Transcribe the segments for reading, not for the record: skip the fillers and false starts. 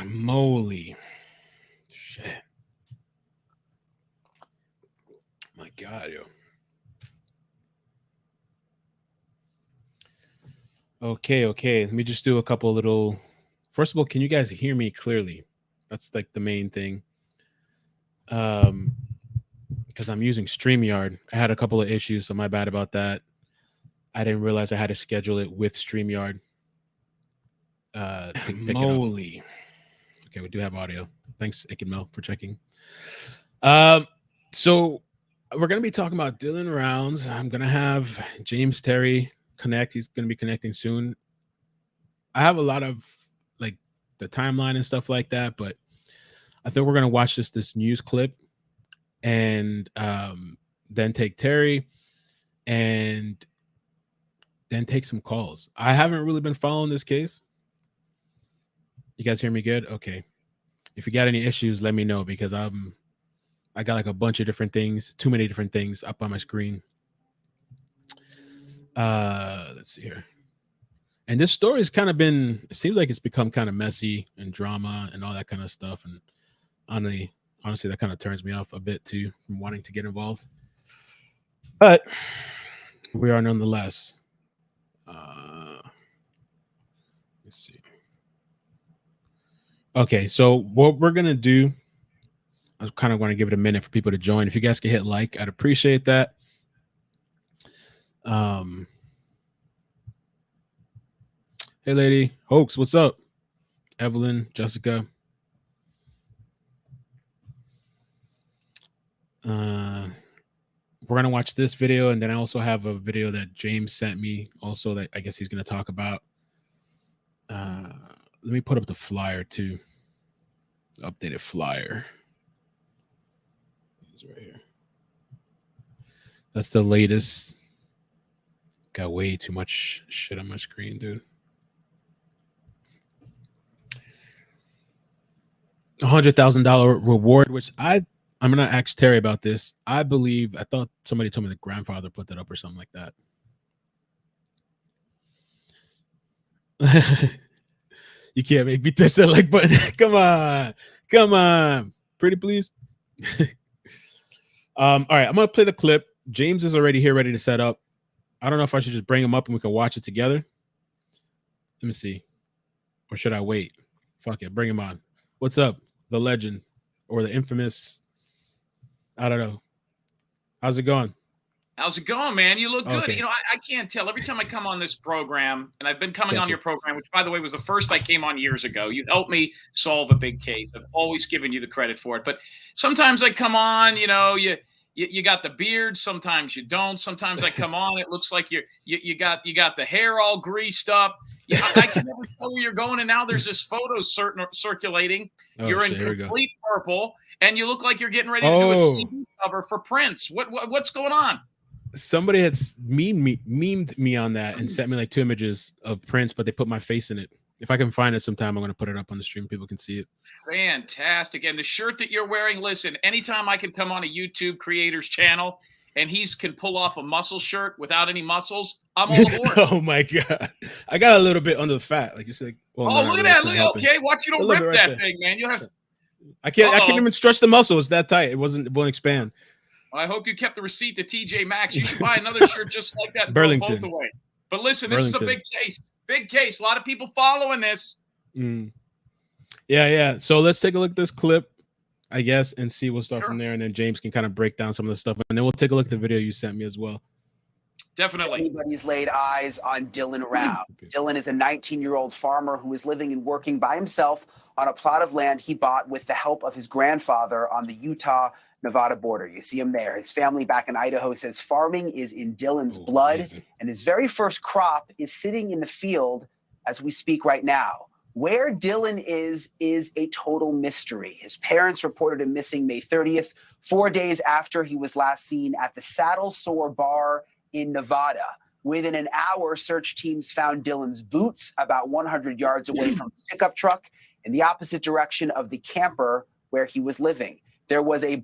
Moly. Shit. My God, yo. Okay. Let me just do a couple little. First of all, can you guys hear me clearly? That's like the main thing. Um, because I'm using StreamYard. I had a couple of issues, so my bad about that. I didn't realize I had to schedule it with StreamYard to pick it up. Moly. Okay, we do have audio. Thanks, Mel, for checking. Um, so we're gonna be talking about Dylan Rounds. I'm gonna have James Terry connect. He's gonna be connecting soon. I have a lot of like the timeline and stuff like that, but I think we're gonna watch this news clip and then take Terry and then take some calls. I haven't really been following this case. You guys hear me good? Okay. If you got any issues, let me know because I got like a bunch of different things, too many different things up on my screen. Let's see here. And this story has kind of been, it seems like it's become kind of messy and drama and all that kind of stuff. And honestly, that kind of turns me off a bit too from wanting to get involved. But we are nonetheless. Let's see. Okay, so what we're gonna do, I kind of want to give it a minute for people to join. If you guys could hit like, I'd appreciate that. Hey, lady, Hoax, what's up? Evelyn, Jessica. We're gonna watch this video, and then I also have a video that James sent me. Also, that I guess he's gonna talk about. Let me put up the flyer too. Updated flyer. It's right here. That's the latest. Got way too much shit on my screen, dude. $100,000 reward, which I'm gonna ask Terry about this. I thought somebody told me the grandfather put that up or something like that. You can't make me touch that like button. Come on, pretty please. All right, I'm gonna play the clip. James is already here, ready to set up. I don't know if I should just bring him up and we can watch it together. Let me see, or should I wait? Fuck it, bring him on. What's up, the legend or the infamous? I don't know. How's it going? How's it going, man? You look good. Okay. You know, I can't tell. Every time I come on this program, and I've been coming on your program, which, by the way, was the first I came on years ago. You helped me solve a big case. I've always given you the credit for it. But sometimes I come on, you know, you got the beard. Sometimes you don't. Sometimes I come on, it looks like you got the hair all greased up. Yeah, I can never tell where you're going. And now there's this photo circulating. You're in complete purple, and you look like you're getting ready to do a CD cover for Prince. What's going on? Somebody had memed me on that and sent me like 2 images of Prince, but they put my face in it. If I can find it sometime, I'm going to put it up on the stream. People can see it. Fantastic. And the shirt that you're wearing, listen, anytime I can come on a YouTube creator's channel and he can pull off a muscle shirt without any muscles, I'm all aboard. Oh my God. I got a little bit under the fat. Like you said. Well, look at that. Okay. Watch you don't rip right that thing, man. You have to. I can't even stretch the muscle. It's that tight. It won't expand. Well, I hope you kept the receipt to TJ Maxx. You should buy another shirt just like that and throw both away. But listen, this is a big case. Big case. A lot of people following this. Yeah. So let's take a look at this clip, I guess, and see we'll start from there. And then James can kind of break down some of the stuff. And then we'll take a look at the video you sent me as well. Definitely. Anybody's laid eyes on Dylan Rounds. Dylan is a 19-year-old farmer who is living and working by himself on a plot of land he bought with the help of his grandfather on the Utah-Nevada border. You see him there. His family back in Idaho says farming is in Dylan's blood, and his very first crop is sitting in the field as we speak right now. Where Dylan is a total mystery. His parents reported him missing May 30th, 4 days after he was last seen at the Saddle Sore Bar in Nevada. Within an hour, search teams found Dylan's boots about 100 yards away from his pickup truck in the opposite direction of the camper where he was living. There was a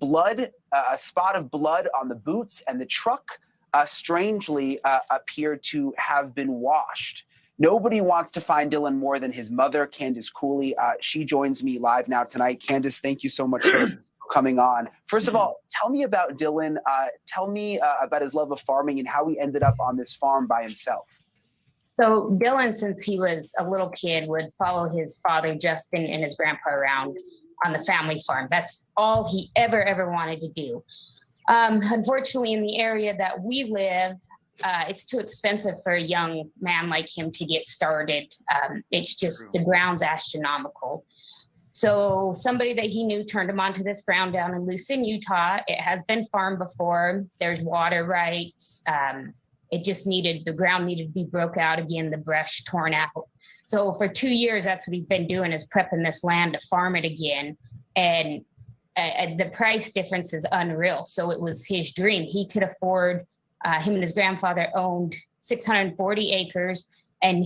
spot of blood on the boots, and the truck strangely appeared to have been washed. Nobody wants to find Dylan more than his mother, Candice Cooley. She joins me live now tonight. Candice, thank you so much for coming on. First of all, tell me about Dylan. Tell me about his love of farming and how he ended up on this farm by himself. So Dylan, since he was a little kid, would follow his father, Justin, and his grandpa around on the family farm. That's all he ever wanted to do. Unfortunately, in the area that we live, it's too expensive for a young man like him to get started. It's just, the ground's astronomical. So somebody that he knew turned him onto this ground down in Lucin, Utah. It has been farmed before. There's water rights. It just the ground needed to be broke out again, the brush torn out. So for 2 years, that's what he's been doing, is prepping this land to farm it again. And the price difference is unreal. So it was his dream. He could afford, him and his grandfather owned 640 acres. And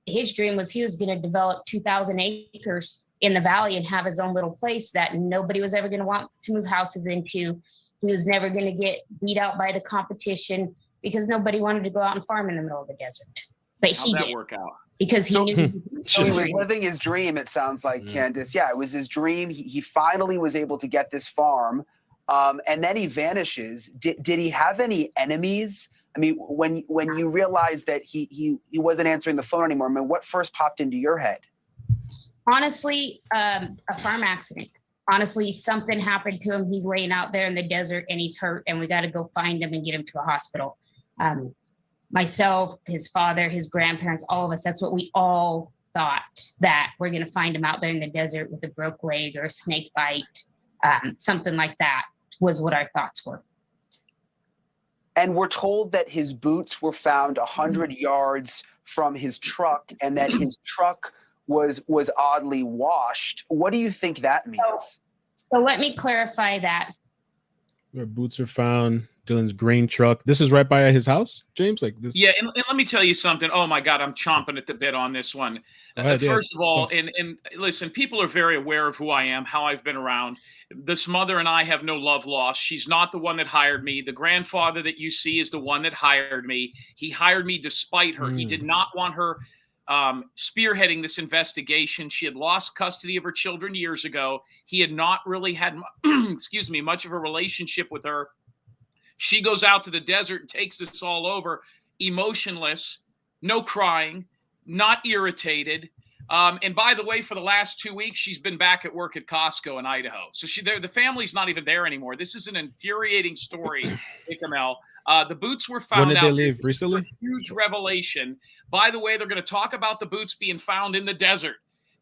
his dream was he was going to develop 2,000 acres in the valley and have his own little place that nobody was ever going to want to move houses into. He was never going to get beat out by the competition, because nobody wanted to go out and farm in the middle of the desert. But How'd that work out? Because he knew. So he was living his dream, it sounds like, Candice. Yeah, it was his dream. He finally was able to get this farm, and then he vanishes. Did he have any enemies? I mean, when you realized that he wasn't answering the phone anymore, I mean, what first popped into your head? Honestly, a farm accident. Honestly, something happened to him. He's laying out there in the desert and he's hurt, and we got to go find him and get him to a hospital. Myself, his father, his grandparents, all of us, that's what we all thought, that we're going to find him out there in the desert with a broke leg or a snake bite. Something like that was what our thoughts were. And we're told that his boots were found 100 yards from his truck, and that his truck was oddly washed. What do you think that means? So let me clarify that. Where boots are found, Dylan's green truck. This is right by his house, James? Like this? Yeah, and let me tell you something. Oh my God, I'm chomping at the bit on this one. First of all, and listen, people are very aware of who I am, how I've been around. This mother and I have no love lost. She's not the one that hired me. The grandfather that you see is the one that hired me. He hired me despite her. He did not want her spearheading this investigation. She had lost custody of her children years ago. He had not really had, much of a relationship with her. She goes out to the desert and takes this all over, emotionless, no crying, not irritated. And by the way, for the last 2 weeks, she's been back at work at Costco in Idaho. So the family's not even there anymore. This is an infuriating story, Ikamel. The boots were found. When did they leave? Recently? Huge revelation. By the way, they're going to talk about the boots being found in the desert.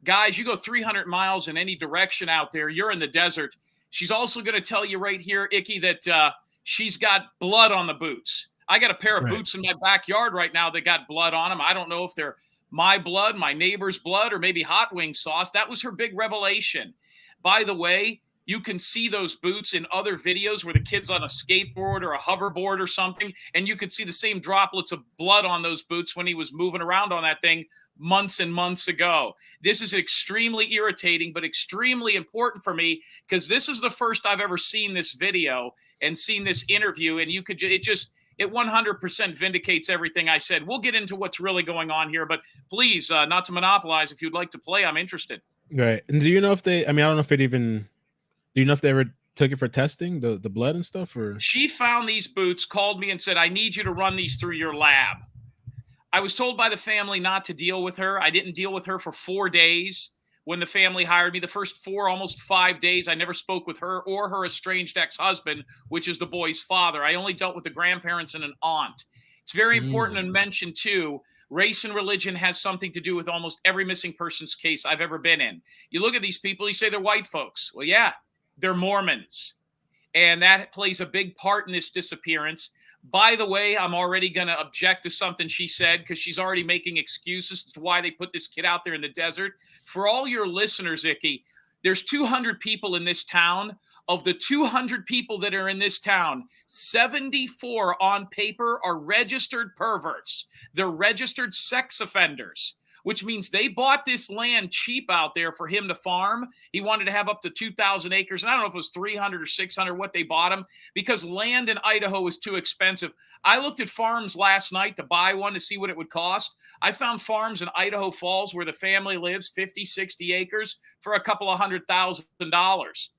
Guys, you go 300 miles in any direction out there, you're in the desert. She's also going to tell you right here, Icky, that she's got blood on the boots. I got a pair of boots in my backyard right now that got blood on them. I don't know if they're my blood, my neighbor's blood, or maybe hot wing sauce. That was her big revelation. By the way, you can see those boots in other videos where the kid's on a skateboard or a hoverboard or something, and you could see the same droplets of blood on those boots when he was moving around on that thing months and months ago. This is extremely irritating, but extremely important for me, because this is the first I've ever seen this video and seen this interview, and it 100% vindicates everything I said. We'll get into what's really going on here, but please, not to monopolize, if you'd like to play, I'm interested. Right. And do you know if I don't know if do you know if they ever took it for testing, the blood and stuff? Or she found these boots, called me and said, I need you to run these through your lab. I was told by the family not to deal with her. I didn't deal with her for 4 days when the family hired me. The first 4, almost 5 days, I never spoke with her or her estranged ex-husband, which is the boy's father. I only dealt with the grandparents and an aunt. It's very important to mention, too, race and religion has something to do with almost every missing person's case I've ever been in. You look at these people, you say they're white folks. Well, yeah, they're Mormons. And that plays a big part in this disappearance. By the way, I'm already going to object to something she said, because she's already making excuses as to why they put this kid out there in the desert. For all your listeners, Icky, there's 200 people in this town. Of the 200 people that are in this town, 74 on paper are registered perverts. They're registered sex offenders. which means they bought this land cheap out there for him to farm. He wanted to have up to 2,000 acres. And I don't know if it was 300 or 600 what they bought him, because land in Idaho was too expensive. I looked at farms last night to buy one to see what it would cost. I found farms in Idaho Falls where the family lives, 50, 60 acres, for a couple of $100,000.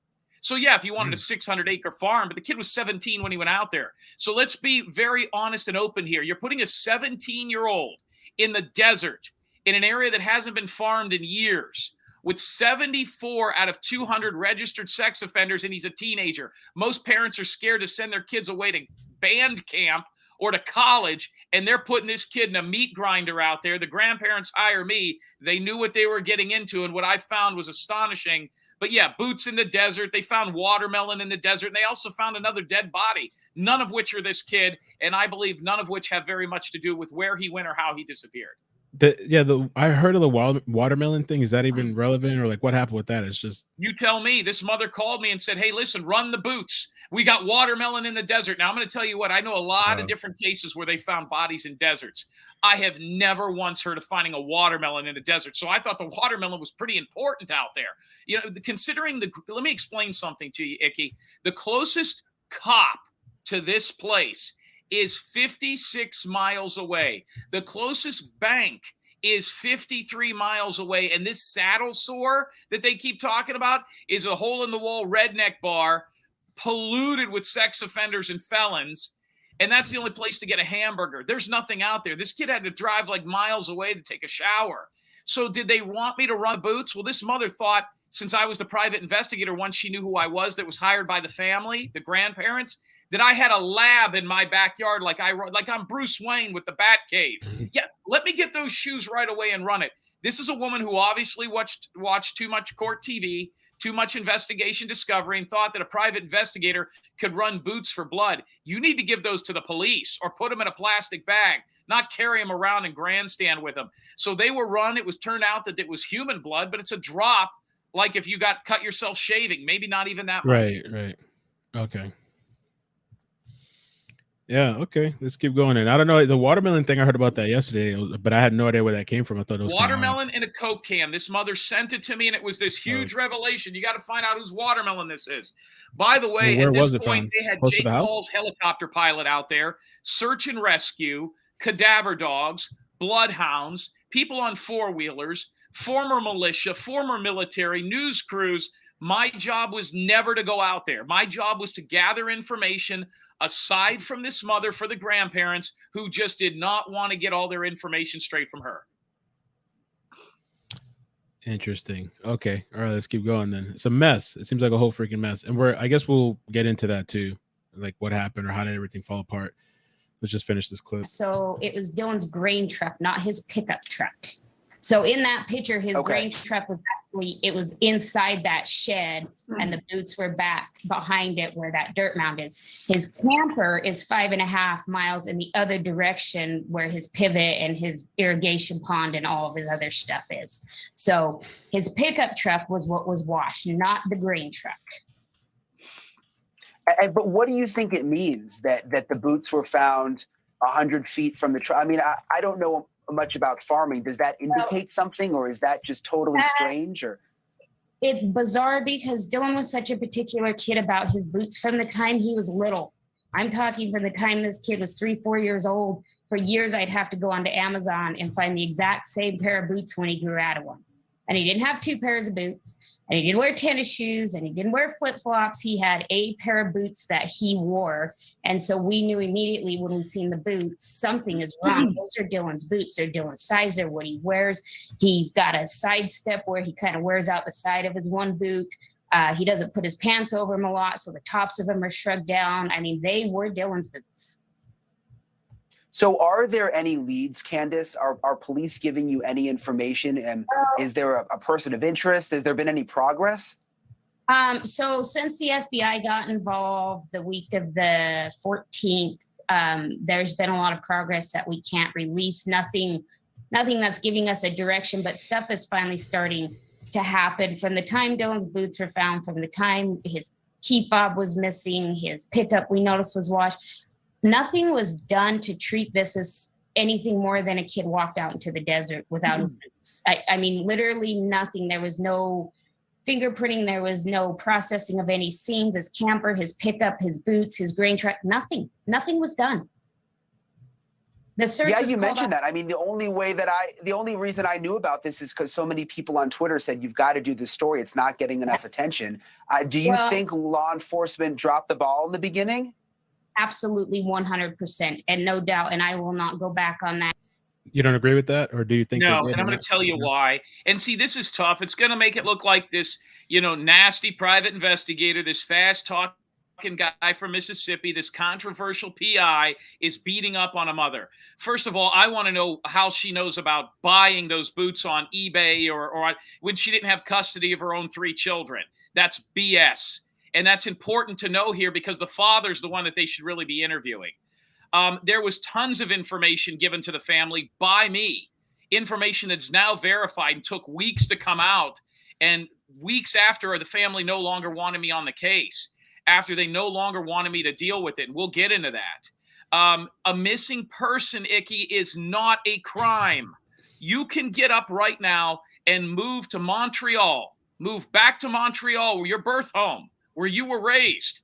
So, yeah, if you wanted a 600-acre farm, but the kid was 17 when he went out there. So let's be very honest and open here. You're putting a 17-year-old in the desert in an area that hasn't been farmed in years with 74 out of 200 registered sex offenders, and he's a teenager. Most parents are scared to send their kids away to band camp or to college, and they're putting this kid in a meat grinder out there. The grandparents hire me. They knew what they were getting into, and what I found was astonishing. But yeah, boots in the desert. They found watermelon in the desert, and they also found another dead body, none of which are this kid, and I believe none of which have very much to do with where he went or how he disappeared. I heard of the watermelon thing. Is that even relevant, or like what happened with that? It's just, you tell me. This mother called me and said, hey, listen, run the boots. We got watermelon in the desert. Now I'm going to tell you what, I know a lot of different cases where they found bodies in deserts. I have never once heard of finding a watermelon in a desert. So I thought the watermelon was pretty important out there. You know, considering let me explain something to you, Icky. The closest cop to this place is 56 miles away. The closest bank is 53 miles away. And this saddle sore that they keep talking about is a hole-in-the-wall redneck bar polluted with sex offenders and felons. And that's the only place to get a hamburger. There's nothing out there. This kid had to drive like miles away to take a shower. So did they want me to run boots? Well, this mother thought, since I was the private investigator, once she knew who I was, that was hired by the family, the grandparents, that I had a lab in my backyard like I'm Bruce Wayne with the Batcave. Yeah, let me get those shoes right away and run it. This is a woman who obviously watched too much court TV, too much investigation discovery, and thought that a private investigator could run boots for blood. You need to give those to the police or put them in a plastic bag, not carry them around and grandstand with them. So they were run. It was turned out that it was human blood, but it's a drop, like if you got cut yourself shaving, maybe not even that much. Right. Okay. Yeah, okay. Let's keep going. And I don't know, the watermelon thing, I heard about that yesterday, but I had no idea where that came from. I thought it was watermelon in a Coke can. This mother sent it to me, and it was this huge revelation. You got to find out whose watermelon this is. By the way, at this point, they had Jake Paul's helicopter pilot out there, search and rescue, cadaver dogs, bloodhounds, people on four-wheelers, former militia, former military, news crews. My job was never to go out there. My job was to gather information aside from this mother for the grandparents who just did not want to get all their information straight from her. Interesting. Okay. All right, let's keep going then. It's a mess. It seems like a whole freaking mess. And I guess we'll get into that too. Like what happened or how did everything fall apart. Let's just finish this clip. So it was Dylan's grain truck, not his pickup truck. So in that picture, his grain truck was it was inside that shed, and the boots were back behind it where that dirt mound is. His camper is 5.5 miles in the other direction where his pivot and his irrigation pond and all of his other stuff is. So his pickup truck was what was washed, not the grain truck. But what do you think it means that the boots were found 100 feet from the truck? I mean, I don't know much about farming. Does that indicate something, or is that just totally strange? Or it's bizarre because Dylan was such a particular kid about his boots from the time he was little. I'm talking from the time this kid was 3-4 years old. For years, I'd have to go onto Amazon and find the exact same pair of boots when he grew out of one. And he didn't have 2 pairs of boots. And he didn't wear tennis shoes, and he didn't wear flip-flops. He had a pair of boots that he wore. And so we knew immediately when we seen the boots, something is wrong. Those are Dylan's boots. They're Dylan's size. They're what he wears. He's got a side step where he kind of wears out the side of his one boot. He doesn't put his pants over him a lot, so the tops of them are shrugged down. I mean, they were Dylan's boots. So are there any leads, Candice? Are police giving you any information? And is there a person of interest? Has there been any progress? So since the FBI got involved the week of the 14th, there's been a lot of progress that we can't release. Nothing that's giving us a direction, but stuff is finally starting to happen. From the time Dylan's boots were found, from the time his key fob was missing, his pickup we noticed was washed. Nothing was done to treat this as anything more than a kid walked out into the desert without his boots. I mean, literally nothing. There was no fingerprinting. There was no processing of any scenes, his camper, his pickup, his boots, his grain truck, nothing was done. The search yeah, you mentioned that. I mean, the only reason I knew about this is because so many people on Twitter said, you've got to do this story. It's not getting enough attention. Do you think law enforcement dropped the ball in the beginning? Absolutely 100%. And no doubt. And I will not go back on that. You don't agree with that? Or do you think? No, and I'm going to tell you why. And see, this is tough. It's going to make it look like this, nasty private investigator, this fast talking guy from Mississippi, this controversial PI is beating up on a mother. First of all, I want to know how she knows about buying those boots on eBay or when she didn't have custody of her own 3 children. That's BS. And that's important to know here because the father's the one that they should really be interviewing. There was tons of information given to the family by me, information that's now verified and took weeks to come out. And weeks after, the family no longer wanted me on the case, after they no longer wanted me to deal with it. And we'll get into that. A missing person, Icky, is not a crime. You can get up right now and move to Montreal, move back to Montreal, where your birth home, where you were raised,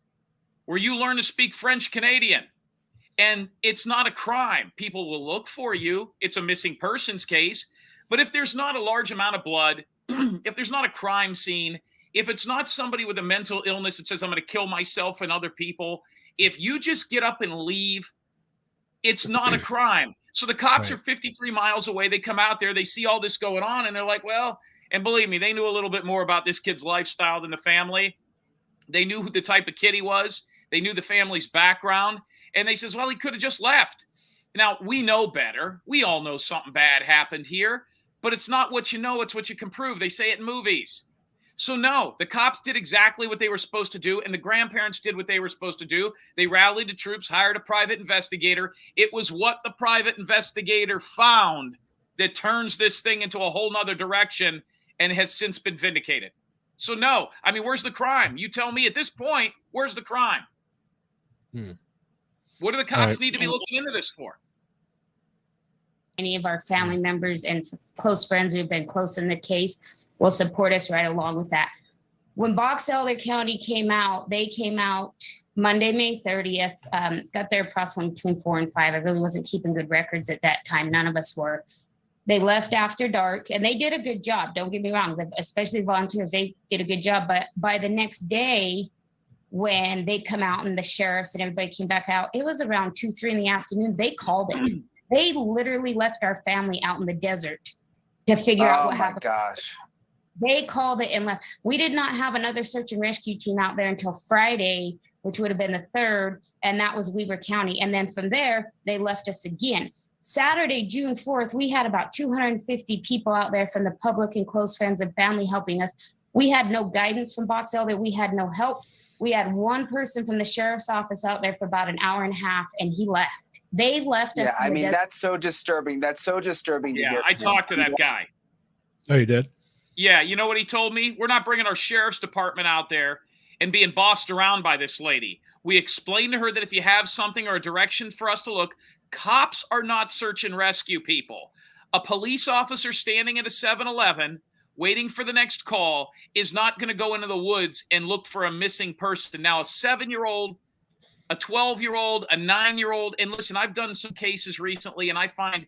where you learned to speak French Canadian. And it's not a crime. People will look for you. It's a missing persons case. But if there's not a large amount of blood, if there's not a crime scene, if it's not somebody with a mental illness that says, I'm going to kill myself and other people, if you just get up and leave, it's not a crime. So the cops are 53 miles away. They come out there, they see all this going on, and they're like, well, and believe me, they knew a little bit more about this kid's lifestyle than the family. They knew who the type of kid he was. They knew the family's background. And they says, well, he could have just left. Now, we know better. We all know something bad happened here. But it's not what you know, it's what you can prove. They say it in movies. So no, the cops did exactly what they were supposed to do, and the grandparents did what they were supposed to do. They rallied the troops, hired a private investigator. It was what the private investigator found that turns this thing into a whole nother direction and has since been vindicated. So no, I mean, where's the crime? You tell me at this point, where's the crime? What do the cops need to be looking into this for? Any of our family members and close friends who've been close in the case will support us right along with that. When Box Elder County came out, they came out Monday, May 30th, got there approximately between 4 and 5. I really wasn't keeping good records at that time. None of us were. They left after dark, and they did a good job. Don't get me wrong, especially volunteers, they did a good job. But by the next day, when they come out and the sheriffs and everybody came back out, it was around 2, 3 in the afternoon. They called it. They literally left our family out in the desert to figure out what happened. Oh my gosh. They called it and left. We did not have another search and rescue team out there until Friday, which would have been the 3rd, and that was Weber County. And then from there, they left us again. Saturday, June 4th, we had about 250 people out there from the public and close friends and family helping us. We had no guidance from Box Elder. We had no help. We had one person from the sheriff's office out there for about an hour and a half, and he left. They left us. Yeah, I mean, that's so disturbing. That's so disturbing to hear. I talked to that guy. Oh, you did? Yeah, you know what he told me? We're not bringing our sheriff's department out there and being bossed around by this lady. We explained to her that if you have something or a direction for us to look, cops are not search and rescue people. A police officer standing at a 7-Eleven waiting for the next call is not going to go into the woods and look for a missing person. Now, a 7-year-old, a 12-year-old, a 9-year-old, and listen, I've done some cases recently, and I found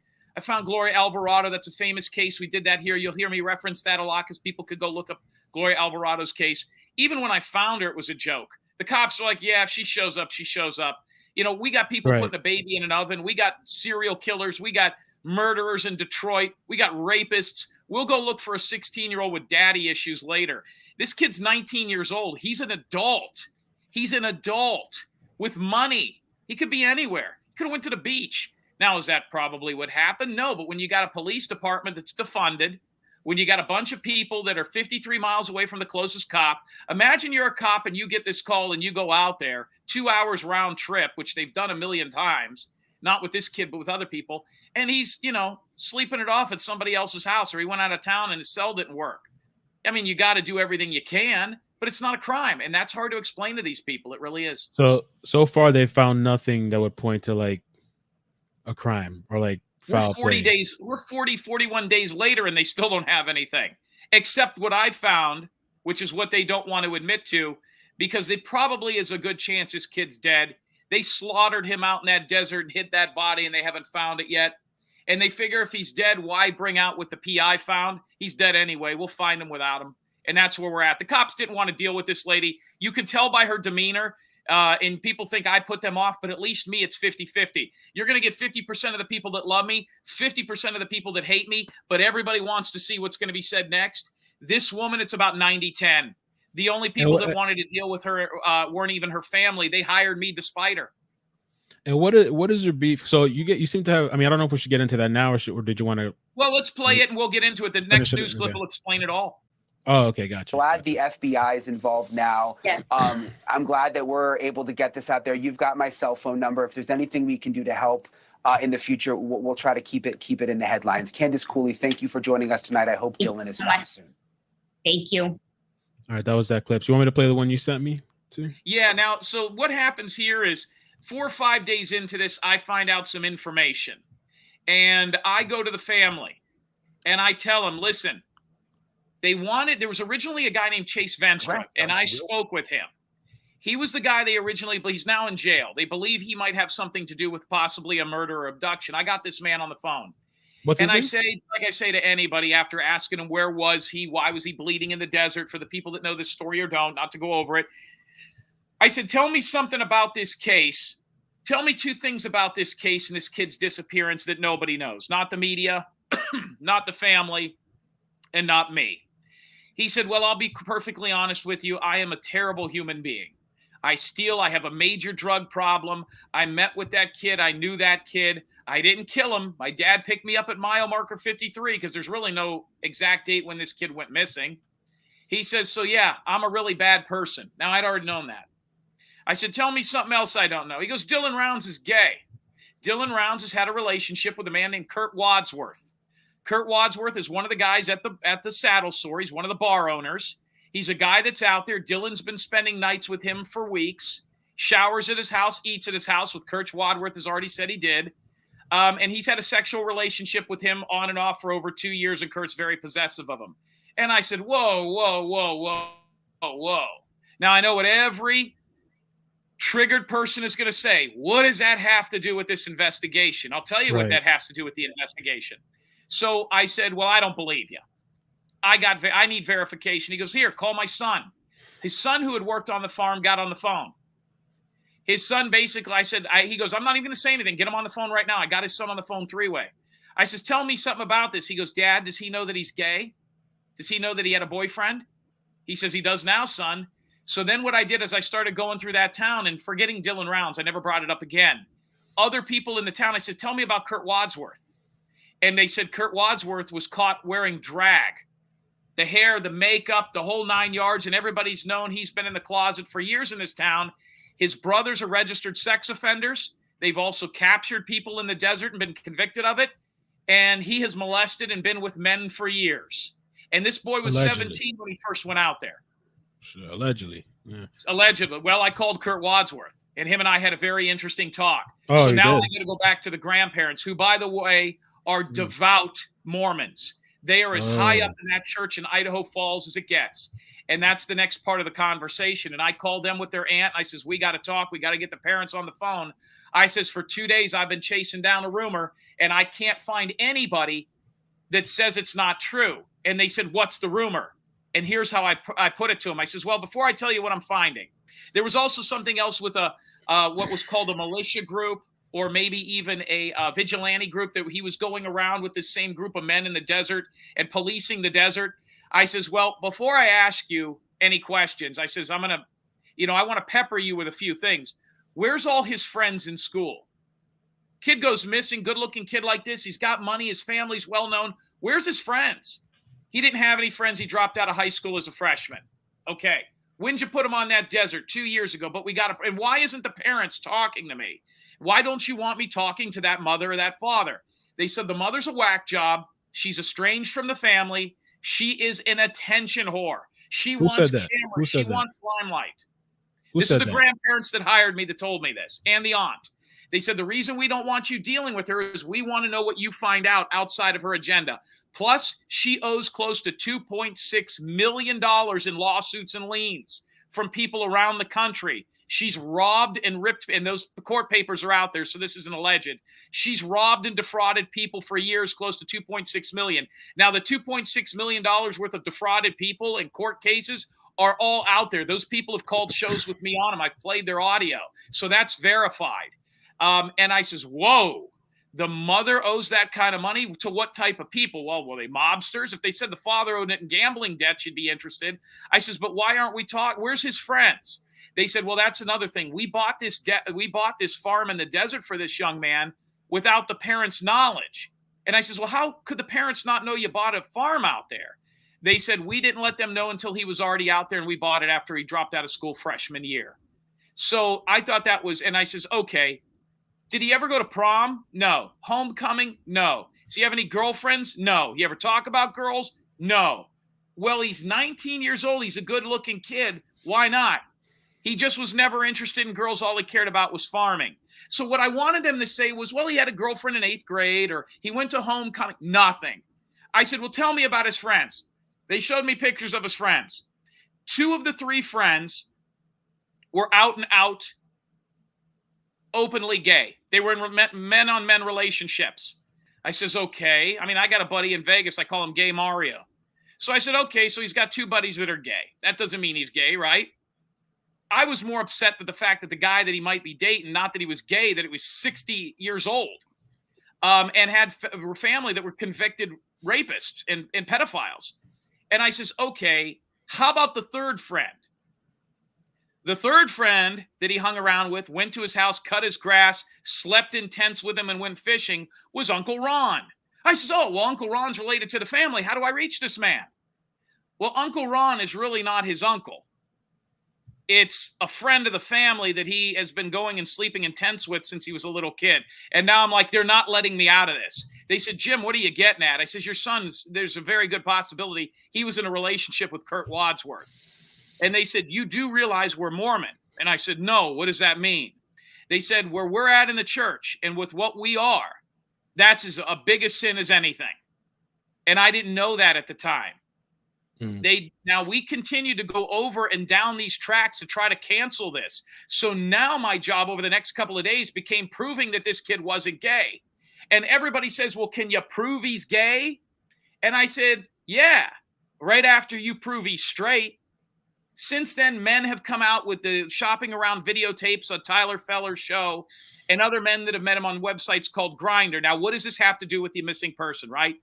Gloria Alvarado. That's a famous case. We did that here. You'll hear me reference that a lot because people could go look up Gloria Alvarado's case. Even when I found her, it was a joke. The cops were like, yeah, if she shows up, she shows up. You know, we got people putting a baby in an oven. We got serial killers. We got murderers in Detroit. We got rapists. We'll go look for a 16-year-old with daddy issues later. This kid's 19 years old. He's an adult. He's an adult with money. He could be anywhere. He could have went to the beach. Now, is that probably what happened? No, but when you got a police department that's defunded, when you got a bunch of people that are 53 miles away from the closest cop, imagine you're a cop and you get this call and you go out there 2 hours round trip, which they've done a million times, not with this kid, but with other people. And he's, sleeping it off at somebody else's house, or he went out of town and his cell didn't work. I mean, you got to do everything you can, but it's not a crime. And that's hard to explain to these people. It really is. So far they found nothing that would point to like a crime or like We're 41 days later, and they still don't have anything, except what I found, which is what they don't want to admit to, because it probably is a good chance this kid's dead. They slaughtered him out in that desert and hid that body, and they haven't found it yet. And they figure if he's dead, why bring out what the PI found? He's dead anyway. We'll find him without him. And that's where we're at. The cops didn't want to deal with this lady. You can tell by her demeanor, and people think I put them off, but at least me, it's 50-50. You're going to get 50% of the people that love me, 50% of the people that hate me, but everybody wants to see what's going to be said next. This woman, it's about 90-10. The only people that wanted to deal with her weren't even her family. They hired me despite her. And what is your beef? So you seem to have. I mean, I don't know if we should get into that now, or did you want to? Well, let's play it and we'll get into it. The next news clip will explain it all. Oh, okay, gotcha. Glad the FBI is involved now. Yeah. I'm glad that we're able to get this out there. You've got my cell phone number. If there's anything we can do to help in the future, we'll try to keep it in the headlines. Candice Cooley, thank you for joining us tonight. I hope Dylan is found soon. Thank you. All right, that was that clip. So you want me to play the one you sent me too? Yeah. Now, so what happens here is 4 or 5 days into this, I find out some information, and I go to the family, and I tell them, listen. There was originally a guy named Chase Venstra, and I spoke with him. He was the guy but he's now in jail. They believe he might have something to do with possibly a murder or abduction. I got this man on the phone. What's his name? I say to anybody after asking him, where was he? Why was he bleeding in the desert? For the people that know this story or don't, not to go over it. I said, tell me something about this case. Tell me 2 things about this case and this kid's disappearance that nobody knows. Not the media, not the family, and not me. He said, well, I'll be perfectly honest with you. I am a terrible human being. I steal. I have a major drug problem. I met with that kid. I knew that kid. I didn't kill him. My dad picked me up at mile marker 53 because there's really no exact date when this kid went missing. He says, so yeah, I'm a really bad person. Now, I'd already known that. I said, tell me something else I don't know. He goes, Dylan Rounds is gay. Dylan Rounds has had a relationship with a man named Kurt Wadsworth. Kurt Wadsworth is one of the guys at the Saddle Store. He's one of the bar owners. He's a guy that's out there. Dylan's been spending nights with him for weeks, showers at his house, eats at his house, with Kurt Wadsworth has already said he did. And he's had a sexual relationship with him on and off for over 2 years, and Kurt's very possessive of him. And I said, whoa. Now, I know what every triggered person is going to say. What does that have to do with this investigation? I'll tell you what that has to do with the investigation. So I said, well, I don't believe you. I need verification. He goes, here, call my son. His son, who had worked on the farm, got on the phone. His son, basically, he goes, I'm not even going to say anything. Get him on the phone right now. I got his son on the phone 3-way. I says, tell me something about this. He goes, Dad, does he know that he's gay? Does he know that he had a boyfriend? He says, he does now, son. So then what I did is I started going through that town and forgetting Dylan Rounds. I never brought it up again. Other people in the town, I said, tell me about Kurt Wadsworth. And they said Kurt Wadsworth was caught wearing drag. The hair, the makeup, the whole 9 yards, and everybody's known he's been in the closet for years in this town. His brothers are registered sex offenders. They've also captured people in the desert and been convicted of it. And he has molested and been with men for years. And this boy was 17 when he first went out there. Allegedly. Yeah. Allegedly. Well, I called Kurt Wadsworth, and him and I had a very interesting talk. So now I'm going to go back to the grandparents, who, by the way, are devout Mormons. They are as high up in that church in Idaho Falls as it gets. And that's the next part of the conversation. And I called them with their aunt. I says, we got to talk. We got to get the parents on the phone. I says, for 2 days, I've been chasing down a rumor, and I can't find anybody that says it's not true. And they said, what's the rumor? And here's how I put it to them. I says, well, before I tell you what I'm finding, there was also something else with what was called a militia group, or maybe even a vigilante group, that he was going around with this same group of men in the desert and policing the desert. I says, well, before I ask you any questions, I says, I want to pepper you with a few things. Where's all his friends in school? Kid goes missing, good-looking kid like this. He's got money. His family's well-known. Where's his friends? He didn't have any friends. He dropped out of high school as a freshman. Okay. When'd you put him on that desert? 2 years ago. But and why isn't the parents talking to me? Why don't you want me talking to that mother or that father? They said the mother's a whack job. She's estranged from the family. She is an attention whore. She wants cameras. She wants limelight. This is the grandparents that hired me that told me this, and the aunt. They said, the reason we don't want you dealing with her is we want to know what you find out outside of her agenda. Plus, she owes close to $2.6 million in lawsuits and liens from people around the country. She's robbed and ripped, and those court papers are out there, so this isn't alleged. She's robbed and defrauded people for years, close to $2.6 million. Now, the $2.6 million worth of defrauded people in court cases are all out there. Those people have called shows with me on them. I've played their audio, so that's verified. And I says, whoa, the mother owes that kind of money to what type of people? Well, were they mobsters? If they said the father owed it in gambling debt, you'd be interested. I says, but why aren't we talking? Where's his friends? They said, well, that's another thing. We bought this farm in the desert for this young man without the parents' knowledge. And I says, well, how could the parents not know you bought a farm out there? They said, we didn't let them know until he was already out there, and we bought it after he dropped out of school freshman year. So I thought that was, and I says, okay, did he ever go to prom? No. Homecoming? No. Does he have any girlfriends? No. You ever talk about girls? No. Well, he's 19 years old. He's a good-looking kid. Why not? He just was never interested in girls. All he cared about was farming. So what I wanted them to say was, well, he had a girlfriend in 8th grade, or he went to homecoming. Nothing. I said, well, tell me about his friends. They showed me pictures of his friends. 2 of the 3 friends were out and out openly gay. They were in men-on-men relationships. I says, okay. I mean, I got a buddy in Vegas. I call him Gay Mario. So I said, okay, so he's got 2 buddies that are gay. That doesn't mean he's gay, right? I was more upset with the fact that the guy that he might be dating, not that he was gay, that he was 60 years old, and had a family that were convicted rapists and pedophiles. And I says, okay, how about the 3rd friend? The 3rd friend that he hung around with, went to his house, cut his grass, slept in tents with him, and went fishing, was Uncle Ron. I says, oh, well, Uncle Ron's related to the family. How do I reach this man? Well, Uncle Ron is really not his uncle. It's a friend of the family that he has been going and sleeping in tents with since he was a little kid. And now I'm like, they're not letting me out of this. They said, Jim, what are you getting at? I says, your son's, there's a very good possibility he was in a relationship with Kurt Wadsworth. And they said, you do realize we're Mormon? And I said, no, what does that mean? They said, where we're at in the church and with what we are, that's as big a sin as anything. And I didn't know that at the time. Now we continue to go over and down these tracks to try to cancel this. So now my job over the next couple of days became proving that this kid wasn't gay. And everybody says, well, can you prove he's gay? And I said, yeah, right after you prove he's straight. Since then, men have come out with the shopping around videotapes of Tyler Feller's show and other men that have met him on websites called Grindr. Now, what does this have to do with the missing person, right?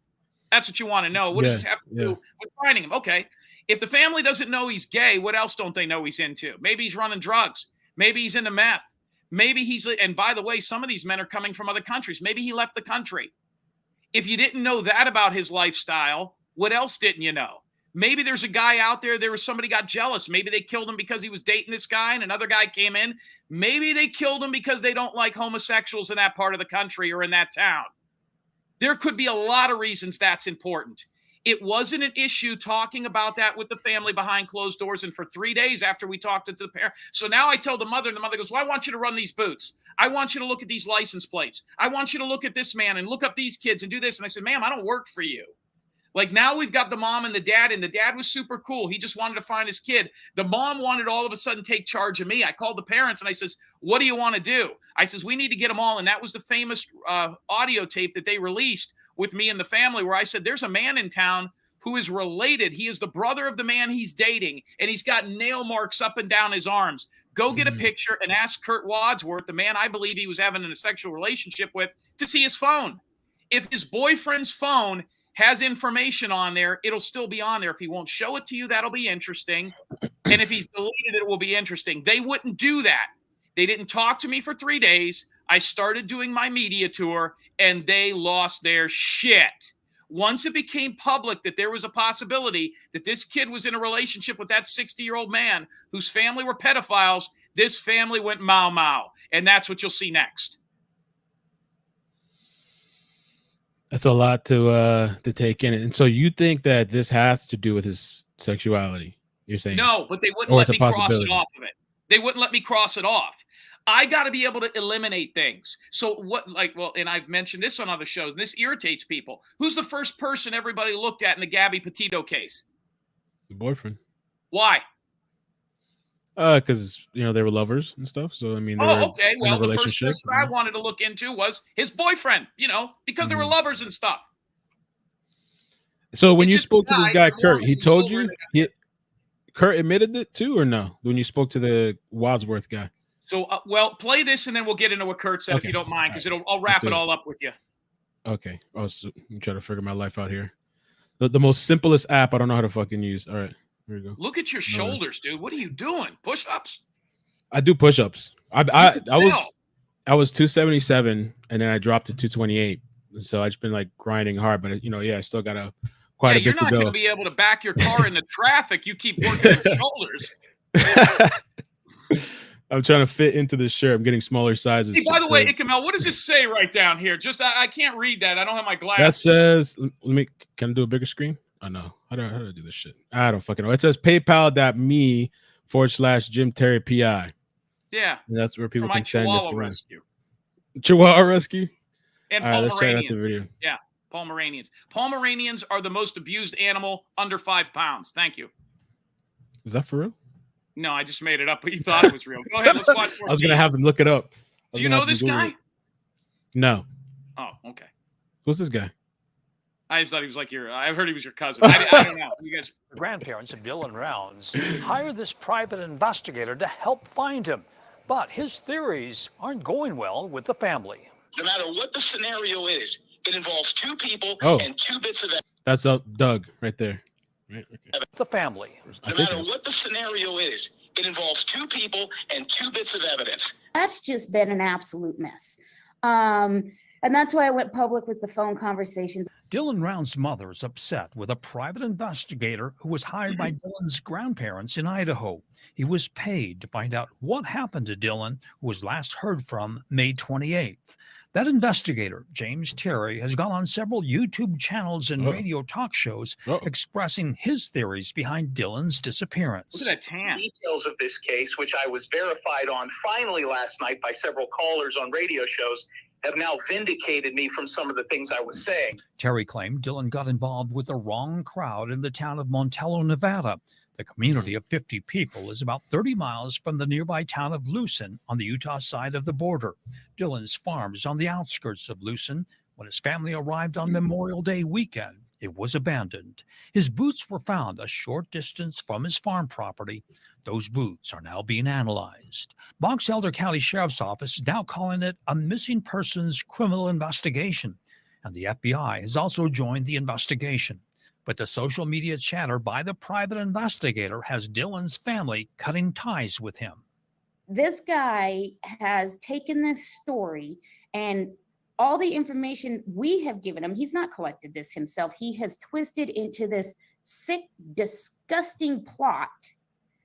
That's what you want to know. What does this have to do with finding him? Okay. If the family doesn't know he's gay, what else don't they know he's into? Maybe he's running drugs. Maybe he's into meth. Maybe he's, and by the way, some of these men are coming from other countries. Maybe he left the country. If you didn't know that about his lifestyle, what else didn't you know? Maybe there's a guy out there was somebody got jealous. Maybe they killed him because he was dating this guy and another guy came in. Maybe they killed him because they don't like homosexuals in that part of the country or in that town. There could be a lot of reasons that's important. It wasn't an issue talking about that with the family behind closed doors. And for 3 days after we talked to the parent. So now I tell the mother, and the mother goes, well, I want you to run these boots. I want you to look at these license plates. I want you to look at this man and look up these kids and do this. And I said, ma'am, I don't work for you. Like now we've got the mom and the dad was super cool. He just wanted to find his kid. The mom wanted all of a sudden take charge of me. I called the parents and I says, what do you want to do? I says, we need to get them all. And that was the famous audio tape that they released with me and the family where I said, there's a man in town who is related. He is the brother of the man he's dating. And he's got nail marks up and down his arms. Go get a picture and ask Kurt Wadsworth, the man I believe he was having a sexual relationship with, to see his phone. If his boyfriend's phone has information on there, it'll still be on there. If he won't show it to you, that'll be interesting. And if he's deleted it, will be interesting. They wouldn't do that. They didn't talk to me for 3 days. I started doing my media tour and they lost their shit. Once it became public that there was a possibility that this kid was in a relationship with that 60-year-old man whose family were pedophiles, this family went mau. And that's what you'll see next. That's a lot to take in. And so you think that this has to do with his sexuality? You're saying no, but they wouldn't let me cross it off of it. They wouldn't let me cross it off. I got to be able to eliminate things. So what, like, well, and I've mentioned this on other shows, and this irritates people. Who's the first person everybody looked at in the Gabby Petito case? The boyfriend. Why? Because they were lovers and stuff. So I mean, they were okay. in Well, a the first relationship. person I wanted to look into was his boyfriend. Because they were lovers and stuff. So when you spoke to this guy, Kurt, he told you Kurt admitted it too, or no? When you spoke to the Wadsworth guy. So, well, play this and then we'll get into what Kurt said, if you don't mind, because I'll wrap it all up with you. Okay. I'm trying to figure my life out here. The most simplest app I don't know how to fucking use. All right, here we go. Look at your shoulders, dude. What are you doing? Push-ups? I do push-ups. I was 277 and then I dropped to 228. So I've just been like grinding hard, but I still got quite a bit to go. You're not going to be able to back your car into traffic. You keep working your shoulders. I'm trying to fit into this shirt. I'm getting smaller sizes. Hey, by the way, Ikemel, what does this say right down here? Just I can't read that. I don't have my glasses. That says, can I do a bigger screen? Oh, no. How do I do this shit? I don't fucking know. It says paypal.me/Jim Terry PI. Yeah. And that's where people can send Chihuahua rescue. Chihuahua rescue? And all right, let's try out the video. Yeah, Pomeranians. Pomeranians are the most abused animal under 5 pounds. Thank you. Is that for real? No, I just made it up, but you thought it was real. Go ahead, let's watch. I was going to have them look it up. Do you know this guy? No. Oh, okay. Who's this guy? I just thought he was like I heard he was your cousin. I don't know. You guys. The grandparents of Dylan Rounds hired this private investigator to help find him, but his theories aren't going well with the family. No matter what the scenario is, it involves 2 people and 2 bits of evidence. That's Doug right there. Right? Okay. The family. No matter what the scenario is, it involves 2 people and 2 bits of evidence. That's just been an absolute mess. And that's why I went public with the phone conversations. Dylan Rounds' mother is upset with a private investigator who was hired by Dylan's grandparents in Idaho. He was paid to find out what happened to Dylan, who was last heard from May 28th. That investigator, James Terry, has gone on several YouTube channels and radio talk shows expressing his theories behind Dylan's disappearance. Look at that tan. Details of this case, which I was verified on finally last night by several callers on radio shows, have now vindicated me from some of the things I was saying. Terry claimed Dylan got involved with the wrong crowd in the town of Montello, Nevada. The community of 50 people is about 30 miles from the nearby town of Lucin on the Utah side of the border. Dylan's farm is on the outskirts of Lucin. When his family arrived on Memorial Day weekend, it was abandoned. His boots were found a short distance from his farm property. Those boots are now being analyzed. Box Elder County Sheriff's Office is now calling it a missing persons criminal investigation, and the FBI has also joined the investigation. But the social media chatter by the private investigator has Dylan's family cutting ties with him. This guy has taken this story and all the information we have given him, he's not collected this himself. He has twisted into this sick, disgusting plot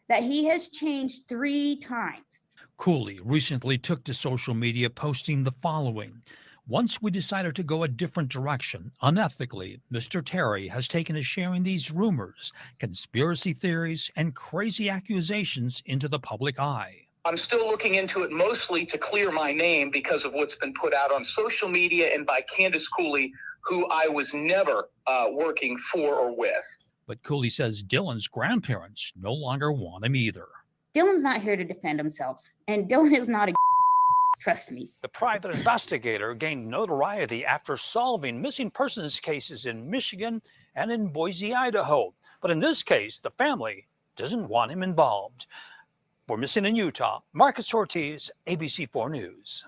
that he has changed 3 times. Cooley recently took to social media posting the following. Once we decided to go a different direction, unethically, Mr. Terry has taken to sharing these rumors, conspiracy theories, and crazy accusations into the public eye. I'm still looking into it mostly to clear my name because of what's been put out on social media and by Candice Cooley, who I was never working for or with. But Cooley says Dylan's grandparents no longer want him either. Dylan's not here to defend himself, and Dylan is not a trust me. The private investigator gained notoriety after solving missing persons cases in Michigan and in Boise, Idaho. But in this case, the family doesn't want him involved. We're missing in Utah. Marcus Ortiz, ABC4 News.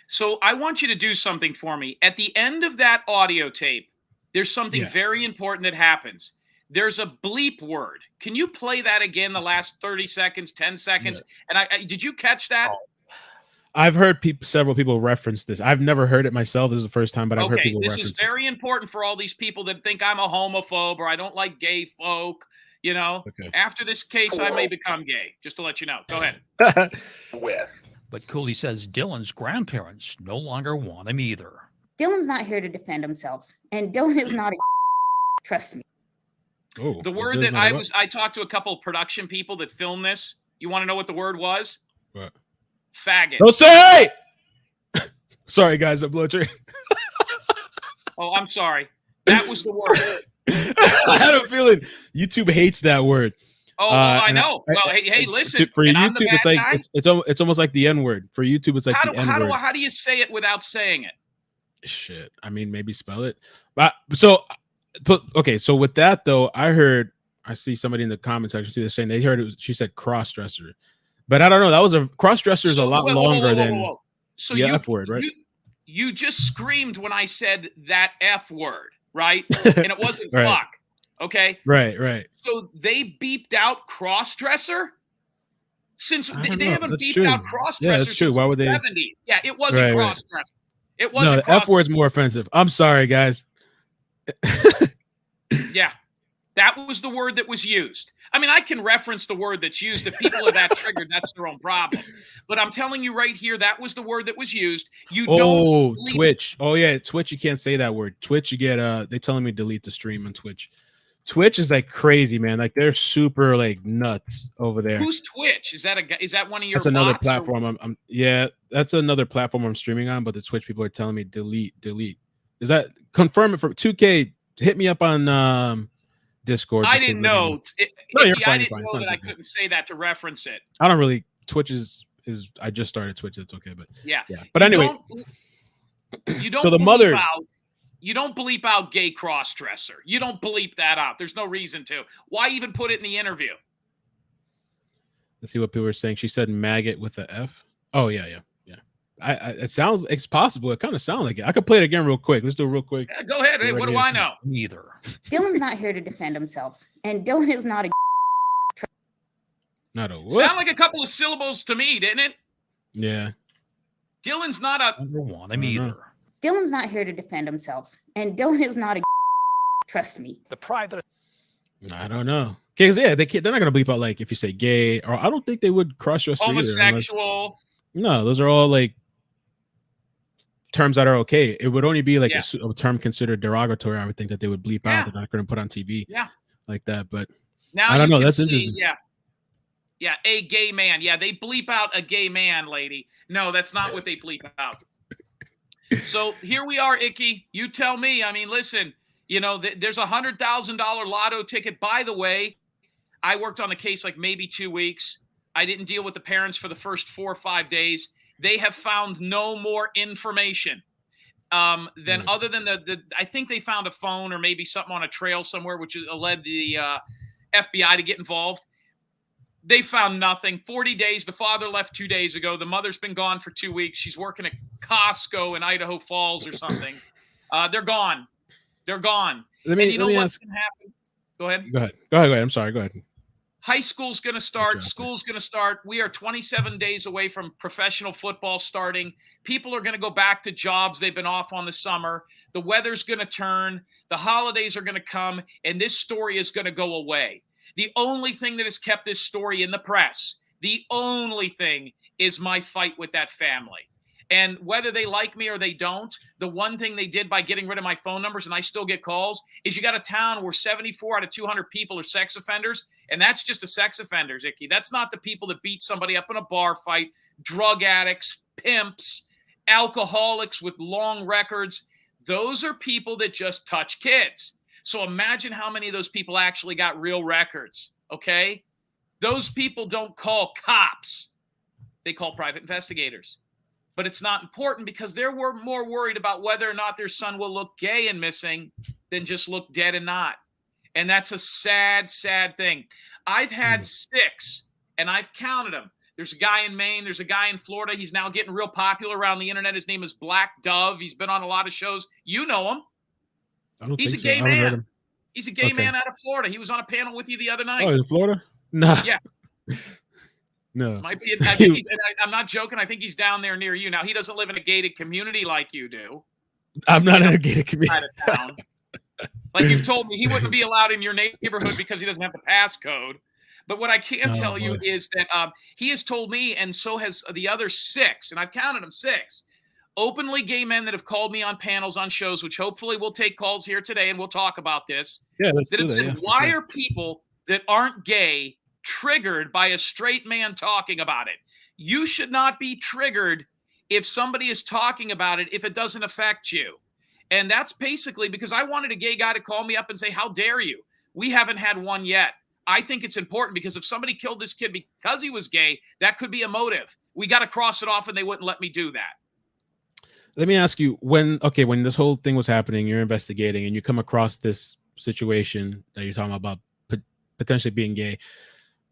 So I want you to do something for me. At the end of that audio tape, there's something very important that happens. There's a bleep word. Can you play that again, the last 30 seconds, 10 seconds? Yeah. And did you catch that? I've heard several people reference this. I've never heard it myself. This is the first time, but I've heard people reference it. This is very important for all these people that think I'm a homophobe or I don't like gay folk. You know, after this case, I may become gay, just to let you know. Go ahead. But Cooley says Dylan's grandparents no longer want him either. Dylan's not here to defend himself, and Dylan is not a trust me. Oh, the word that I talked to a couple of production people that filmed this. You want to know what the word was? What? faggot. Don't say. Sorry, guys, I'm blow tree. Oh, I'm sorry. That was the word. I had a feeling YouTube hates that word. Oh, I know. Well, hey, listen. For YouTube, it's like it's almost like the N word. For YouTube, it's like the N word. How do you say it without saying it? Shit. I mean, maybe spell it. Okay. So with that though, I see somebody in the comment section too. They're saying they heard it was, she said cross dresser, but I don't know. That was a cross dresser is a lot longer than so the F word, right? You just screamed when I said that F word, right? And it wasn't right. fuck. Okay. Right. So they beeped out cross dresser. Since they haven't that's beeped true. out cross dresser that's true. since Why would the they? 70s. Yeah, it wasn't cross dresser. It wasn't. No, the F word's more offensive. I'm sorry, guys. Yeah, that was the word that was used. I mean, I can reference the word that's used. If people are that triggered, that's their own problem. But I'm telling you right here, that was the word that was used. Don't Twitch. Oh yeah, Twitch. You can't say that word. Twitch. You get they telling me delete the stream on Twitch. Twitch is like crazy, man. Like they're super like nuts over there. Who's Twitch? Is that one of your? That's another bots platform. That's another platform I'm streaming on. But the Twitch people are telling me delete. Is that confirm it from 2K? Hit me up on Discord. I didn't know. You're fine. I didn't know that I couldn't say that to reference it. I don't really. Twitch is I just started Twitch. It's okay, but yeah. But anyway, you don't. So the mother. You don't bleep out gay cross-dresser. You don't bleep that out. There's no reason to. Why even put it in the interview? Let's see what people are saying. She said maggot with a F. Oh, yeah. It's possible. It kind of sounds like it. I could play it again real quick. Let's do it real quick. Yeah, go ahead. Hey, what do I know? Neither. Dylan's not here to defend himself. And Dylan is not a Not a what? Sound like a couple of syllables to me, didn't it? Yeah. Dylan's not a... I don't want him either. Dylan's not here to defend himself, and Dylan is not a trust me. The private. I don't know. Because they're not gonna bleep out like if you say gay, or I don't think they would cross-dress homosexual. No, those are all like terms that are okay. It would only be like a term considered derogatory. I would think that they would bleep out. They're not gonna put on TV. Like that. But now I don't know. That's interesting. Yeah, a gay man. Yeah, they bleep out a gay man, lady. No, that's not what they bleep out. So here we are, Icky. You tell me. I mean, listen, there's $100,000 lotto ticket. By the way, I worked on the case like maybe 2 weeks. I didn't deal with the parents for the first 4 or 5 days. They have found no more information than other than I think they found a phone or maybe something on a trail somewhere, which led the FBI to get involved. They found nothing. 40 days. The father left 2 days ago. The mother's been gone for 2 weeks. She's working at Costco in Idaho Falls or something. They're gone. They're gone. What's going to happen? Go ahead. Go ahead. I'm sorry. Go ahead. High school's going to start. School's going to start. We are 27 days away from professional football starting. People are going to go back to jobs they've been off on the summer. The weather's going to turn. The holidays are going to come, and this story is going to go away. The only thing that has kept this story in the press, the only thing is my fight with that family. And whether they like me or they don't, the one thing they did by getting rid of my phone numbers, and I still get calls, is you got a town where 74 out of 200 people are sex offenders, and that's just the sex offenders, Icky. That's not the people that beat somebody up in a bar fight, drug addicts, pimps, alcoholics with long records. Those are people that just touch kids. So imagine how many of those people actually got real records, okay? Those people don't call cops. They call private investigators. But it's not important because they're more worried about whether or not their son will look gay and missing than just look dead and not. And that's a sad, sad thing. I've had 6, and I've counted them. There's a guy in Maine. There's a guy in Florida. He's now getting real popular around the internet. His name is Black Dove. He's been on a lot of shows. You know him. He's a gay man. He's a gay man out of Florida. He was on a panel with you the other night. Oh, in Florida? No. Yeah. No. Might be. I think I'm not joking. I think he's down there near you. Now, he doesn't live in a gated community like you do. I'm not in a gated community. Like you've told me, he wouldn't be allowed in your neighborhood because he doesn't have the passcode. But what I can tell you is that he has told me, and so has the other 6, and I've counted them 6, openly gay men that have called me on panels on shows, which hopefully we'll take calls here today and we'll talk about this. Yeah, that have said, why are people that aren't gay triggered by a straight man talking about it? You should not be triggered if somebody is talking about it, if it doesn't affect you. And that's basically because I wanted a gay guy to call me up and say, how dare you? We haven't had one yet. I think it's important because if somebody killed this kid because he was gay, that could be a motive. We got to cross it off, and they wouldn't let me do that. Let me ask you, when this whole thing was happening, you're investigating and you come across this situation that you're talking about potentially being gay.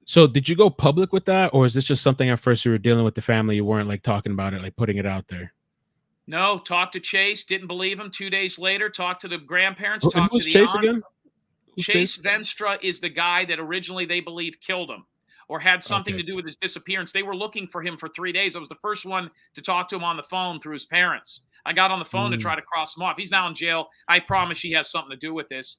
So did you go public with that, or is this just something at first you were dealing with the family? You weren't like talking about it, like putting it out there? No, talked to Chase, didn't believe him. 2 days later, talked to the grandparents. Who's Chase again? Chase Venstra is the guy that originally they believed killed him or had something to do with his disappearance. They were looking for him for 3 days. I was the first one to talk to him on the phone through his parents. I got on the phone to try to cross him off. He's now in jail. I promise he has something to do with this.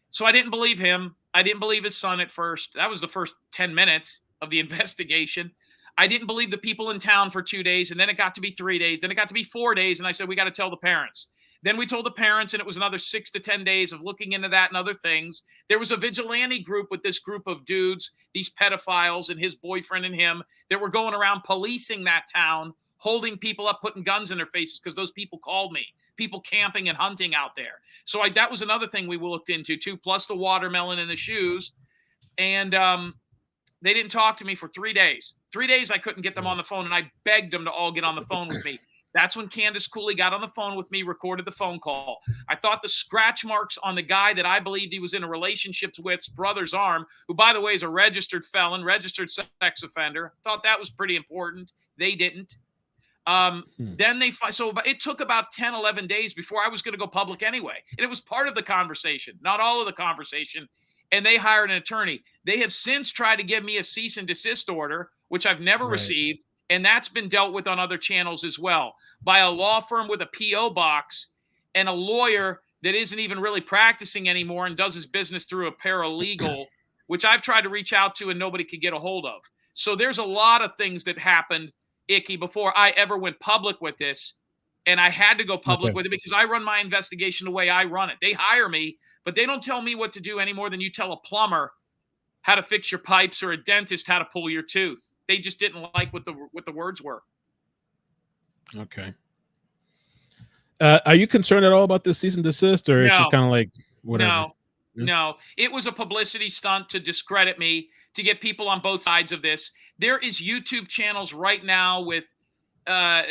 So I didn't believe him. I didn't believe his son at first. That was the first 10 minutes of the investigation. I didn't believe the people in town for 2 days, and then it got to be 3 days. Then it got to be 4 days, and I said, we got to tell the parents. Then we told the parents, and it was another 6 to 10 days of looking into that and other things. There was a vigilante group with this group of dudes, these pedophiles and his boyfriend and him, that were going around policing that town, holding people up, putting guns in their faces because those people called me, people camping and hunting out there. So that was another thing we looked into too, plus the watermelon and the shoes. And they didn't talk to me for 3 days. 3 days I couldn't get them on the phone, and I begged them to all get on the phone with me. That's when Candice Cooley got on the phone with me, recorded the phone call. I thought the scratch marks on the guy that I believed he was in a relationship with's brother's arm, who, by the way, is a registered felon, registered sex offender. Thought that was pretty important. They didn't. Then so it took about 10, 11 days before I was going to go public anyway. And it was part of the conversation, not all of the conversation. And they hired an attorney. They have since tried to give me a cease and desist order, which I've never received. And that's been dealt with on other channels as well by a law firm with a P.O. box and a lawyer that isn't even really practicing anymore and does his business through a paralegal, which I've tried to reach out to and nobody could get a hold of. So there's a lot of things that happened, Icky, before I ever went public with this. And I had to go public with it because I run my investigation the way I run it. They hire me, but they don't tell me what to do any more than you tell a plumber how to fix your pipes or a dentist how to pull your tooth. They just didn't like what the words were. Okay. Are you concerned at all about this cease and desist, or it's just kind of like whatever? No. It was a publicity stunt to discredit me, to get people on both sides of this. There is YouTube channels right now with I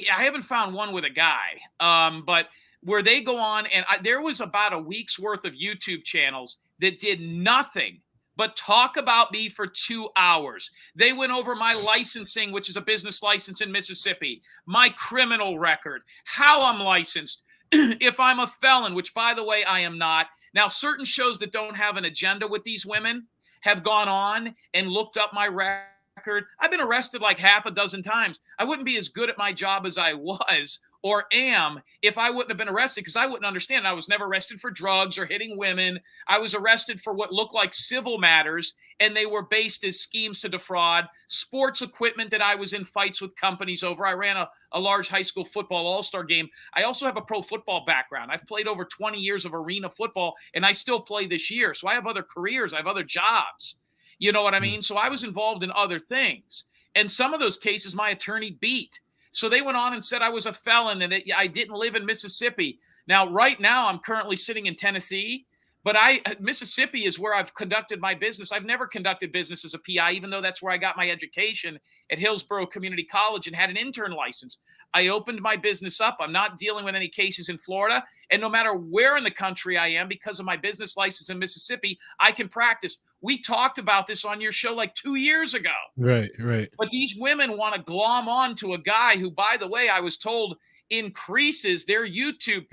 haven't found one with a guy, but where they go on, and there was about a week's worth of YouTube channels that did nothing but talk about me for 2 hours. They went over my licensing, which is a business license in Mississippi, my criminal record, how I'm licensed, if I'm a felon, which, by the way, I am not. Now, certain shows that don't have an agenda with these women have gone on and looked up my record. I've been arrested like half a dozen times. I wouldn't be as good at my job as I was or am if I wouldn't have been arrested, because I wouldn't understand. I was never arrested for drugs or hitting women. I was arrested for what looked like civil matters, and they were based as schemes to defraud, sports equipment that I was in fights with companies over. I ran a large high school football all-star game. I also have a pro football background. I've played over 20 years of arena football, and I still play this year. So I have other careers. I have other jobs. You know what I mean? So I was involved in other things. And some of those cases my attorney beat. So they went on and said I was a felon and that I didn't live in Mississippi. Now, right now, I'm currently sitting in Tennessee, but Mississippi is where I've conducted my business. I've never conducted business as a PI, even though that's where I got my education at Hillsborough Community College and had an intern license. I opened my business up. I'm not dealing with any cases in Florida. And no matter where in the country I am, because of my business license in Mississippi, I can practice. We talked about this on your show like 2 years ago. Right. But these women want to glom on to a guy who, by the way, I was told increases their YouTube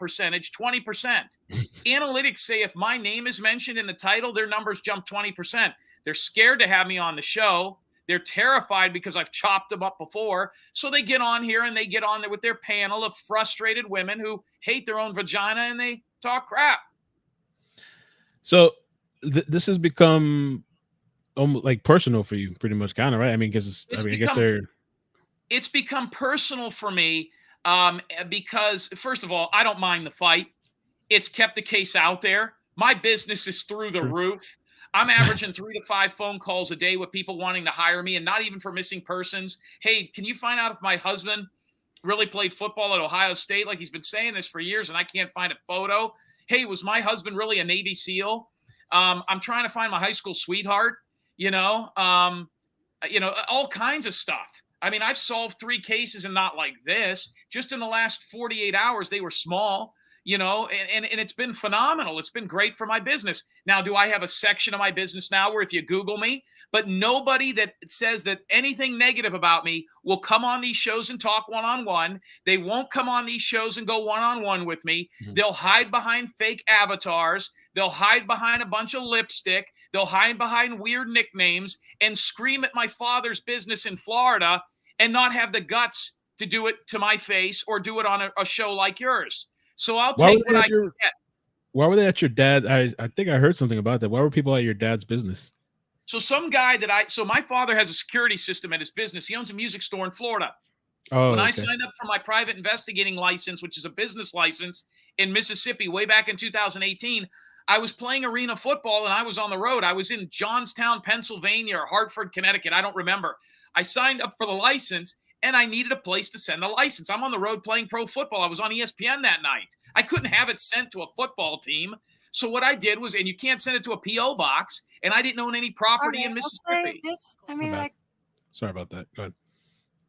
percentage 20%. Analytics say if my name is mentioned in the title, their numbers jump 20%. They're scared to have me on the show. They're terrified because I've chopped them up before. So they get on here and they get on there with their panel of frustrated women who hate their own vagina and they talk crap. So this has become almost like personal for you, pretty much, kind of, right? I mean, because it's become personal for me because, first of all, I don't mind the fight. It's kept the case out there. My business is through the roof. I'm averaging 3 to 5 phone calls a day with people wanting to hire me, and not even for missing persons. Hey, can you find out if my husband really played football at Ohio State? Like, he's been saying this for years and I can't find a photo. Hey, was my husband really a Navy SEAL? I'm trying to find my high school sweetheart, all kinds of stuff. I mean, I've solved 3 cases and not like this. Just in the last 48 hours, they were small, and it's been phenomenal. It's been great for my business. Now, do I have a section of my business now where if you Google me, but nobody that says that anything negative about me will come on these shows and talk one-on-one. They won't come on these shows and go one-on-one with me. Mm-hmm. They'll hide behind fake avatars. They'll hide behind a bunch of lipstick. They'll hide behind weird nicknames and scream at my father's business in Florida and not have the guts to do it to my face or do it on a show like yours. So I'll take what I can get. Why were they at your dad? I think I heard something about that. Why were people at your dad's business? So some guy so my father has a security system at his business. He owns a music store in Florida. Oh, when I signed up for my private investigating license, which is a business license in Mississippi way back in 2018, I was playing arena football and I was on the road. I was in Johnstown, Pennsylvania, or Hartford, Connecticut. I don't remember. I signed up for the license and I needed a place to send the license. I'm on the road playing pro football. I was on ESPN that night. I couldn't have it sent to a football team. So what I did was, and you can't send it to a P.O. box, and I didn't own any property in Mississippi. Sorry about that. Go ahead.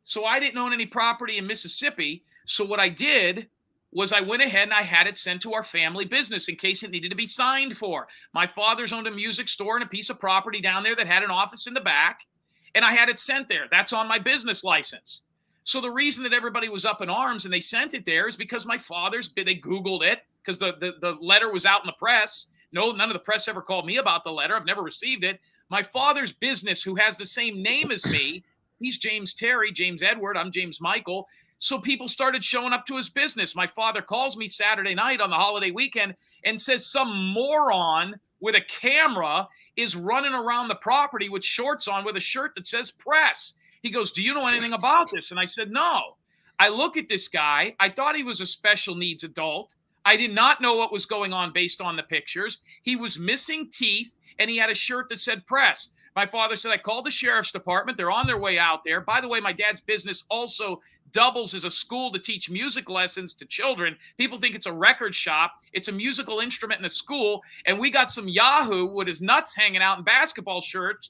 So I didn't own any property in Mississippi. So what I did was I went ahead and I had it sent to our family business in case it needed to be signed for. My father's owned a music store and a piece of property down there that had an office in the back, and I had it sent there. That's on my business license. So the reason that everybody was up in arms and they sent it there is because my they Googled it because the letter was out in the press. No, none of the press ever called me about the letter. I've never received it. My father's business, who has the same name as me, he's James Terry, James Edward, I'm James Michael. So people started showing up to his business. My father calls me Saturday night on the holiday weekend and says some moron with a camera is running around the property with shorts on with a shirt that says press. He goes, do you know anything about this? And I said, no. I look at this guy. I thought he was a special needs adult. I did not know what was going on based on the pictures. He was missing teeth, and he had a shirt that said press. My father said, I called the sheriff's department. They're on their way out there. By the way, my dad's business also doubles as a school to teach music lessons to children. People think it's a record shop. It's a musical instrument in a school. And we got some Yahoo with his nuts hanging out in basketball shorts,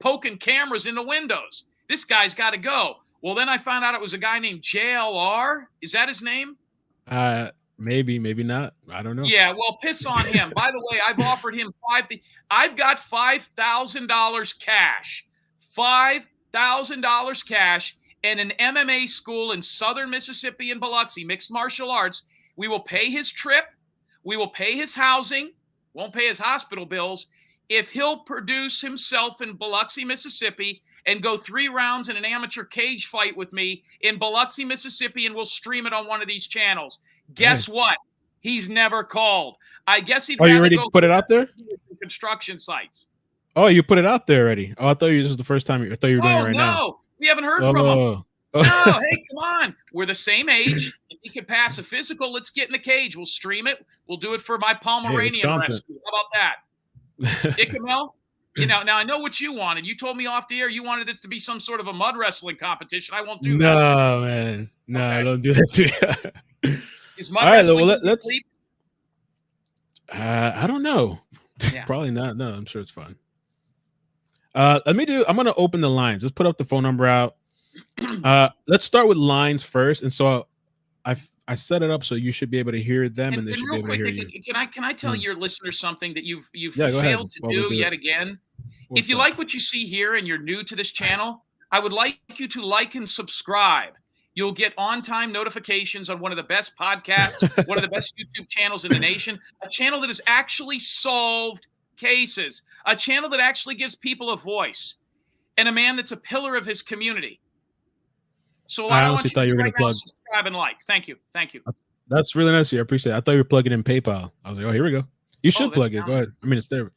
poking cameras in the windows. This guy's got to go. Well, then I found out it was a guy named JLR. Is that his name? Maybe not. I don't know. Yeah, well, piss on him. By the way, I've offered him I've got $5,000 cash. $5,000 cash and an MMA school in southern Mississippi in Biloxi, mixed martial arts. We will pay his trip. We will pay his housing. Won't pay his hospital bills. If he'll produce himself in Biloxi, Mississippi, and go 3 rounds in an amateur cage fight with me in Biloxi, Mississippi, and we'll stream it on one of these channels. Guess what? He's never called. I guess he'd you already put it out there? Construction sites. Oh, you put it out there already. Oh, I thought this was the first time. I thought you were doing it right now. No, we haven't heard from him. No, hey, come on. We're the same age. If he can pass a physical, let's get in the cage. We'll stream it. We'll do it for my Pomeranian rescue. How about that? Ickamel? Now I know what you wanted. You told me off the air you wanted it to be some sort of a mud wrestling competition. I won't do that. No, man. No, okay. I don't do that to you. Is mud wrestling let's. I don't know. Yeah. Probably not. No, I'm sure it's fun. I'm going to open the lines. Let's put up the phone number out. Let's start with lines first. And so I set it up so you should be able to hear them, and they should be able to hear you. Can I tell your listeners something that you've failed to do yet again? If you like what you see here and you're new to this channel, I would like you to like and subscribe. You'll get on-time notifications on one of the best podcasts, one of the best YouTube channels in the nation, a channel that has actually solved cases, a channel that actually gives people a voice, and a man that's a pillar of his community. So I honestly thought you were going to plug. Subscribe and like. Thank you. That's really nice of you. I appreciate it. I thought you were plugging in PayPal. I was like, oh, here we go. You should plug it. Go ahead. I mean, it's there.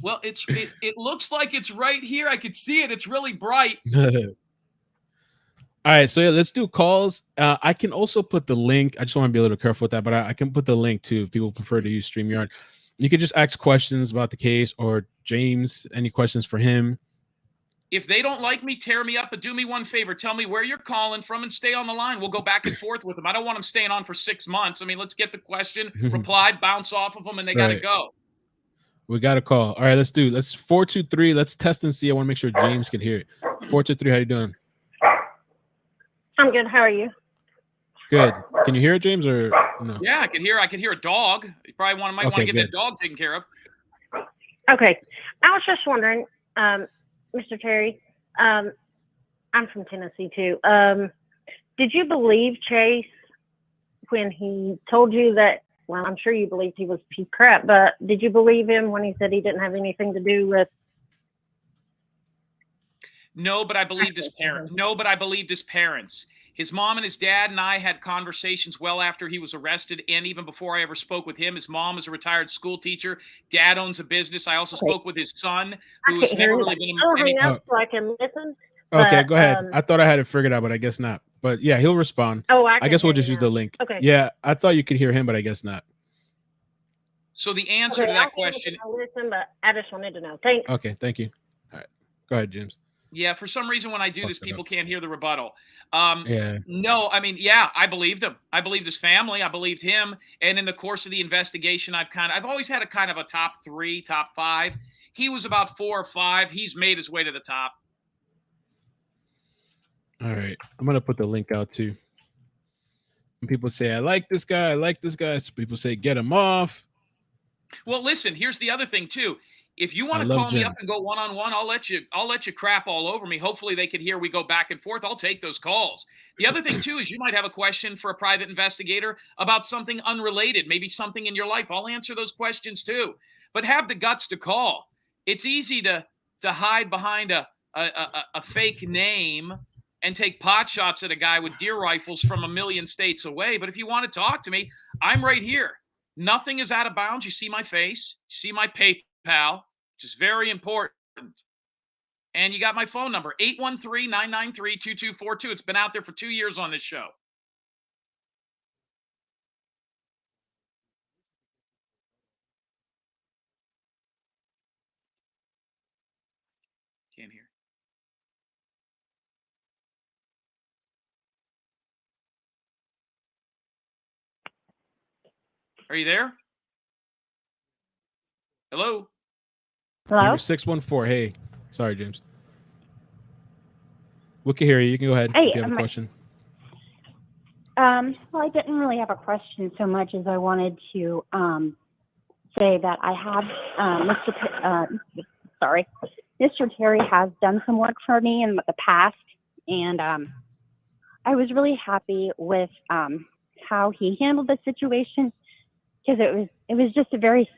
Well, it looks like it's right here. I could see it. It's really bright. All right, so yeah, let's do calls. I can also put the link. I just want to be a little careful with that, but I can put the link too if people prefer to use StreamYard. You could just ask questions about the case, or James, any questions for him. If they don't like me, tear me up, but do me one favor. Tell me where you're calling from and stay on the line. We'll go back and forth with them. I don't want them staying on for 6 months. I mean, let's get the question, reply, bounce off of them, and they got to go. We got a call. All right, let's 423. Let's test and see. I want to make sure James can hear it. 423, how you doing? I'm good. How are you? Good. Can you hear it, James, or no? Yeah, I can hear a dog. You probably might want to get that dog taken care of. Okay. I was just wondering, Mr. Terry, I'm from Tennessee too. Did you believe Chase when he told you that? Well, I'm sure you believed he was a piece of crap, but did you believe him when he said he didn't have anything to do with? No, but I believed his parents. His mom and his dad and I had conversations well after he was arrested, and even before I ever spoke with him. His mom is a retired school teacher. Dad owns a business. I also spoke with his son, who has never really been in any. So I can listen. Okay, go ahead. I thought I had it figured out, but I guess not. But yeah, he'll respond. Oh, I guess we'll just use the link. Okay. Yeah, I thought you could hear him, but I guess not. So the answer to that question. Listen, but I just wanted to know. Thanks. Okay, thank you. All right, go ahead, James. Yeah, for some reason when I do this, people can't hear the rebuttal. Yeah. No, I mean, yeah, I believed him. I believed his family. I believed him. And in the course of the investigation, I've always had a kind of a top 3, top 5. He was about 4 or 5. He's made his way to the top. All right, I'm gonna put the link out too. When people say, I like this guy. Some people say, get him off. Well, listen, here's the other thing too. If you want to call me up and go one-on-one, I'll let you crap all over me. Hopefully they can hear we go back and forth. I'll take those calls. The other thing too is you might have a question for a private investigator about something unrelated, maybe something in your life. I'll answer those questions too. But have the guts to call. It's easy to hide behind a fake name and take pot shots at a guy with deer rifles from a million states away. But if you want to talk to me, I'm right here. Nothing is out of bounds. You see my face. You see my PayPal, which is very important. And you got my phone number, 813-993-2242. It's been out there for 2 years on this show. Can't hear. Are you there? Hello? Hello? Number 614. Hey, sorry, James. We can hear you. You can go ahead if you have a question. Well, I didn't really have a question so much as I wanted to say that I have Mr. Terry has done some work for me in the past, and I was really happy with how he handled the situation, because it was just a very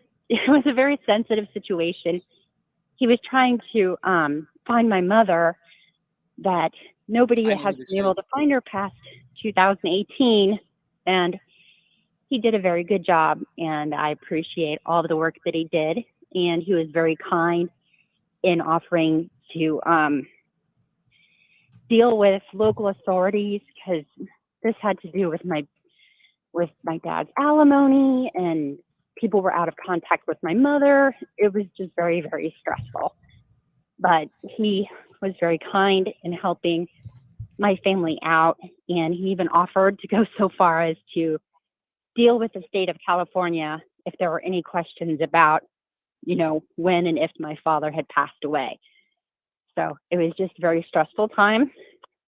sensitive situation. He was trying to find my mother, that nobody has been able to find her past 2018, and he did a very good job, and I appreciate all of the work that he did. And he was very kind in offering to deal with local authorities, because this had to do with my dad's alimony, and people were out of contact with my mother. It was just very, very stressful. But he was very kind in helping my family out, and he even offered to go so far as to deal with the state of California if there were any questions about, when and if my father had passed away. So it was just a very stressful time.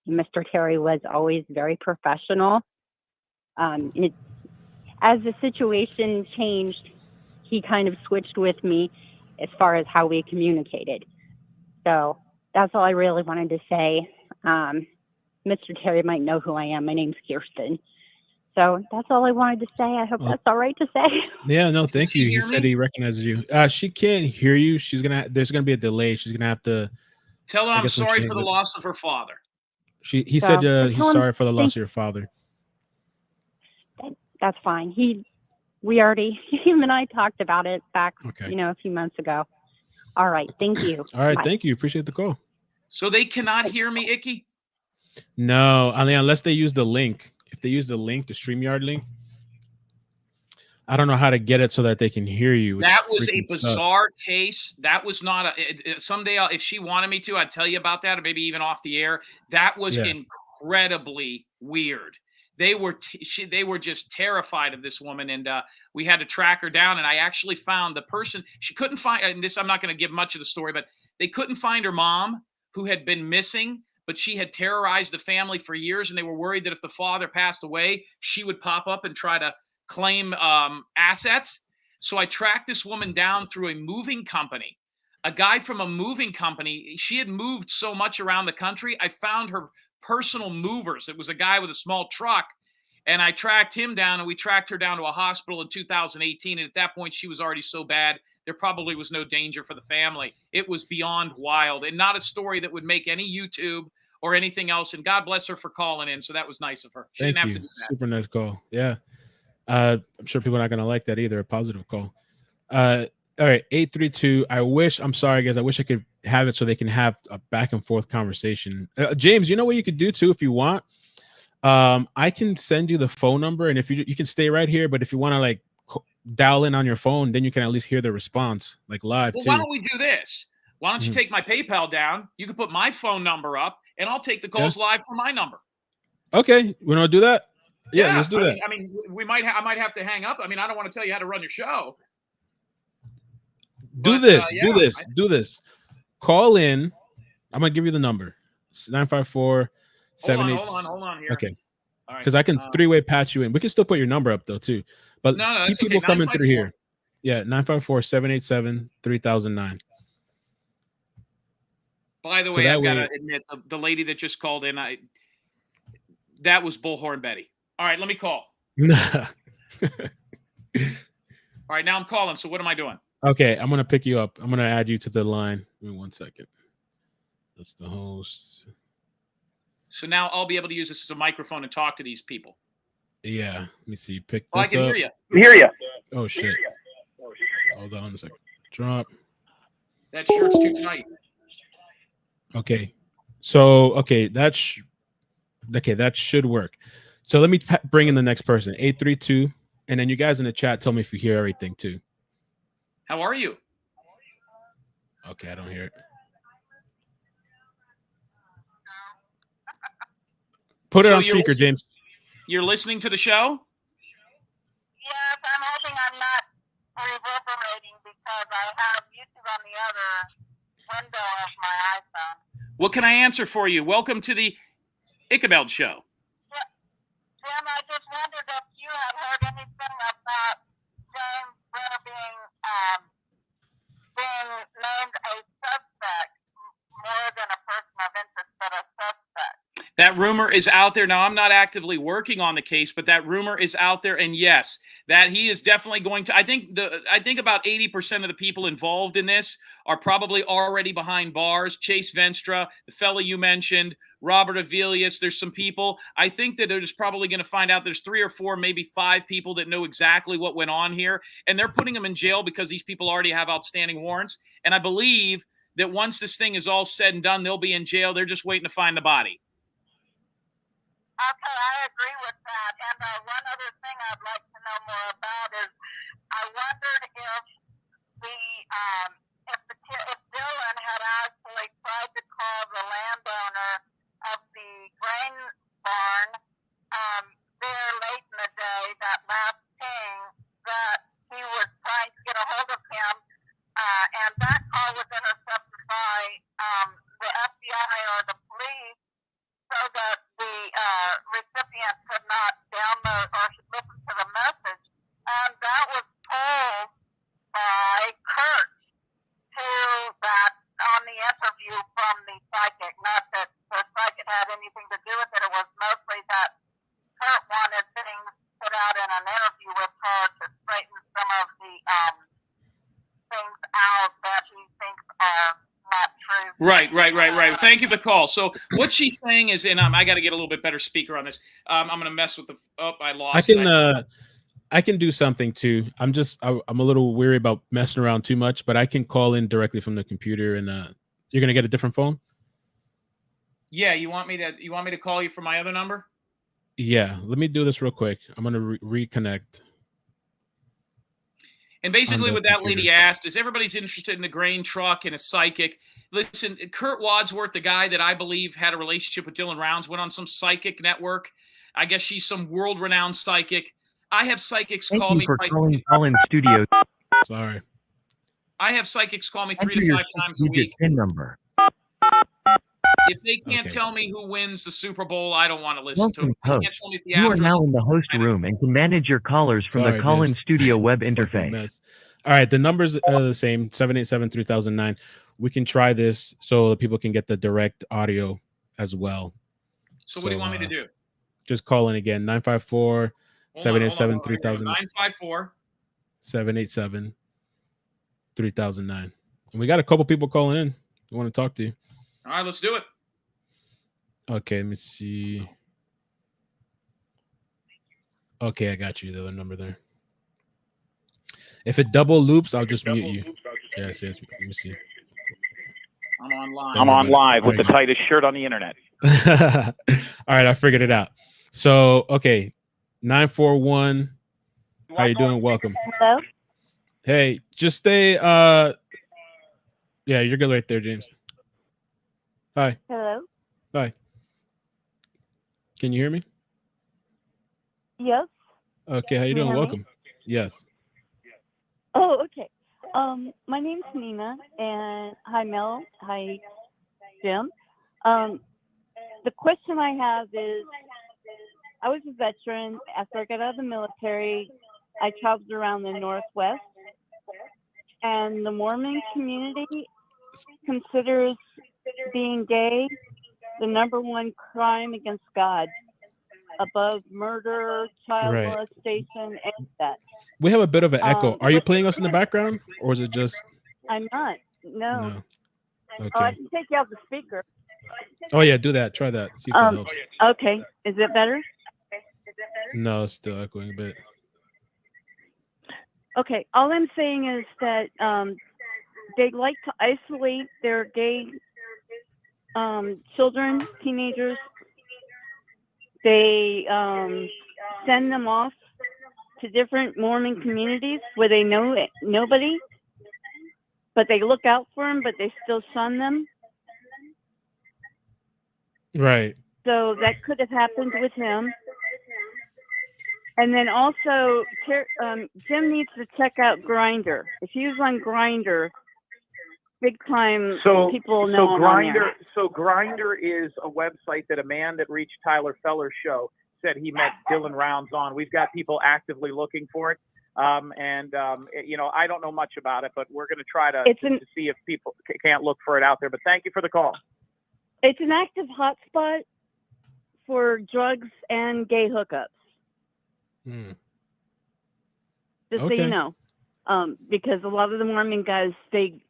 Mr. Terry was always very professional. As the situation changed, he kind of switched with me as far as how we communicated. So that's all I really wanted to say. Mr. Terry might know who I am. My name's Kirsten. So that's all I wanted to say. I hope that's all right to say. Yeah, no, thank you. He said he recognizes you. She can't hear you. There's gonna be a delay. She's gonna have to tell her I'm sorry for the loss of her father. He said he's sorry for the loss of your father. That's fine. Him and I talked about it back, a few months ago. All right. Thank you. All right. Bye. Thank you. Appreciate the call. So they cannot hear me, Icky? No, unless they use the link. If they use the link, the StreamYard link. I don't know how to get it so that they can hear you. That was a bizarre case. That was not someday if she wanted me to, I'd tell you about that, or maybe even off the air. That was incredibly weird. They were just terrified of this woman, and we had to track her down. And I actually found the person. She couldn't find. And this, I'm not going to give much of the story, but they couldn't find her mom, who had been missing. But she had terrorized the family for years, and they were worried that if the father passed away, she would pop up and try to claim assets. So I tracked this woman down through a moving company, a guy from a moving company. She had moved so much around the country. I found her personal movers. It was a guy with a small truck, and I tracked him down, and we tracked her down to a hospital in 2018. And at that point, she was already so bad, there probably was no danger for the family. It was beyond wild, and not a story that would make any YouTube or anything else. And God bless her for calling in. So that was nice of her. She didn't have to do that. Super nice call. Yeah. I'm sure people are not going to like that either. A positive call. All right. 832. I'm sorry, guys. I wish I could have it so they can have a back and forth conversation. James, you know what you could do too, if you want? I can send you the phone number, and if you can stay right here, but if you want to like dial in on your phone, then you can at least hear the response like live. Well, why don't we do this? Why don't you take my PayPal down? You can put my phone number up, and I'll take the calls live from my number. Okay. We don't do that. Yeah, let's do that. I mean, I might have to hang up. I mean, I don't want to tell you how to run your show. Do this. Call in. I'm gonna give you the number. 954-786. Hold on here. Okay. Because I can three-way patch you in. We can still put your number up though too. But keep people coming through here. Yeah, 954-787-3009. By the way, I've got to admit, the lady that just called in, that was Bullhorn Betty. All right, let me call. All right, now I'm calling. So what am I doing? Okay, I'm going to pick you up. I'm going to add you to the line. Give me 1 second. That's the host. So now I'll be able to use this as a microphone and talk to these people. Yeah. Let me see. Pick this I can up. hear you. Hear you. Oh, shit. Hold on a second. Drop. That shirt's too tight. Okay. So, that should work. So let me bring in the next person, 832, and then you guys in the chat tell me if you hear everything too. How are you? Okay, I don't hear it. Put it on speaker, James. You're listening to the show? Yes, I'm hoping I'm not reverberating because I have YouTube on the other window of my iPhone. What can I answer for you? Welcome to the Ichabod Show. Jim, I just wondered if you had heard anything about James Brenner being named a suspect, more than a person of interest, but a suspect. That rumor is out there. Now, I'm not actively working on the case, but that rumor is out there. And yes, that he is definitely going to, I think about 80% of the people involved in this are probably already behind bars. Chase Venstra, the fellow you mentioned, Robert Avelius, there's some people. I think that there's probably going to find out there's 3 or 4, maybe 5 people that know exactly what went on here. And they're putting them in jail because these people already have outstanding warrants. And I believe that once this thing is all said and done, they'll be in jail. They're just waiting to find the body. Okay, I agree with that. And one other thing I'd like to know more about is I wondered if Dylan had actually tried to call the landowner of the grain barn there late in the day, that last ping, that he was trying to get a hold of him, and that call was intercepted by the FBI or the police, so that the recipient could not download or listen to the message. And that was told by Kurt to that on the interview from the psychic. Not that the psychic had anything to do with it. It was mostly that Kurt wanted things put out in an interview with her to straighten some of the things out that he thinks are not true. Right. Thank you for the call. So what she's saying is, and I got to get a little bit better speaker on this. I'm going to mess with the. I lost. I can do something too. I'm a little weary about messing around too much, but I can call in directly from the computer, and you're going to get a different phone. Yeah, you want me to call you from my other number? Yeah, let me do this real quick. I'm going to reconnect. And basically the what that computer. lady asked is everybody's interested in the grain truck and a psychic. Listen, Kurt Wadsworth, the guy that I believe had a relationship with Dylan Rounds, went on some psychic network. I guess she's some world-renowned psychic. I have psychics call me. Thank you for calling Call-In Studio. Sorry. I have psychics call me 3 Enter to your 5 times a week. PIN number. If they can't Okay. tell me who wins the Super Bowl, I don't want to listen to Welcome, them. They host. can't tell me if the You are Astros now in the host room and can manage your callers from Sorry, the Call-In James. Studio web Fucking interface. mess. All right, the numbers are the same, 787-3009. We can try this so that people can get the direct audio as well. So what do you want me to do? Just call in again, 954 787 3000. 954 787 3009. And we got a couple people calling in. I want to talk to you. All right, let's do it. Okay, let me see. Okay, I got you. The other number there. If it double loops, I'll just mute you. Yes. Let me see. I'm on live. I'm on live with the tightest shirt on the internet. All right, I figured it out. So, okay, 941. How you doing? Welcome. Hello? Hey, just stay. Yeah, you're good right there, James. Hi. Hello? Hi. Can you hear me? Yes? Okay, how you Can you doing? hear me? Welcome. Yes. Oh, okay. My name's Nina, and hi, Mel. Hi, Jim. The question I have is, I was a veteran. After I got out of the military, I traveled around the Northwest, and the Mormon community considers being gay the #1 crime against God, above murder, child Right. molestation, and that. We have a bit of an echo. Are you playing us in the background, or is it just? I'm not. No. No. Oh, I Okay. can take you off the speaker. Oh yeah, do that. Try that. See if that helps. Okay. Is it better? No, it's still echoing a bit. Okay. All I'm saying is that they like to isolate their gay children, teenagers. They send them off to different Mormon communities where they know nobody, but they look out for them, but they still shun them. Right. So that could have happened with him. And then also, Jim needs to check out Grindr. If he was on Grindr, big time people know him on there. So Grindr is a website that a man that reached Tyler Feller's show said he met Dylan Rounds on. We've got people actively looking for it. You know, I don't know much about it, but we're going to try to see if people can't look for it out there. But thank you for the call. It's an active hotspot for drugs and gay hookups. Just so you know, because a lot of the Mormon guys, they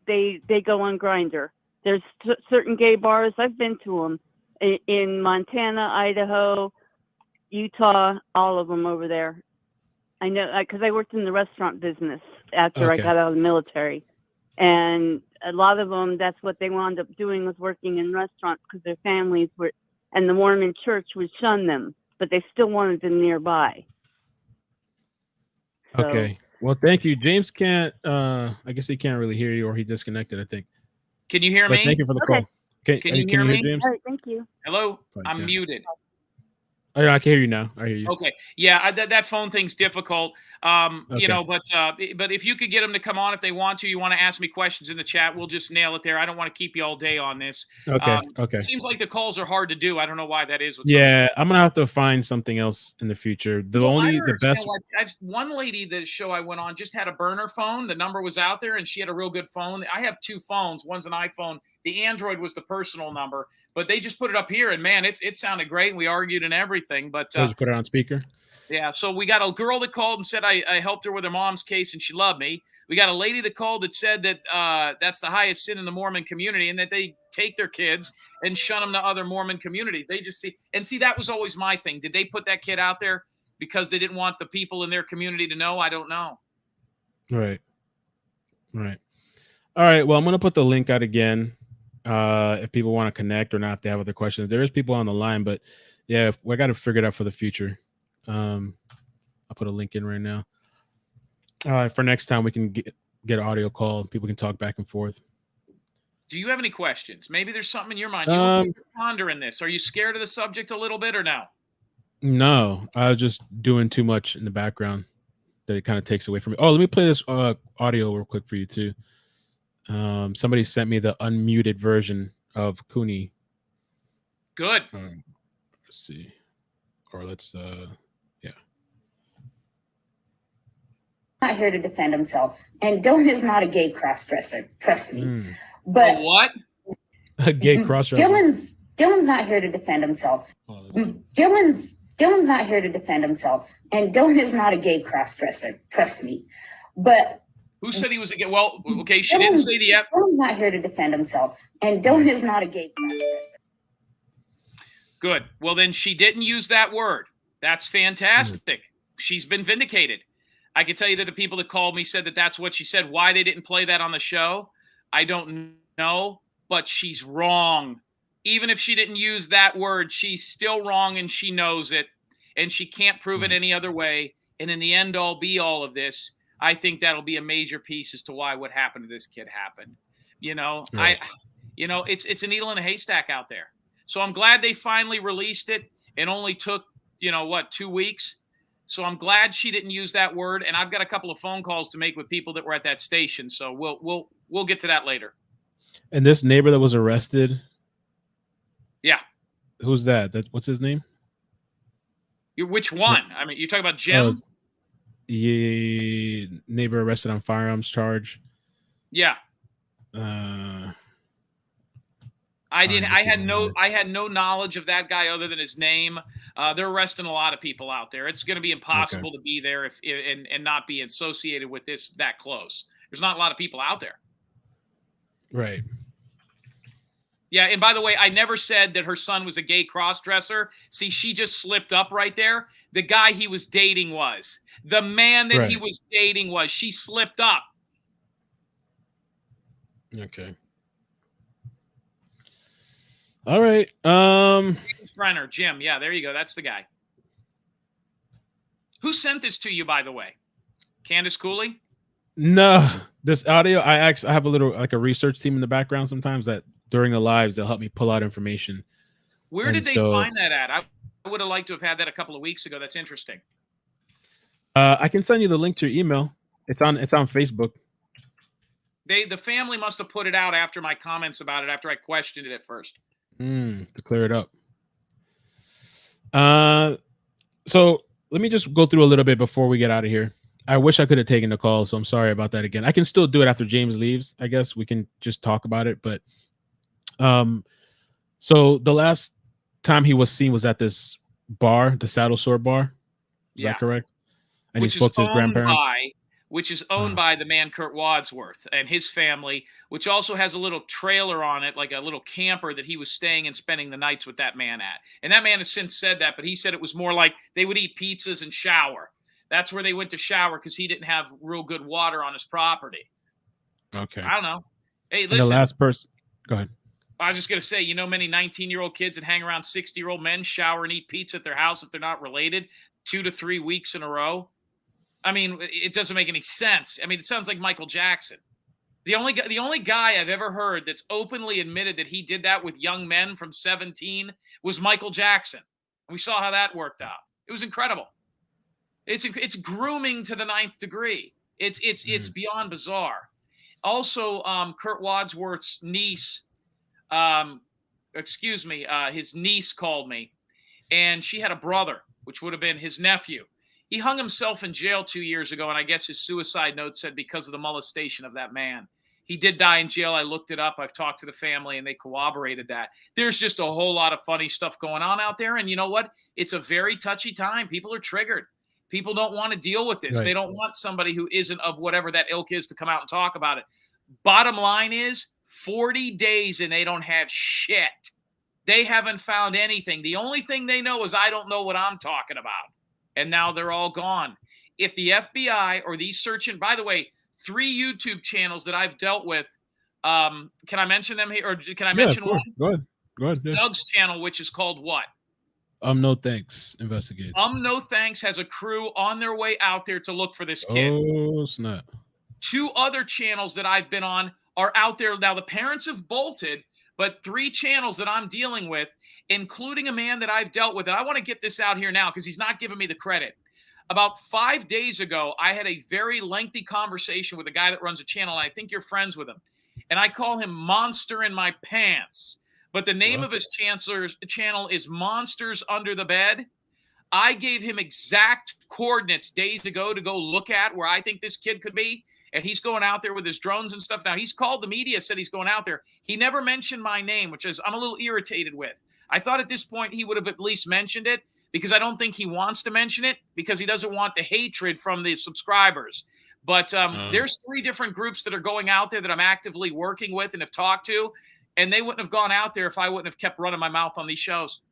go on Grindr. There's certain gay bars, I've been to them in Montana, Idaho, Utah, all of them over there. I know because I worked in the restaurant business after I got out of the military, and a lot of them, that's what they wound up doing, was working in restaurants because their families were, and the Mormon church would shun them, but they still wanted them nearby. So, okay. Well, thank you. James can't. I guess he can't really hear you, or he disconnected, I think. Can you hear me? Thank you for the call. Can you hear me, James? All right, thank you. Hello? I'm muted. Oh, yeah, I can hear you now. I hear you. Okay. Yeah, that phone thing's difficult. You know, but if you could get them to come on if they want to, you want to ask me questions in the chat, we'll just nail it there. I don't want to keep you all day on this. Okay. It seems like the calls are hard to do. I don't know why that is. Yeah, I'm gonna have to find something else in the future. The best. I've one lady, the show I went on, just had a burner phone. The number was out there, and she had a real good phone. I have two phones. One's an iPhone. The Android was the personal number, but they just put it up here, and man, it sounded great. We argued and everything, but Did you put it on speaker? Yeah, so we got a girl that called and said I helped her with her mom's case and she loved me. We got a lady that called that said that that's the highest sin in the Mormon community and that they take their kids and shun them to other Mormon communities. They just see that was always my thing. Did they put that kid out there because they didn't want the people in their community to know? I don't know. Right. All right. Well, I'm going to put the link out again. If people want to connect or not, if they have other questions, there is people on the line, but yeah, I got to figure it out for the future. I'll put a link in right now. For next time, we can get an audio call. People can talk back and forth. Do you have any questions? Maybe there's something in your mind. You're pondering this. Are you scared of the subject a little bit or no? No, I was just doing too much in the background that it kind of takes away from me. Oh, let me play this audio real quick for you too. Somebody sent me the unmuted version of Cooney. Good. Let's see. Or let's Not here to defend himself. And Dylan is not a gay cross-dresser. Trust me. But what? A gay cross-dresser. Dylan's not here to defend himself. Dylan's not here to defend himself. And Dylan is not a gay cross-dresser. Trust me. But who said he was a gay? Well, okay, she didn't say the F. Dylan's not here to defend himself. And Dylan is not a gay cross-dresser. Good. Well, then she didn't use that word. That's fantastic. She's been vindicated. I can tell you that the people that called me said that that's what she said. Why they didn't play that on the show, I don't know, but she's wrong. Even if she didn't use that word, she's still wrong, and she knows it, and she can't prove it any other way. And in the end all be all of this, I think that'll be a major piece as to why what happened to this kid happened. It's a needle in a haystack out there. So I'm glad they finally released it. It only took, 2 weeks. So I'm glad she didn't use that word, and I've got a couple of phone calls to make with people that were at that station. So we'll get to that later. And this neighbor that was arrested. Yeah. Who's that? What's his name? Which one? I mean, you're talking about Jim? Yeah, neighbor arrested on firearms charge. Yeah. I had no knowledge of that guy other than his name. They're arresting a lot of people out there. It's going to be impossible to be there and not be associated with this that close. There's not a lot of people out there. Right. Yeah, and by the way, I never said that her son was a gay cross-dresser. See, she just slipped up right there. The guy he was dating was. The man that he was dating was. She slipped up. Okay. All right. James Brenner, Jim. Yeah, there you go. That's the guy. Who sent this to you, by the way? Candice Cooley? No, this audio. I have a little a research team in the background sometimes that during the lives they'll help me pull out information. Where did they find that at? I would have liked to have had that a couple of weeks ago. That's interesting. I can send you the link to your email. It's on Facebook. The family must have put it out after my comments about it, after I questioned it at first. To clear it up. So let me just go through a little bit before we get out of here. I wish I could have taken the call, so I'm sorry about that again. I can still do it after James leaves. I guess we can just talk about it. But so the last time he was seen was at this bar, the Saddle Sore Bar. Is that correct? And he spoke to his grandparents. Which is owned by the man Kurt Wadsworth and his family, which also has a little trailer on it, like a little camper that he was staying and spending the nights with that man at. And that man has since said that, but he said it was more like they would eat pizzas and shower. That's where they went to shower because he didn't have real good water on his property. Okay. I don't know. Hey, listen. And the last person. Go ahead. I was just going to say, many 19-year-old kids that hang around 60-year-old men shower and eat pizza at their house if they're not related 2 to 3 weeks in a row. I mean, it doesn't make any sense. I mean, it sounds like Michael Jackson. The only guy I've ever heard that's openly admitted that he did that with young men from 17 was Michael Jackson. We saw how that worked out. It was incredible. It's grooming to the 9th degree. It's beyond bizarre. Also, Kurt Wadsworth's niece, his niece called me, and she had a brother, which would have been his nephew. He hung himself in jail 2 years ago, and I guess his suicide note said because of the molestation of that man. He did die in jail. I looked it up. I've talked to the family, and they corroborated that. There's just a whole lot of funny stuff going on out there, and you know what? It's a very touchy time. People are triggered. People don't want to deal with this. Right. They don't want somebody who isn't of whatever that ilk is to come out and talk about it. Bottom line is 40 days, and they don't have shit. They haven't found anything. The only thing they know is I don't know what I'm talking about. And now they're all gone. If the FBI or these by the way, 3 YouTube channels that I've dealt with, can I mention them here? Or can I mention one? Go ahead. Yeah. Doug's channel, which is called what? No Thanks investigates. No Thanks has a crew on their way out there to look for this kid. Oh, snap. 2 other channels that I've been on are out there. Now, the parents have bolted, but 3 channels that I'm dealing with, including a man that I've dealt with, and I want to get this out here now because he's not giving me the credit. About 5 days ago, I had a very lengthy conversation with a guy that runs a channel, and I think you're friends with him. And I call him Monster in My Pants. But the name of his channel is Monsters Under the Bed. I gave him exact coordinates days ago to go look at where I think this kid could be. And he's going out there with his drones and stuff. Now, he's called the media, said he's going out there. He never mentioned my name, which is I'm a little irritated with. I thought at this point he would have at least mentioned it because I don't think he wants to mention it because he doesn't want the hatred from the subscribers. But there's 3 different groups that are going out there that I'm actively working with and have talked to. And they wouldn't have gone out there if I wouldn't have kept running my mouth on these shows.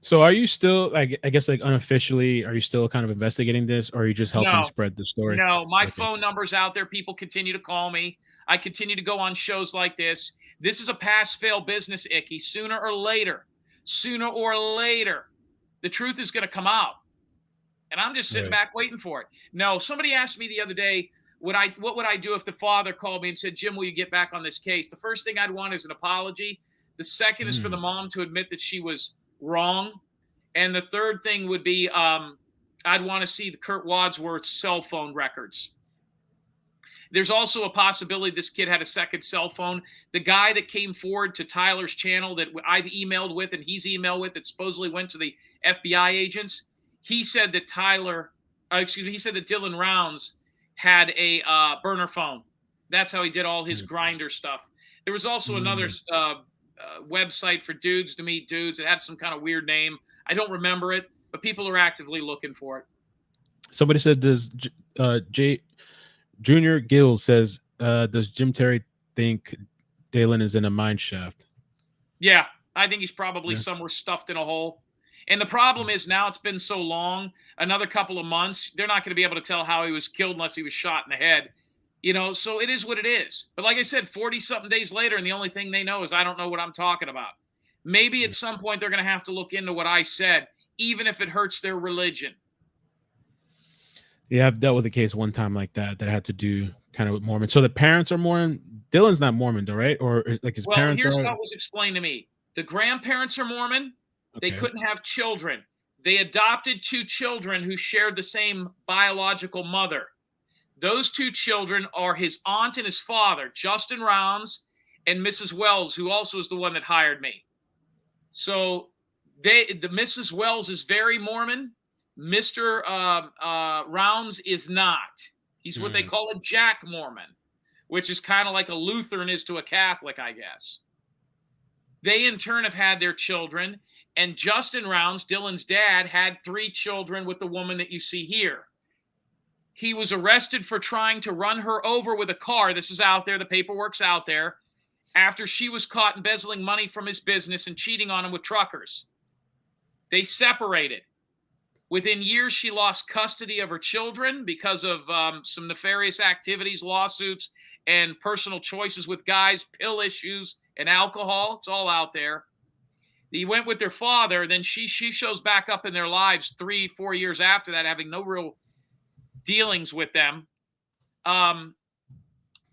So are you still, like, I guess, like unofficially, are you still kind of investigating this, or are you just helping spread the story? No, my phone number's out there. People continue to call me. I continue to go on shows like this. This is a pass-fail business, Icky. Sooner or later, the truth is going to come out. And I'm just sitting back waiting for it. No, somebody asked me the other day, what would I do if the father called me and said, Jim, will you get back on this case? The first thing I'd want is an apology. The second is for the mom to admit that she was wrong. And the third thing would be I'd want to see the Kurt Wadsworth's cell phone records. There's also a possibility this kid had a second cell phone. The guy that came forward to Tyler's channel that I've emailed with and he's emailed with that supposedly went to the FBI agents, he said that Dylan Rounds had a burner phone. That's how he did all his grinder stuff. There was also another website for dudes to meet dudes. It had some kind of weird name. I don't remember it, but people are actively looking for it. Somebody said, does Junior Gill says, does Jim Terry think Dalen is in a mine shaft? Yeah, I think he's probably somewhere stuffed in a hole. And the problem is now it's been so long, another couple of months, they're not going to be able to tell how he was killed unless he was shot in the head. You know, so it is what it is. But like I said, 40-something days later, and the only thing they know is I don't know what I'm talking about. Maybe at some point they're going to have to look into what I said, even if it hurts their religion. Yeah, I've dealt with a case one time like that had to do kind of with Mormon. So the parents are Mormon. Dylan's not Mormon, though, right? Or like his parents are? Well, here's how it was explained to me. The grandparents are Mormon. They couldn't have children. They adopted 2 children who shared the same biological mother. Those 2 children are his aunt and his father, Justin Rounds and Mrs. Wells, who also is the one that hired me. So the Mrs. Wells is very Mormon. Mr. Rounds is not. He's what they call a Jack Mormon, which is kind of like a Lutheran is to a Catholic, I guess. They in turn have had their children. And Justin Rounds, Dylan's dad, had 3 children with the woman that you see here. He was arrested for trying to run her over with a car. This is out there. The paperwork's out there. After she was caught embezzling money from his business and cheating on him with truckers. They separated. Within years, she lost custody of her children because of some nefarious activities, lawsuits, and personal choices with guys, pill issues, and alcohol. It's all out there. He went with their father. Then she shows back up in their lives 3-4 years after that, having no real dealings with them. And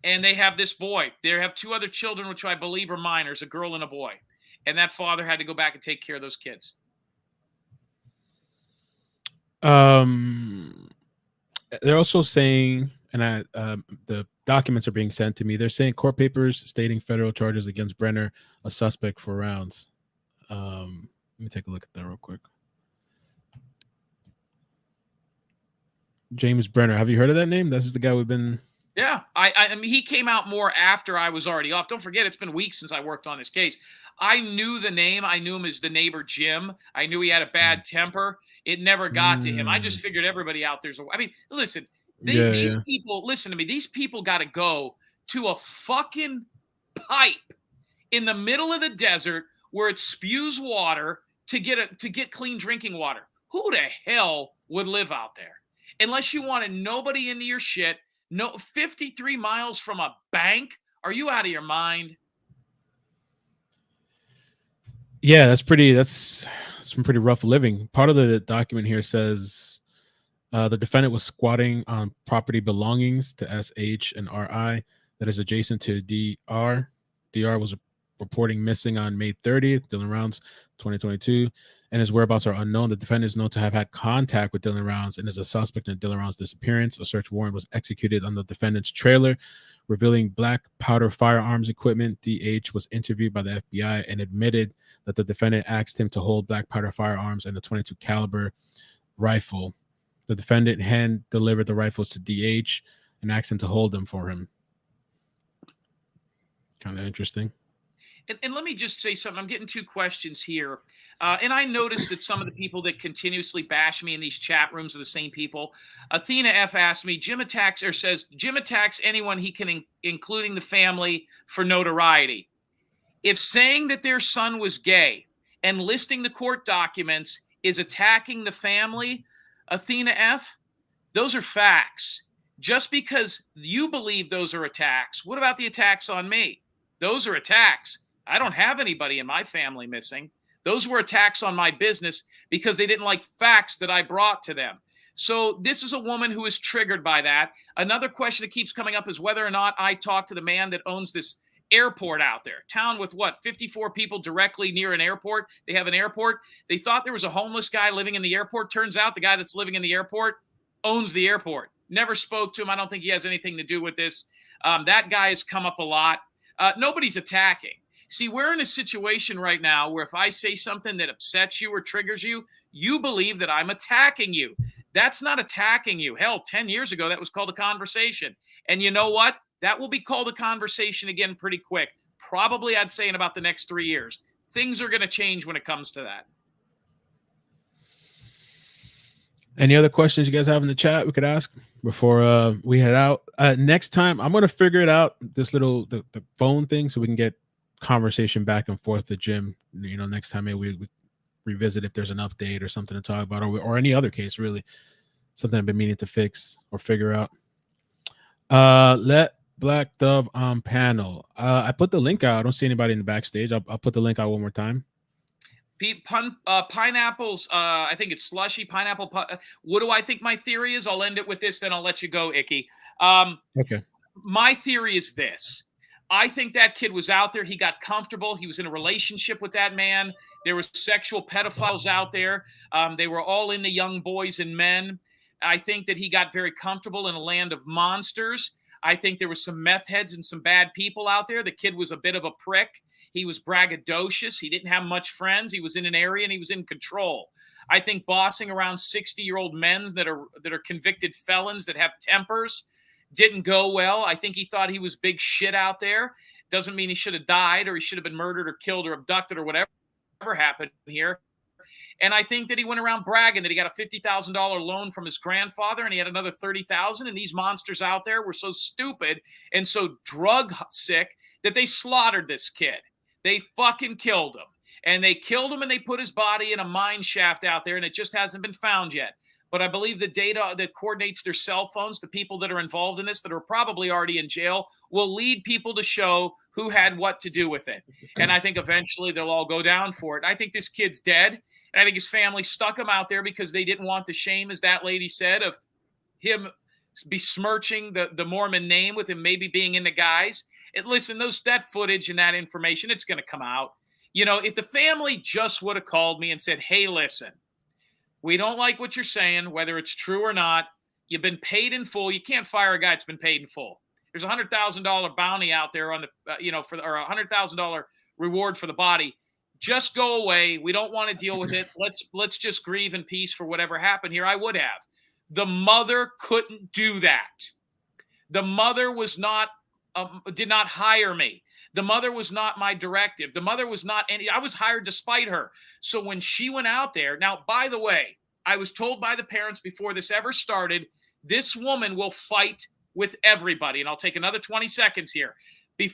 they have this boy. They have 2 other children, which I believe are minors, a girl and a boy. And that father had to go back and take care of those kids. They're also saying, and the documents are being sent to me, they're saying court papers stating federal charges against Brenner, a suspect for Rounds. Let me take a look at that real quick. James Brenner. Have you heard of that name? This is the guy we've been... Yeah. I mean, he came out more after I was already off. Don't forget, it's been weeks since I worked on this case. I knew the name. I knew him as the neighbor Jim. I knew he had a bad temper. It never got to him. I just figured everybody out there's... I mean, listen, these people... Listen to me. These people got to go to a fucking pipe in the middle of the desert where it spews water to get clean drinking water. Who the hell would live out there? Unless you wanted nobody into your shit. No, 53 miles from a bank? Are you out of your mind? Yeah, that's some pretty rough living. Part of the document here says the defendant was squatting on property belongings to SH and RI that is adjacent to DR. DR was reporting missing on May 30th, Dylan Rounds, 2022, and his whereabouts are unknown. The defendant is known to have had contact with Dylan Rounds and is a suspect in Dylan Rounds' disappearance. A search warrant was executed on the defendant's trailer, revealing black powder firearms equipment. DH was interviewed by the FBI and admitted that the defendant asked him to hold black powder firearms and a 22 caliber rifle. The defendant hand delivered the rifles to DH and asked him to hold them for him. Kind of interesting. And let me just say something. I'm getting two questions here. And I noticed that some of the people that continuously bash me in these chat rooms are the same people. Athena F asked me, Jim attacks anyone he can, including the family, for notoriety. If saying that their son was gay and listing the court documents is attacking the family, Athena F, those are facts. Just because you believe those are attacks, what about the attacks on me? Those are attacks. I don't have anybody in my family missing. Those were attacks on my business because they didn't like facts that I brought to them. So this is a woman who is triggered by that. Another question that keeps coming up is whether or not I talked to the man that owns this airport out there. Town with what? 54 people directly near an airport. They have an airport. They thought there was a homeless guy living in the airport. Turns out the guy that's living in the airport owns the airport. Never spoke to him. I don't think he has anything to do with this. That guy has come up a lot. Nobody's attacking. See, we're in a situation right now where if I say something that upsets you or triggers you, you believe that I'm attacking you. That's not attacking you. Hell, 10 years ago, that was called a conversation. And you know what? That will be called a conversation again pretty quick. Probably, I'd say, in about the next 3 years. Things are going to change when it comes to that. Any other questions you guys have in the chat we could ask before we head out? Next time, I'm going to figure it out, this little the phone thing, so we can get conversation back and forth to Jim. You know, next time maybe we revisit if there's an update or something to talk about, or any other case, really. Something I've been meaning to fix or figure out. Let Black Dove on panel. I put the link out. I don't see anybody in the backstage. I'll put the link out one more time. Pineapples, I think it's slushy, pineapple. What do I think my theory is? I'll end it with this, then I'll let you go, Icky. Okay. My theory is this. I think that kid was out there. He got comfortable. He was in a relationship with that man. There were sexual pedophiles out there. They were all into young boys and men. I think that he got very comfortable in a land of monsters. I think there were some meth heads and some bad people out there. The kid was a bit of a prick. He was braggadocious. He didn't have much friends. He was in an area and he was in control. I think bossing around 60-year-old men that are convicted felons that have tempers didn't go well. I think he thought he was big shit out there. Doesn't mean he should have died or he should have been murdered or killed or abducted or whatever happened here. And I think that he went around bragging that he got a $50,000 loan from his grandfather and he had another $30,000. And these monsters out there were so stupid and so drug sick that they slaughtered this kid. They fucking killed him. And they killed him and they put his body in a mine shaft out there and it just hasn't been found yet. But I believe the data that coordinates their cell phones to people that are involved in this that are probably already in jail will lead people to show who had what to do with it. And I think eventually they'll all go down for it. I think this kid's dead. And I think his family stuck him out there because they didn't want the shame, as that lady said, of him besmirching the Mormon name with him maybe being in the guys. And listen, that footage and that information, it's going to come out. You know, if the family just would have called me and said, hey, listen, we don't like what you're saying, whether it's true or not. You've been paid in full. You can't fire a guy that's been paid in full. There's a $100,000 bounty out there on the, or a $100,000 reward for the body. Just go away. We don't want to deal with it. Let's just grieve in peace for whatever happened here. I would have. The mother couldn't do that. The mother was not, did not hire me. The mother was not my directive. The mother was not any, I was hired despite her. So when she went out there, now, by the way, I was told by the parents before this ever started, this woman will fight with everybody. And I'll take another 20 seconds here.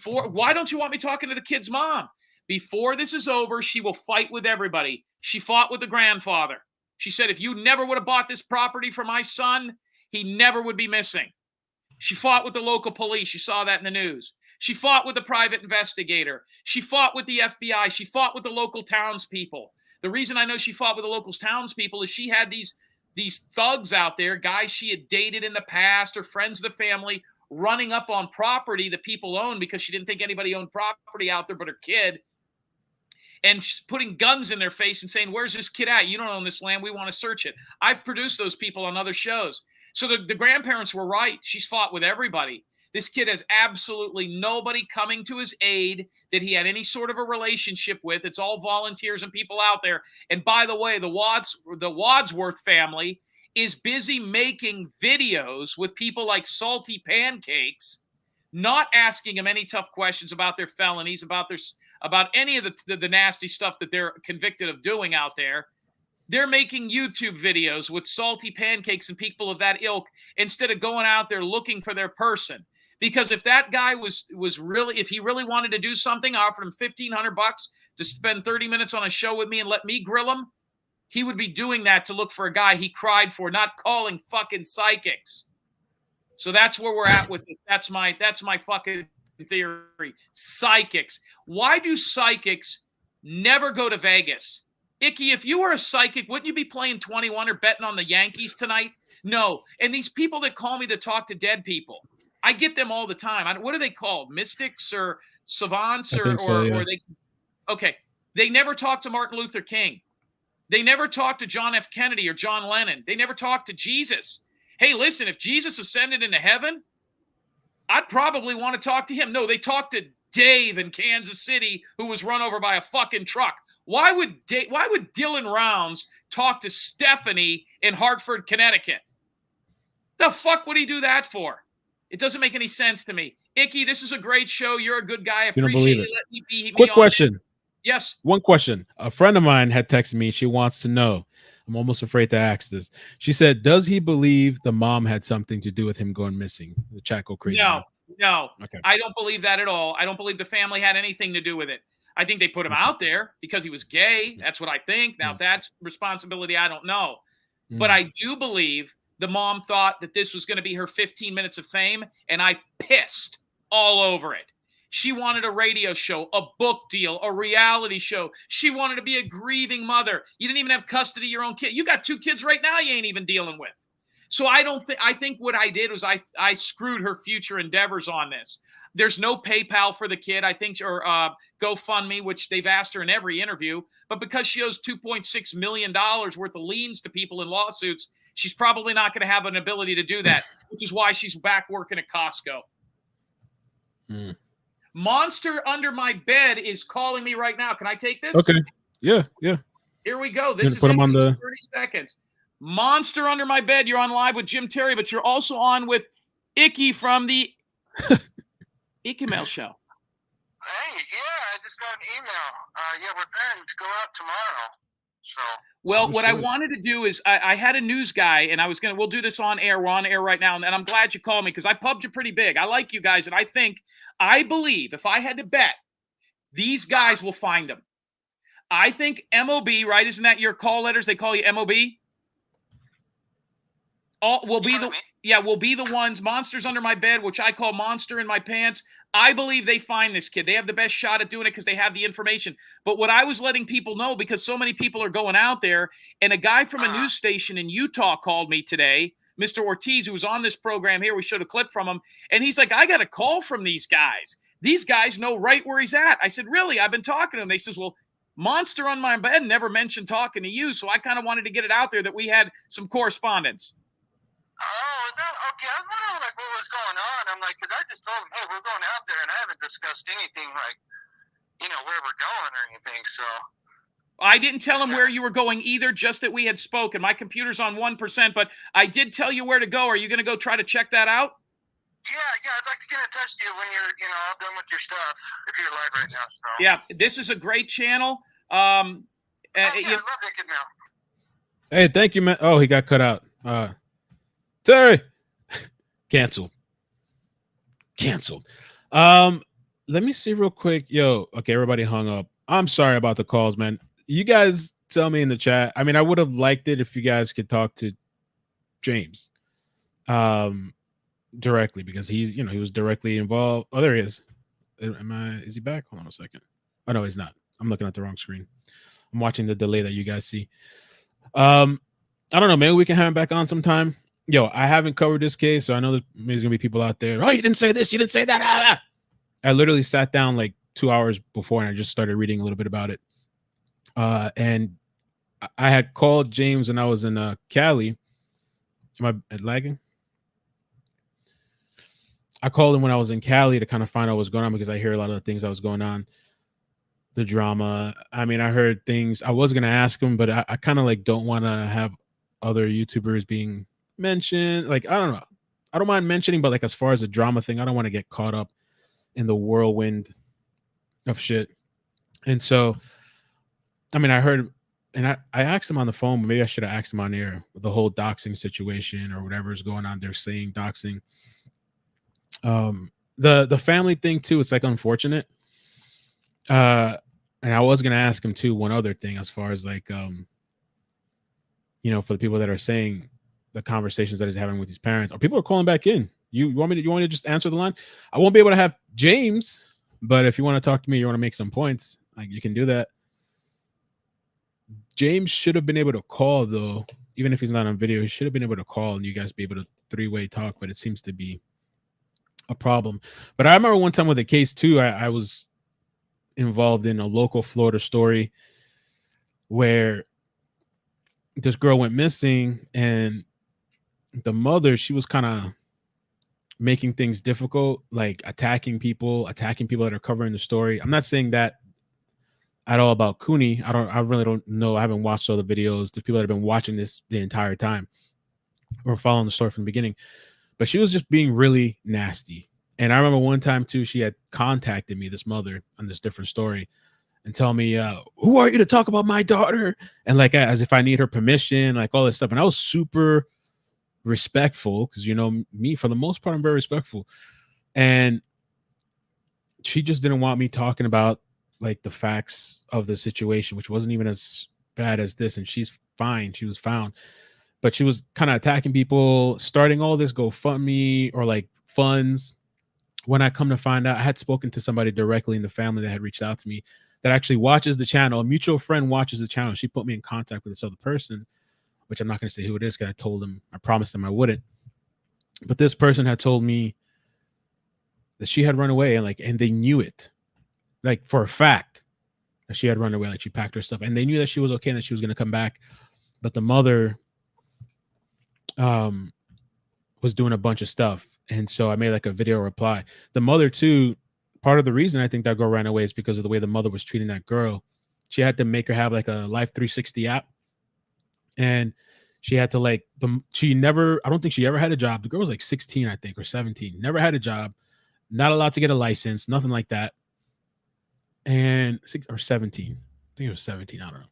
Why don't you want me talking to the kid's mom? Before this is over, she will fight with everybody. She fought with the grandfather. She said, if you never would have bought this property for my son, he never would be missing. She fought with the local police. You saw that in the news. She fought with the private investigator. She fought with the FBI. She fought with the local townspeople. The reason I know she fought with the local townspeople is she had these thugs out there, guys she had dated in the past or friends of the family, running up on property that people owned because she didn't think anybody owned property out there but her kid, and putting guns in their face and saying, where's this kid at? You don't own this land. We want to search it. I've produced those people on other shows. So the grandparents were right. She's fought with everybody. This kid has absolutely nobody coming to his aid that he had any sort of a relationship with. It's all volunteers and people out there. And by the way, the Wadsworth family is busy making videos with people like Salty Pancakes, not asking them any tough questions about their felonies, about any of the nasty stuff that they're convicted of doing out there. They're making YouTube videos with Salty Pancakes and people of that ilk instead of going out there looking for their person. Because if that guy was really, if he really wanted to do something, I offered him $1,500 to spend 30 minutes on a show with me and let me grill him, he would be doing that to look for a guy he cried for, not calling fucking psychics. So that's where we're at with it. That's my fucking theory. Psychics. Why do psychics never go to Vegas? Icky, if you were a psychic, wouldn't you be playing 21 or betting on the Yankees tonight? No. And these people that call me to talk to dead people, I get them all the time. What are they called? Mystics or savants or they? Okay. They never talk to Martin Luther King. They never talk to John F. Kennedy or John Lennon. They never talk to Jesus. Hey, listen, if Jesus ascended into heaven, I'd probably want to talk to him. No, they talked to Dave in Kansas City, who was run over by a fucking truck. Why would Dylan Rounds talk to Stephanie in Hartford, Connecticut? The fuck would he do that for? It doesn't make any sense to me. Icky, this is a great show. You're a good guy. I appreciate you letting me be. Quick question. Yes. One question. A friend of mine had texted me. She wants to know. I'm almost afraid to ask this. She said, does he believe the mom had something to do with him going missing? The chat go crazy. No. Okay. I don't believe that at all. I don't believe the family had anything to do with it. I think they put him out there because he was gay. That's what I think. Now, if that's responsibility, I don't know. But I do believe the mom thought that this was going to be her 15 minutes of fame, and I pissed all over it. She wanted a radio show, a book deal, a reality show. She wanted to be a grieving mother. You didn't even have custody of your own kid. You got 2 kids right now you ain't even dealing with. So I think what I did was I screwed her future endeavors on this. There's no PayPal for the kid, I think, or GoFundMe, which they've asked her in every interview. But because she owes $2.6 million worth of liens to people in lawsuits, she's probably not going to have an ability to do that, which is why she's back working at Costco. Monster Under My Bed is calling me right now. Can I take this? Okay. Yeah. Here we go. This is put him on the 30 seconds. Monster Under My Bed. You're on live with Jim Terry, but you're also on with Icky from the Icky Mail Show. Hey, yeah, I just got an email. We're planning to go out tomorrow. So. Well, what I wanted to do is I had a news guy, and we'll do this on air. We're on air right now, and I'm glad you called me because I pubbed you pretty big. I like you guys, and I believe if I had to bet, these guys will find them. I think MOB, right? Isn't that your call letters? They call you MOB? Will be the ones, Monsters Under My Bed, which I call Monster in My Pants. I believe they find this kid. They have the best shot at doing it because they have the information. But what I was letting people know, because so many people are going out there, and a guy from a news station in Utah called me today, Mr. Ortiz, who was on this program here. We showed a clip from him. And he's like, I got a call from these guys. These guys know right where he's at. I said, really? I've been talking to him. They says, well, Monster on My Bed never mentioned talking to you. So I kind of wanted to get it out there that we had some correspondence. Oh, is that okay? I was wondering what was going on. I'm like, because I just told them, hey, we're going out there, and I haven't discussed anything where we're going or anything. So I didn't tell him where you were going either, just that we had spoken. My computer's on 1%, but I did tell you where to go. Are you going to go try to check that out? Yeah, I'd like to get in touch with you when you're, all done with your stuff, if you're live right now. So yeah, this is a great channel. I love it now. Hey, thank you, man. Oh, he got cut out. Terry, canceled. Let me see real quick. Okay, everybody hung up. I'm sorry about the calls, man. You guys tell me in the chat. I mean, I would have liked it if you guys could talk to James directly, because he's, he was directly involved. Oh, there he is. Is he back? Hold on a second. Oh, no, he's not. I'm looking at the wrong screen. I'm watching the delay that you guys see. I don't know. Maybe we can have him back on sometime. Yo, I haven't covered this case, so I know there's gonna be people out there. Oh, you didn't say this, you didn't say that. Ah. I literally sat down like 2 hours before and I just started reading a little bit about it. And I had called James when I was in Cali. Am I lagging? I called him when I was in Cali to kind of find out what's going on because I hear a lot of the things that was going on, the drama. I mean, I heard things I was gonna ask him, but I kind of like don't want to have other YouTubers being mentioned. Like, I don't know. I don't mind mentioning, but like as far as the drama thing, I don't want to get caught up in the whirlwind of shit. And so, I mean, I heard, and I asked him on the phone, but maybe I should have asked him on air, the whole doxing situation or whatever is going on. They're saying doxing. The family thing too, it's like unfortunate. And I was gonna ask him too one other thing as far as like you know, for the people that are saying the conversations that he's having with his parents, or people are calling back in. You want me to just answer the line? I won't be able to have James, but if you want to talk to me, you want to make some points, like you can do that. James should have been able to call though, even if he's not on video, he should have been able to call and you guys be able to three-way talk, but it seems to be a problem. But I remember one time with a case too, I was involved in a local Florida story where this girl went missing and the mother, she was kind of making things difficult, like attacking people that are covering the story. I'm not saying that at all about Cooney. I really don't know. I haven't watched all the videos. There's people that have been watching this the entire time or following the story from the beginning, but she was just being really nasty. And I remember one time too, she had contacted me, this mother, on this different story and tell me, who are you to talk about my daughter? And like, as if I need her permission, like all this stuff. And I was super respectful because, you know, me, for the most part, I'm very respectful. And she just didn't want me talking about like the facts of the situation, which wasn't even as bad as this. And she's fine. She was found, but she was kind of attacking people, starting all this GoFundMe or like funds. When I come to find out, I had spoken to somebody directly in the family that had reached out to me that actually watches the channel. A mutual friend watches the channel. She put me in contact with this other person, which I'm not going to say who it is because I promised them I wouldn't. But this person had told me that she had run away and they knew it, like for a fact that she had run away. Like she packed her stuff and they knew that she was okay and that she was going to come back. But the mother was doing a bunch of stuff. And so I made like a video reply. The mother too, part of the reason I think that girl ran away is because of the way the mother was treating that girl. She had to make her have like a Life 360 app. And she had to like, I don't think she ever had a job. The girl was like 16, I think, or 17. Never had a job. Not allowed to get a license, nothing like that. And 6 or 17. I think it was 17. I don't know.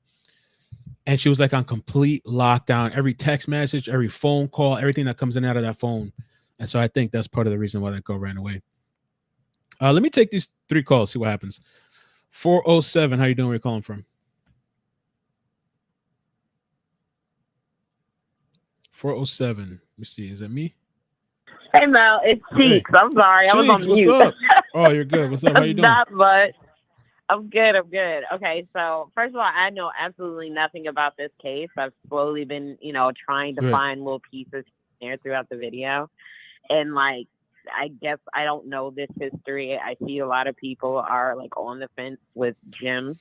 And she was like on complete lockdown. Every text message, every phone call, everything that comes in and out of that phone. And so I think that's part of the reason why that girl ran away. Let me take these 3 calls, see what happens. 407, how you doing? Where you calling from? 407. Let me see. Is that me? Hey, Mel. It's Cheeks. Hey. I'm sorry. I was on mute. What's up? Oh, you're good. What's up? How you doing? Not much. I'm good. Okay, so first of all, I know absolutely nothing about this case. I've slowly been, trying to find little pieces there throughout the video. And like, I guess I don't know this history. I see a lot of people are like on the fence with Jim.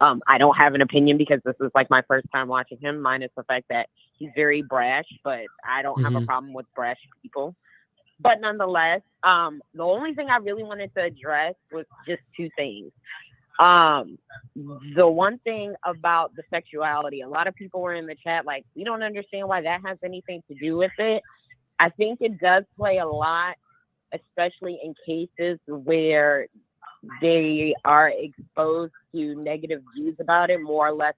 I don't have an opinion because this is like my first time watching him, minus the fact that he's very brash, but I don't have a problem with brash people. But nonetheless, the only thing I really wanted to address was just 2 things. The one thing about the sexuality, a lot of people were in the chat like, we don't understand why that has anything to do with it. I think it does play a lot, especially in cases where they are exposed to negative views about it, more or less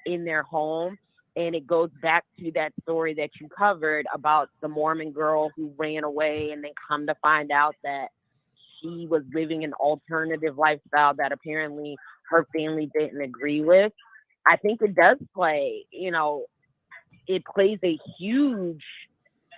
in their home. And it goes back to that story that you covered about the Mormon girl who ran away and then come to find out that she was living an alternative lifestyle that apparently her family didn't agree with. I think it does play, it plays a huge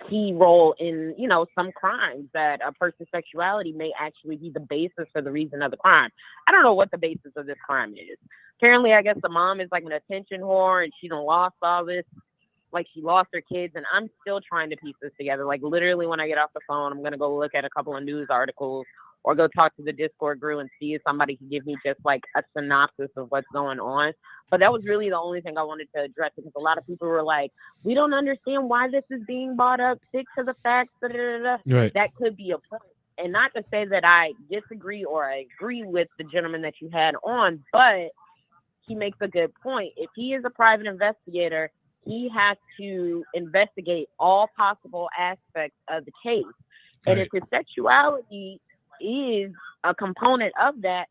key role in, you know, some crimes, that a person's sexuality may actually be the basis for the reason of the crime. I don't know what the basis of this crime is. Apparently, I guess the mom is like an attention whore and she done lost all this. Like, she lost her kids, and I'm still trying to piece this together. Like, literally, when I get off the phone, I'm going to go look at a couple of news articles or go talk to the Discord group and see if somebody can give me just like a synopsis of what's going on. But that was really the only thing I wanted to address, because a lot of people were like, we don't understand why this is being brought up. Stick to the facts. Da, da, da, da. Right. That could be a point. And not to say that I disagree or I agree with the gentleman that you had on, but he makes a good point. If he is a private investigator, he has to investigate all possible aspects of the case. And if his sexuality is a component of that,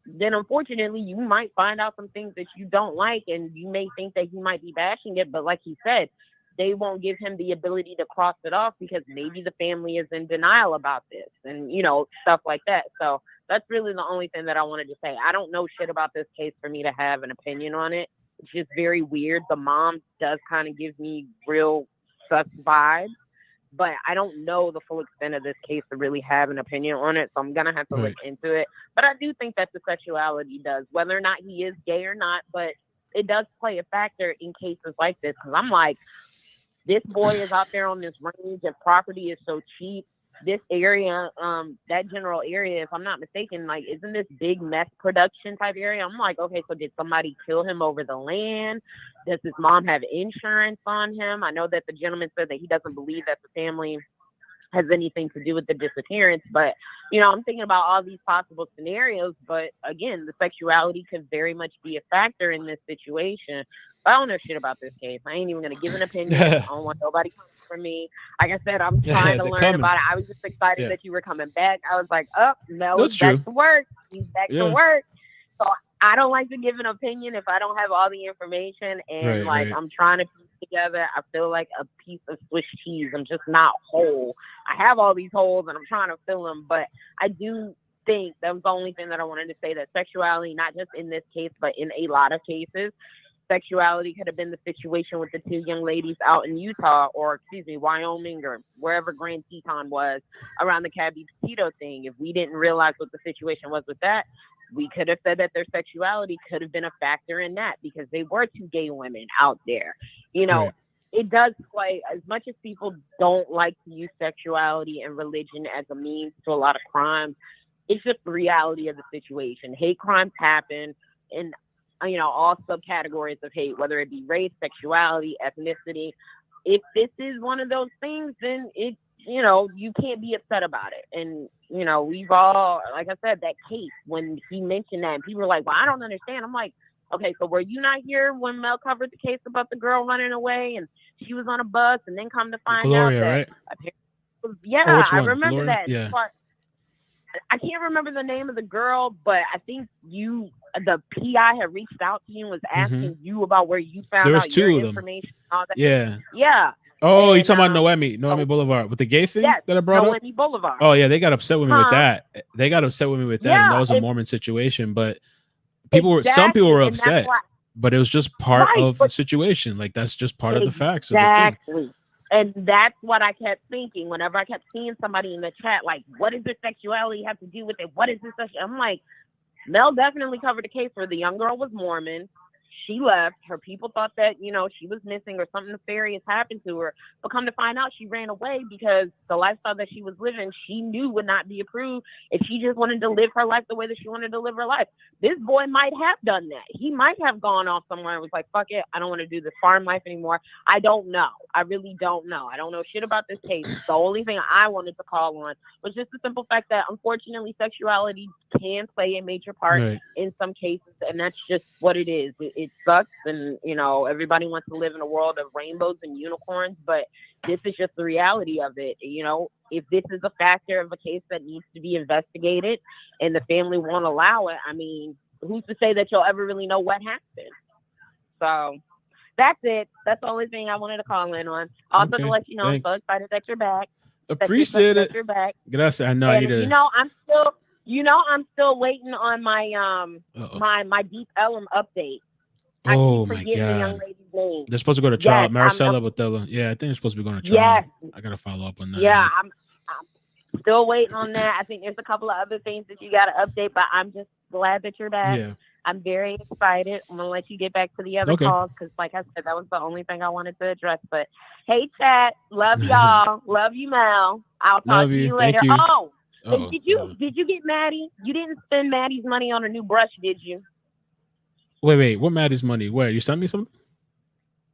then unfortunately you might find out some things that you don't like, and you may think that he might be bashing it, but like he said, they won't give him the ability to cross it off because maybe the family is in denial about this and, you know, stuff like that. So that's really the only thing that I wanted to say. I don't know shit about this case for me to have an opinion on it. It's just very weird. The mom does kind of give me real sus vibes, but I don't know the full extent of this case to really have an opinion on it. So I'm going to have to look into it. But I do think that the sexuality does, whether or not he is gay or not, but it does play a factor in cases like this. Because I'm like, this boy is out there on this range and property is so cheap. This area, that general area, if I'm not mistaken, like, isn't this big meth production type area? I'm like, okay, so did somebody kill him over the land? Does his mom have insurance on him? I know that the gentleman said that he doesn't believe that the family has anything to do with the disappearance, but, you know, I'm thinking about all these possible scenarios, but again, the sexuality could very much be a factor in this situation. I don't know shit about this case. I ain't even going to give an opinion. I don't want nobody coming for me. Like I said, I'm trying to learn about it. I was just excited that you were coming back. I was like, oh, Mel is back to work. He's back to work. So I don't like to give an opinion if I don't have all the information. And I'm trying to piece together. I feel like a piece of Swiss cheese. I'm just not whole. I have all these holes and I'm trying to fill them. But I do think that was the only thing that I wanted to say, that sexuality, not just in this case, but in a lot of cases, sexuality could have been the situation with the two young ladies out in Utah, or Wyoming, or wherever Grand Teton was around the Cabby Petito thing. If we didn't realize what the situation was with that, we could have said that their sexuality could have been a factor in that, because they were two gay women out there. You know, it does play, as much as people don't like to use sexuality and religion as a means to a lot of crimes, it's just the reality of the situation. Hate crimes happen, and you know, all subcategories of hate, whether it be race, sexuality, ethnicity. If this is one of those things, then it, you know, you can't be upset about it. And, you know, we've all, like I said, that case, when he mentioned that, and people were like, well, I don't understand. I'm like, okay, so were you not here when Mel covered the case about the girl running away and she was on a bus, and then come to find Gloria, out that, right? Yeah, I remember Gloria? that. Yeah. I can't remember the name of the girl, but I think the PI had reached out to you and was asking you about where you found out your information. All that. Yeah. Yeah. Oh, you talking about Noemi Boulevard with the gay thing that I brought Noemi up? Boulevard. Oh yeah, they got upset with me with that. They got upset with me with that, and that was a Mormon situation. But some people were upset, but it was just part of the situation. Like, that's just part of the facts of the thing. And that's what I kept thinking whenever I kept seeing somebody in the chat, like, what does their sexuality have to do with it? What is this? I'm like, Mel definitely covered the case where the young girl was Mormon. She left. Her people thought that, you know, she was missing or something nefarious happened to her. But come to find out, she ran away because the lifestyle that she was living, she knew would not be approved if she just wanted to live her life the way that she wanted to live her life. This boy might have done that. He might have gone off somewhere and was like, fuck it, I don't want to do this farm life anymore. I don't know. I really don't know. I don't know shit about this case. The only thing I wanted to call on was just the simple fact that, unfortunately, sexuality can play a major part in some cases, and that's just what it is. It sucks, and, you know, everybody wants to live in a world of rainbows and unicorns, but this is just the reality of it. You know, if this is a factor of a case that needs to be investigated and the family won't allow it, I mean, who's to say that you'll ever really know what happened? So that's it. That's the only thing I wanted to call in on. Also, to let you know, I'm so excited that you're back. Appreciate it. You're back. Gracias. I know. I need to. I'm still waiting on my my Deep Ellum update. Oh my forgetting the young God. lady's name. They're supposed to go to trial. Yes, Maricela Botello. Yeah, I think they're supposed to be going to trial. yes, I gotta follow up on that. yeah. I'm still waiting on that. I think there's a couple of other things that you got to update, but I'm just glad that you're back. Yeah. I'm very excited. I'm gonna let you get back to the other Okay. calls because, like I said, that was the only thing I wanted to address. But hey, chat, love y'all, love you, Mel. I'll talk Love to you. you Thank later. you. Oh, and Uh-oh. did you get Maddie? You didn't spend Maddie's money on a new brush, did you? Wait. What Maddie's money? Where you sent me something?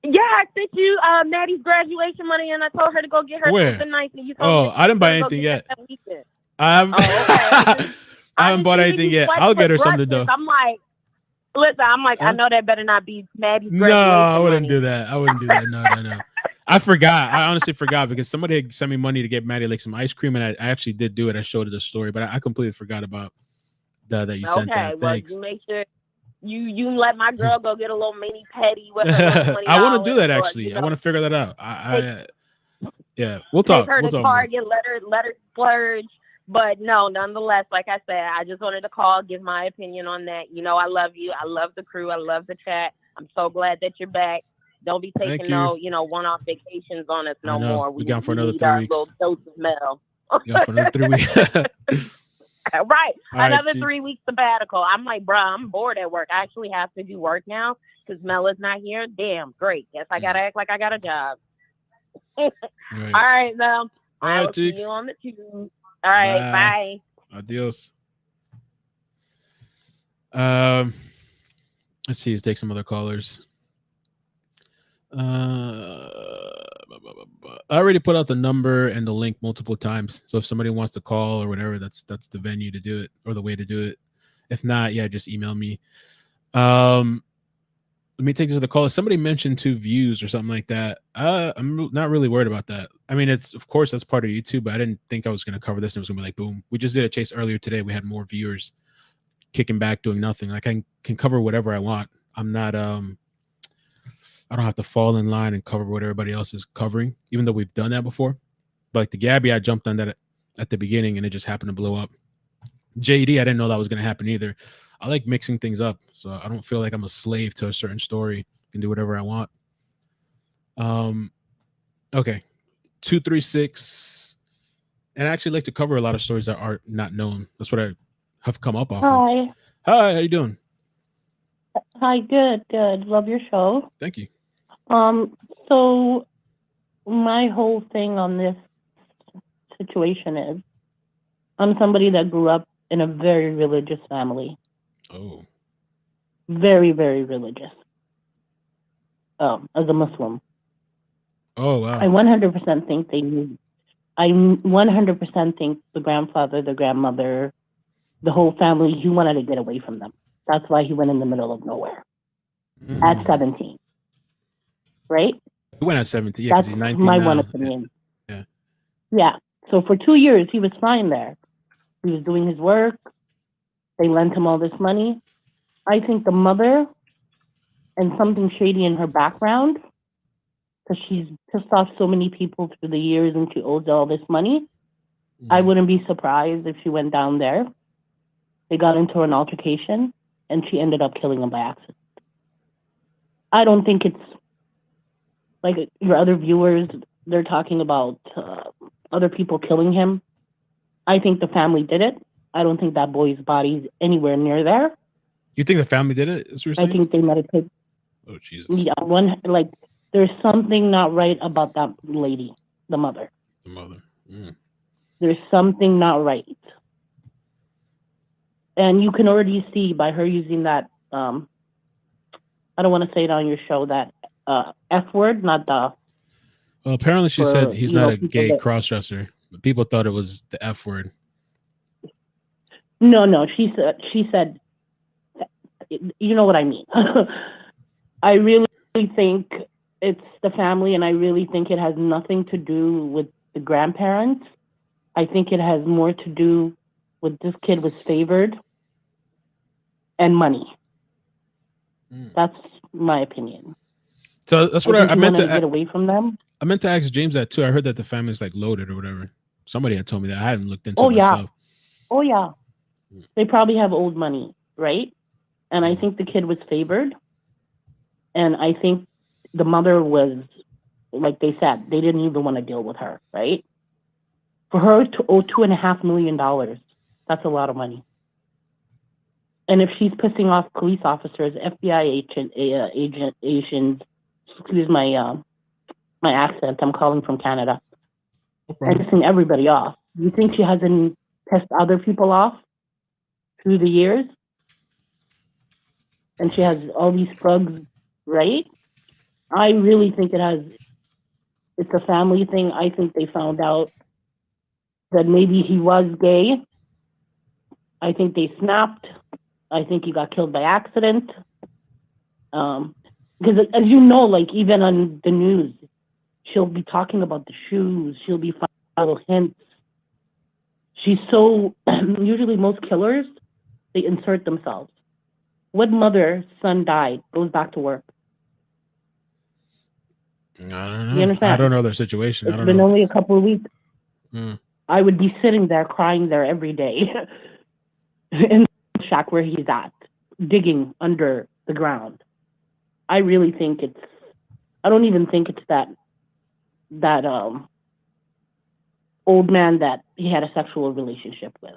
Yeah, I sent you Maddie's graduation money, and I told her to go get her Where? something nice, and you told me I didn't buy to go anything get yet. that weekend. I haven't, Okay. I haven't bought anything yet. I'll get her something though. I'm like, listen, I know that better not be Maddie's graduation No, I wouldn't money. do that. I wouldn't do that. No. I forgot. I honestly forgot because somebody had sent me money to get Maddie like some ice cream, and I actually did do it. I showed her the story, but I completely forgot about that you sent that. Okay, well, Thanks. you make sure you let my girl go get a little mini petty with her little $20. I want to do that or, actually. I want to figure that out. Yeah, we'll take talk. her We'll to talk more. Target, let her splurge. But no, nonetheless, like I said, I just wanted to call, give my opinion on that. You know, I love you. I love the crew. I love the chat. I'm so glad that you're back. Don't be taking no, one-off vacations on us no more. We got for another need 3 our weeks. little dose of Mel. We got for another 3 weeks. Right. All right, Another Chiefs. 3 week sabbatical. I'm like, bro, I'm bored at work. I actually have to do work now because Mel is not here. Damn, great. Guess I gotta act like I got a job. All right, Mel. All I right, will see Cheeks. you on the tube. All right, bye. Adios. Let's see. Let's take some other callers. I already put out the number and the link multiple times. So if somebody wants to call or whatever, that's the venue to do it or the way to do it. If not, yeah, just email me. Let me take this to the call. Somebody mentioned 2 views or something like that. I'm not really worried about that. I mean, of course that's part of YouTube, but I didn't think I was going to cover this and it was going to be like, boom. We just did a chase earlier today. We had more viewers kicking back, doing nothing. Like I can cover whatever I want. I'm not, I don't have to fall in line and cover what everybody else is covering, even though we've done that before. But like the Gabby, I jumped on that at the beginning and it just happened to blow up. JD, I didn't know that was going to happen either. I like mixing things up, so I don't feel like I'm a slave to a certain story. I can do whatever I want. Okay, 236, and I actually like to cover a lot of stories that are not known. That's what I have come up off. Hi. Hi, how you doing? Hi, good. Love your show. Thank you. So my whole thing on this situation is I'm somebody that grew up in a very religious family. Oh. Very, very religious. As a Muslim. Oh, wow. I 100% think they knew. I 100% think the grandfather, the grandmother, the whole family, he wanted to get away from them. That's why he went in the middle of nowhere at 17. Right? He went at 17. Yeah, that's he's 19 my now. one opinion. Yeah. So for 2 years, he was fine there. He was doing his work. They lent him all this money. I think the mother and something shady in her background, because she's pissed off so many people through the years and she owes all this money. I wouldn't be surprised if she went down there. They got into an altercation and she ended up killing him by accident. I don't think it's like your other viewers, they're talking about other people killing him. I think the family did it. I don't think that boy's body's anywhere near there. You think the family did it? That's what you're saying? I think they meditate. Oh, Jesus. Yeah, there's something not right about that lady, the mother. The mother. There's something not right. And you can already see by her using that, I don't want to say it on your show, that F word, not the... Well, apparently she said he's not a gay that... cross-dresser. But people thought it was the F word. No, she said, you know what I mean. I really think it's the family, and I really think it has nothing to do with the grandparents. I think it has more to do with this kid was favored and money. That's my opinion. So that's what I meant to get away from them. I meant to ask James that too. I heard that the family's like loaded or whatever. Somebody had told me that. I hadn't looked into it myself. Oh yeah. They probably have old money, right? And I think the kid was favored. And I think the mother was, like they said, they didn't even want to deal with her, right? For her to owe $2.5 million, that's a lot of money. And if she's pissing off police officers, FBI agents, excuse my accent, I'm calling from Canada, and pissing everybody off. Do you think she hasn't pissed other people off through the years? And she has all these thugs, right? I really think it's a family thing. I think they found out that maybe he was gay. I think they snapped. I think he got killed by accident. Because as you know, like even on the news, she'll be talking about the shoes. She'll be finding little hints. She's so, usually most killers, they insert themselves. What mother, son died, goes back to work? I don't know. You understand? I don't know their situation. It's been only a couple of weeks. Mm. I would be sitting there crying there every day in the shack where he's at, digging under the ground. I really think I don't even think it's that old man that he had a sexual relationship with.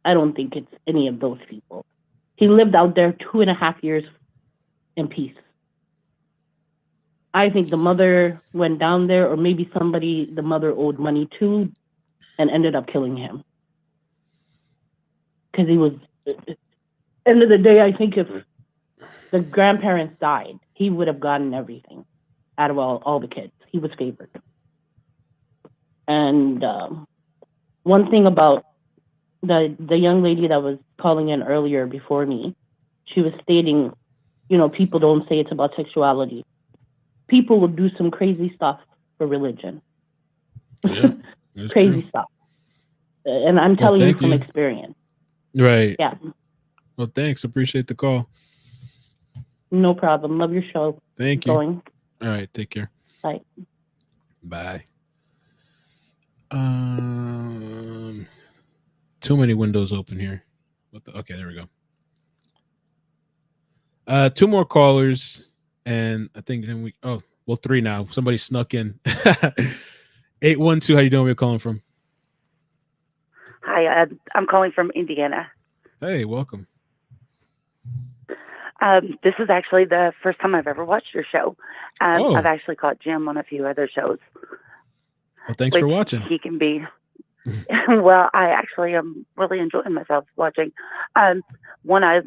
I don't think it's any of those people. He lived out there 2.5 years in peace. I think the mother went down there, or maybe the mother owed money to, and ended up killing him. Because he was, end of the day, I think if the grandparents died, he would have gotten everything out of all the kids. He was favored. And one thing about the young lady that was calling in earlier before me, she was stating, people don't say it's about sexuality. People will do some crazy stuff for religion. Yeah, crazy stuff. And I'm telling you from experience. Right. Yeah. Well, thanks. Appreciate the call. No problem. Love your show. Thank you. All right. Take care. Bye. Bye. Too many windows open here. Okay, there we go. 2 more callers, and I think then three now. Somebody snuck in. 812. How you doing? Where you calling from? Hi, I'm calling from Indiana. Hey, welcome. This is actually the first time I've ever watched your show. I've actually caught Jim on a few other shows. Well, thanks for watching. He can be. Well, I actually am really enjoying myself watching. One, I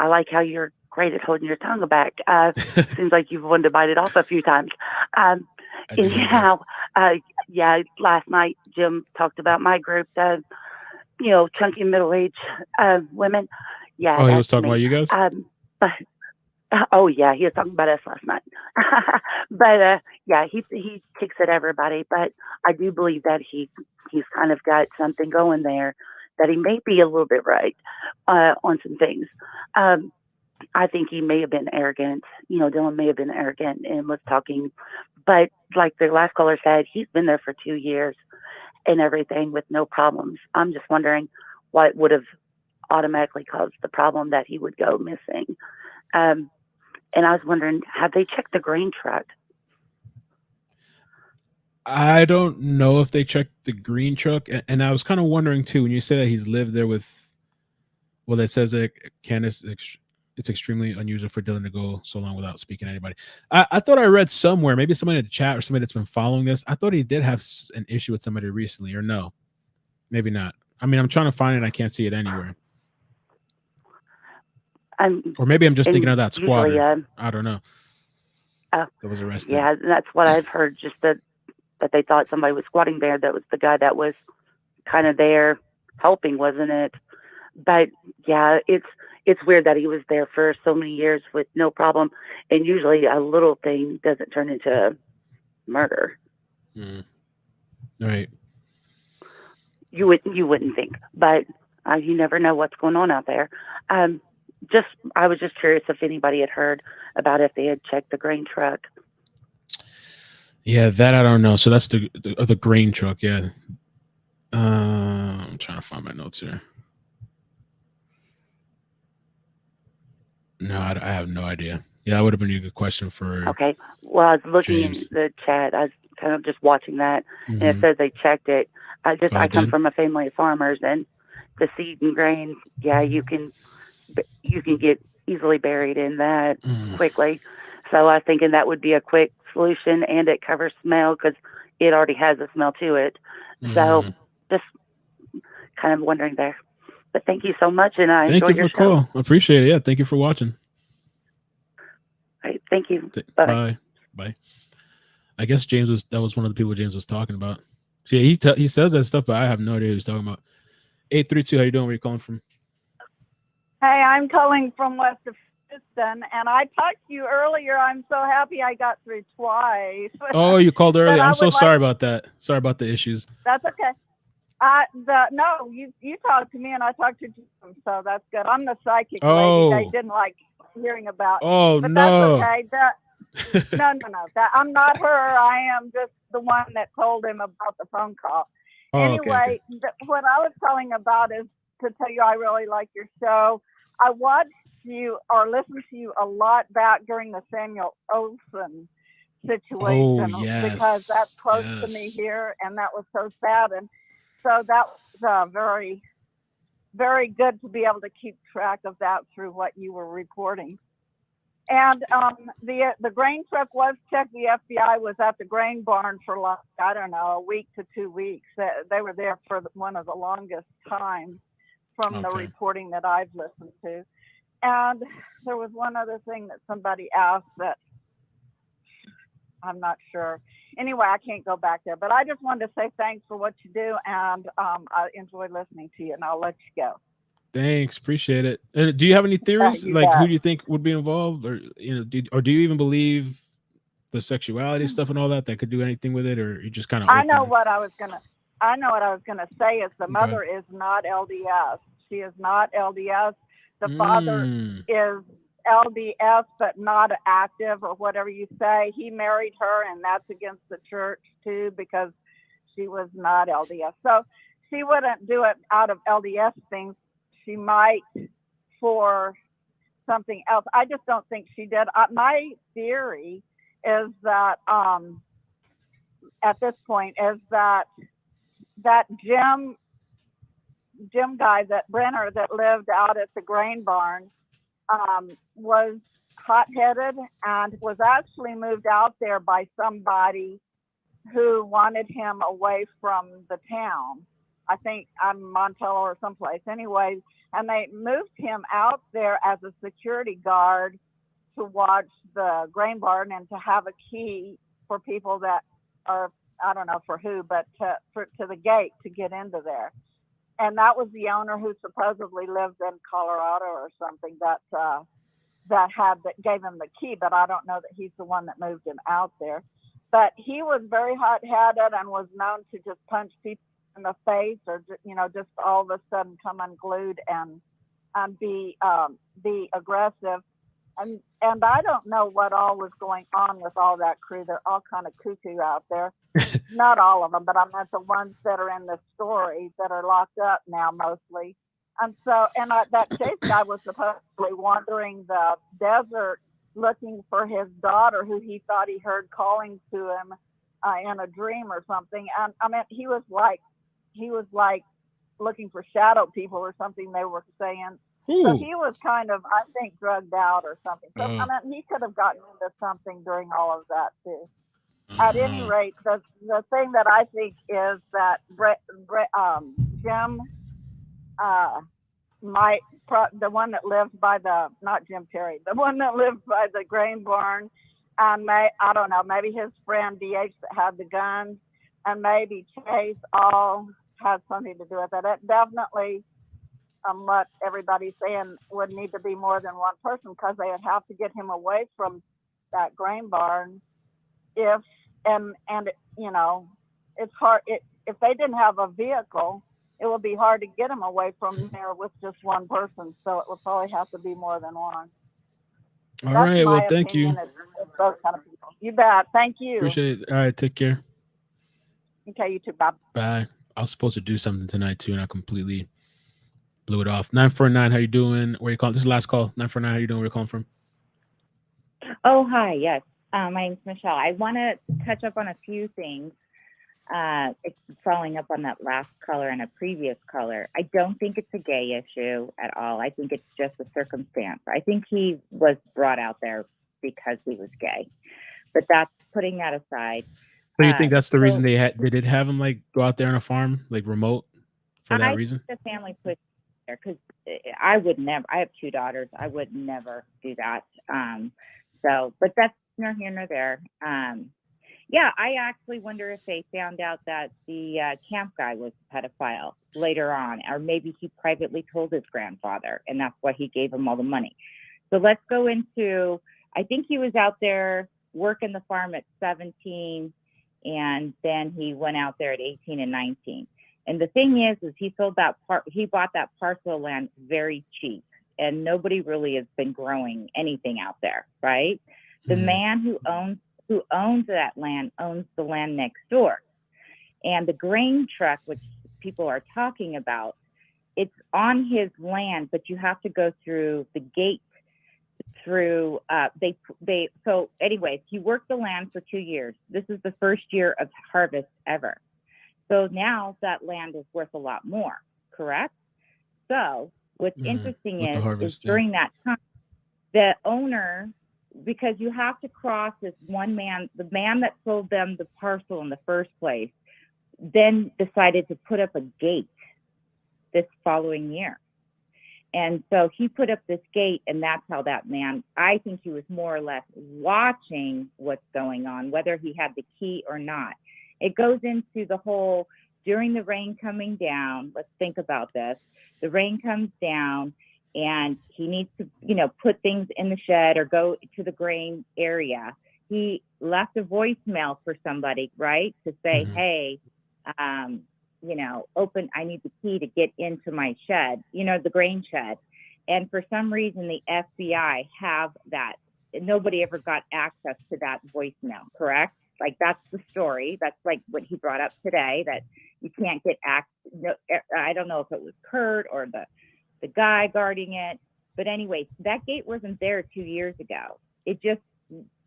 like how you're great at holding your tongue back. Seems like you've wanted to bite it off a few times. Last night Jim talked about my group, chunky middle-aged women. Yeah. He was talking about you guys? But he was talking about us last night. But he kicks at everybody. But I do believe that he's kind of got something going there, that he may be a little bit right on some things. I think he may have been arrogant. Dylan may have been arrogant and was talking. But like the last caller said, he's been there for 2 years and everything with no problems. I'm just wondering what would have automatically caused the problem that he would go missing. And I was wondering, have they checked the green truck? I don't know if they checked the green truck. And I was kind of wondering too, when you say that he's lived there it says that Candice, it's extremely unusual for Dylan to go so long without speaking to anybody. I thought I read somewhere, maybe somebody in the chat or somebody that's been following this, I thought he did have an issue with somebody recently, or no, maybe not. I mean, I'm trying to find it. I can't see it anywhere. Or maybe I'm just thinking of that squatter. I don't know. That was arrested. Yeah, that's what I've heard, just that they thought somebody was squatting there. That was the guy that was kind of there helping, wasn't it? But yeah, it's weird that he was there for so many years with no problem. And usually a little thing doesn't turn into murder. Right. You wouldn't think, but you never know what's going on out there. I was just curious if anybody had heard about if they had checked the grain truck. Yeah, that I don't know. So that's the grain truck. Yeah. I'm trying to find my notes here. No, I have no idea. Yeah, that would have been a good question for. Okay. Well, I was looking James. in the chat. I was kind of just watching that, and it Mhm. says they checked it. I they come did? from a family of farmers, and the seed and grains, yeah, you can get easily buried in that quickly. So I was thinking that would be a quick solution, and it covers smell because it already has a smell to it. So just kind of wondering there. But thank you so much, and I Thank enjoy you for your the show. call. I appreciate it. Yeah, thank you for watching. All right, thank you. Bye. Bye. I guess that was one of the people James was talking about. See, he says that stuff, but I have no idea what he's talking about. 832, how you doing? Where you calling from? Hey, I'm calling from west of Houston, and I talked to you earlier. I'm so happy I got through twice. Oh, you called But earlier. I I'm so would sorry like- about that. Sorry about the issues. That's okay. No, you talked to me, and I talked to Jim, so that's good. I'm the psychic Oh. lady they didn't like hearing about. Oh, but no. That's okay. No. I'm not her. I am just the one that told him about the phone call. Oh, okay, Anyway, what I was calling about is to tell you I really like your show. I watched you or listened to you a lot back during the Samuel Olson situation yes, because that's close to me here, and that was so sad. And so that was very, very good to be able to keep track of that through what you were reporting. And the grain truck was checked. The FBI was at the grain barn for like, I don't know, a week to 2 weeks. They were there for one of the longest times from the reporting that I've listened to. And there was one other thing that somebody asked that I'm not sure. Anyway, I can't go back there, but I just wanted to say thanks for what you do, and I enjoy listening to you, and I'll let you go. Thanks, appreciate it. And do you have any theories? You Like, bet. who do you think would be involved, or do you even believe the sexuality stuff and all that could do anything with it, or you just kind of? I know what I was gonna say is the mother is not LDS. She is not LDS. The father is LDS, but not active or whatever you say. He married her, and that's against the church too because she was not LDS. So she wouldn't do it out of LDS things. She might for something else. I just don't think she did. My theory is that at this point is that Jim guy, that Brenner that lived out at the grain barn, was hot-headed and was actually moved out there by somebody who wanted him away from the town. I think I'm Montello or someplace. Anyway, and they moved him out there as a security guard to watch the grain barn and to have a key for people that are, I don't know for who, but to the gate to get into there. And that was the owner who supposedly lived in Colorado or something that gave him the key, but I don't know that he's the one that moved him out there. But he was very hot-headed and was known to just punch people in the face, or just all of a sudden come unglued and be aggressive. And I don't know what all was going on with all that crew. They're all kind of cuckoo out there. Not all of them, but I meant the ones that are in the story that are locked up now mostly. And so, that Chase guy was supposedly wandering the desert looking for his daughter, who he thought he heard calling to him in a dream or something. And I mean, he was like looking for shadow people or something they were saying. So he was kind of, I think, drugged out or something. So I mean, he could have gotten into something during all of that too. At any rate, the thing that I think is that Jim, the one that lived by not Jim Terry, the one that lived by the grain barn, and I don't know, maybe his friend DH that had the guns, and maybe Chase all had something to do with it. It definitely, what everybody's saying, would need to be more than one person because they would have to get him away from that grain barn. It's hard. If they didn't have a vehicle, it would be hard to get him away from there with just one person. So it would probably have to be more than one. All right. Well, thank you. It's those kind of people. You bet. Thank you. Appreciate it. All right. Take care. Okay. You too. Bye. Bye. I was supposed to do something tonight too, and I completely blew it off. 949, how you doing? Where you calling? This is the last call. 949, how you doing? Where you calling from? Oh, hi. Yes. My name's Michelle. I want to touch up on a few things. Following up on that last caller and a previous caller, I don't think it's a gay issue at all. I think it's just a circumstance. I think he was brought out there because he was gay, but that's putting that aside. So you think that's the reason they did have him like go out there on a farm, like remote, for that reason? The family put there because I would never. I have 2 daughters. I would never do that. But that's nor here nor there. Yeah, I actually wonder if they found out that the camp guy was a pedophile later on, or maybe he privately told his grandfather, and that's why he gave him all the money. So let's go into. I think he was out there working the farm at 17, and then he went out there at 18 and 19. And the thing is he sold that he bought that parcel of land very cheap, and nobody really has been growing anything out there, right? The man who owns that land owns the land next door. And the grain truck, which people are talking about, it's on his land, but you have to go through the gate through so anyways, he worked the land for 2 years. This is the first year of harvest ever. So now that land is worth a lot more, correct? So what's interesting is during that time, the owner, because you have to cross this one man, the man that sold them the parcel in the first place, then decided to put up a gate this following year. And so he put up this gate, and that's how that man, I think he was more or less watching what's going on, whether he had the key or not. It goes into the whole, during the rain coming down, let's think about this. The rain comes down, and he needs to, put things in the shed or go to the grain area. He left a voicemail for somebody, right? To say, hey, I need the key to get into my shed, the grain shed. And for some reason, the FBI have that. Nobody ever got access to that voicemail, correct? Like, that's the story. That's like what he brought up today, that you can't get access. No, I don't know if it was Kurt or the guy guarding it. But anyway, that gate wasn't there 2 years ago. It just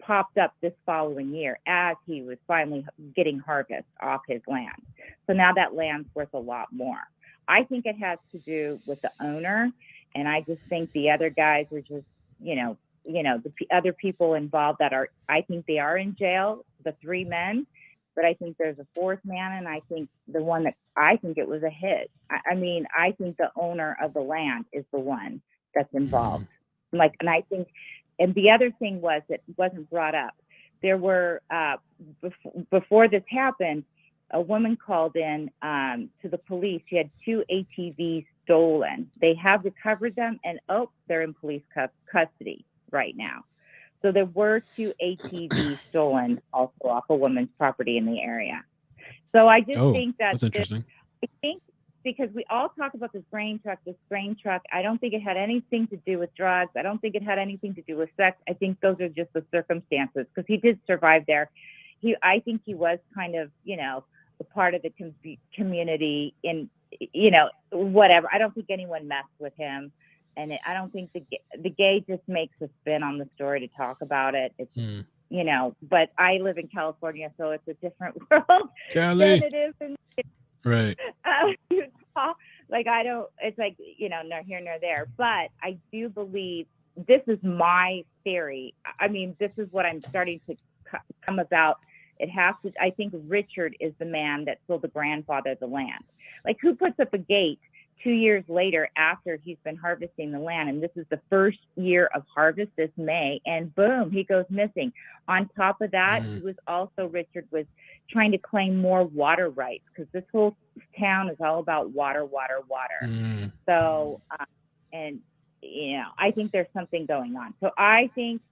popped up this following year as he was finally getting harvest off his land. So now that land's worth a lot more. I think it has to do with the owner, and I just think the other guys are just, the other people involved that are, I think they are in jail, the 3 men, but I think there's a 4th man, and I think the one that, I think it was a hit. I mean, I think the owner of the land is the one that's involved. And I think, and the other thing was that wasn't brought up. There were, before this happened, a woman called in to the police. She had 2 ATVs stolen. They have recovered them, and they're in police custody right now. So there were 2 ATVs stolen also off a woman's property in the area. So I just think that's interesting. I think because we all talk about this grain truck. I don't think it had anything to do with drugs. I don't think it had anything to do with sex. I think those are just the circumstances, because he did survive there. I think he was kind of, a part of the community in, whatever. I don't think anyone messed with him. And I don't think the gay just makes a spin on the story to talk about it. It's, but I live in California, so it's a different world than it is in Utah. Like, it's like, nor here nor there. But I do believe, this is my theory. I mean, this is what I'm starting to come about. It has to, I think Richard is the man that sold the grandfather the land. Like, who puts up a gate 2 years later after he's been harvesting the land? And this is the first year of harvest, this May, and boom, he goes missing. On top of that, Richard was trying to claim more water rights, because this whole town is all about water. So, I think there's something going on. So I think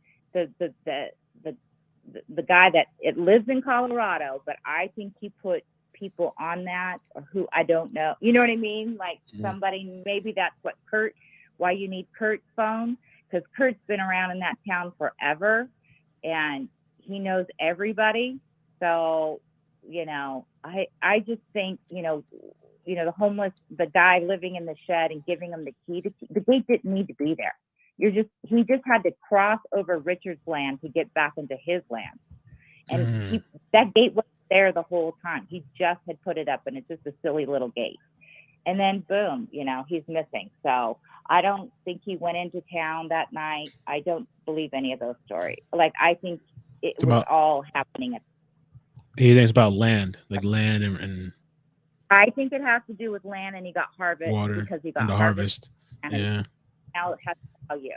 the guy that it lives in Colorado, but I think he put people on that, or who, I don't know. You know what I mean? Like somebody, maybe that's why you need Kurt's phone, because Kurt's been around in that town forever and he knows everybody. So, I just think, the homeless, the guy living in the shed and giving him the key, the gate didn't need to be there. he just had to cross over Richard's land to get back into his land. And that gate was there the whole time. He just had put it up, and it's just a silly little gate. And then boom, he's missing. So I don't think he went into town that night. I don't believe any of those stories. Like, I think it was all happening. He thinks about land, like land and I think it has to do with land, and he got harvest water because he got and the harvest. And now it has to value.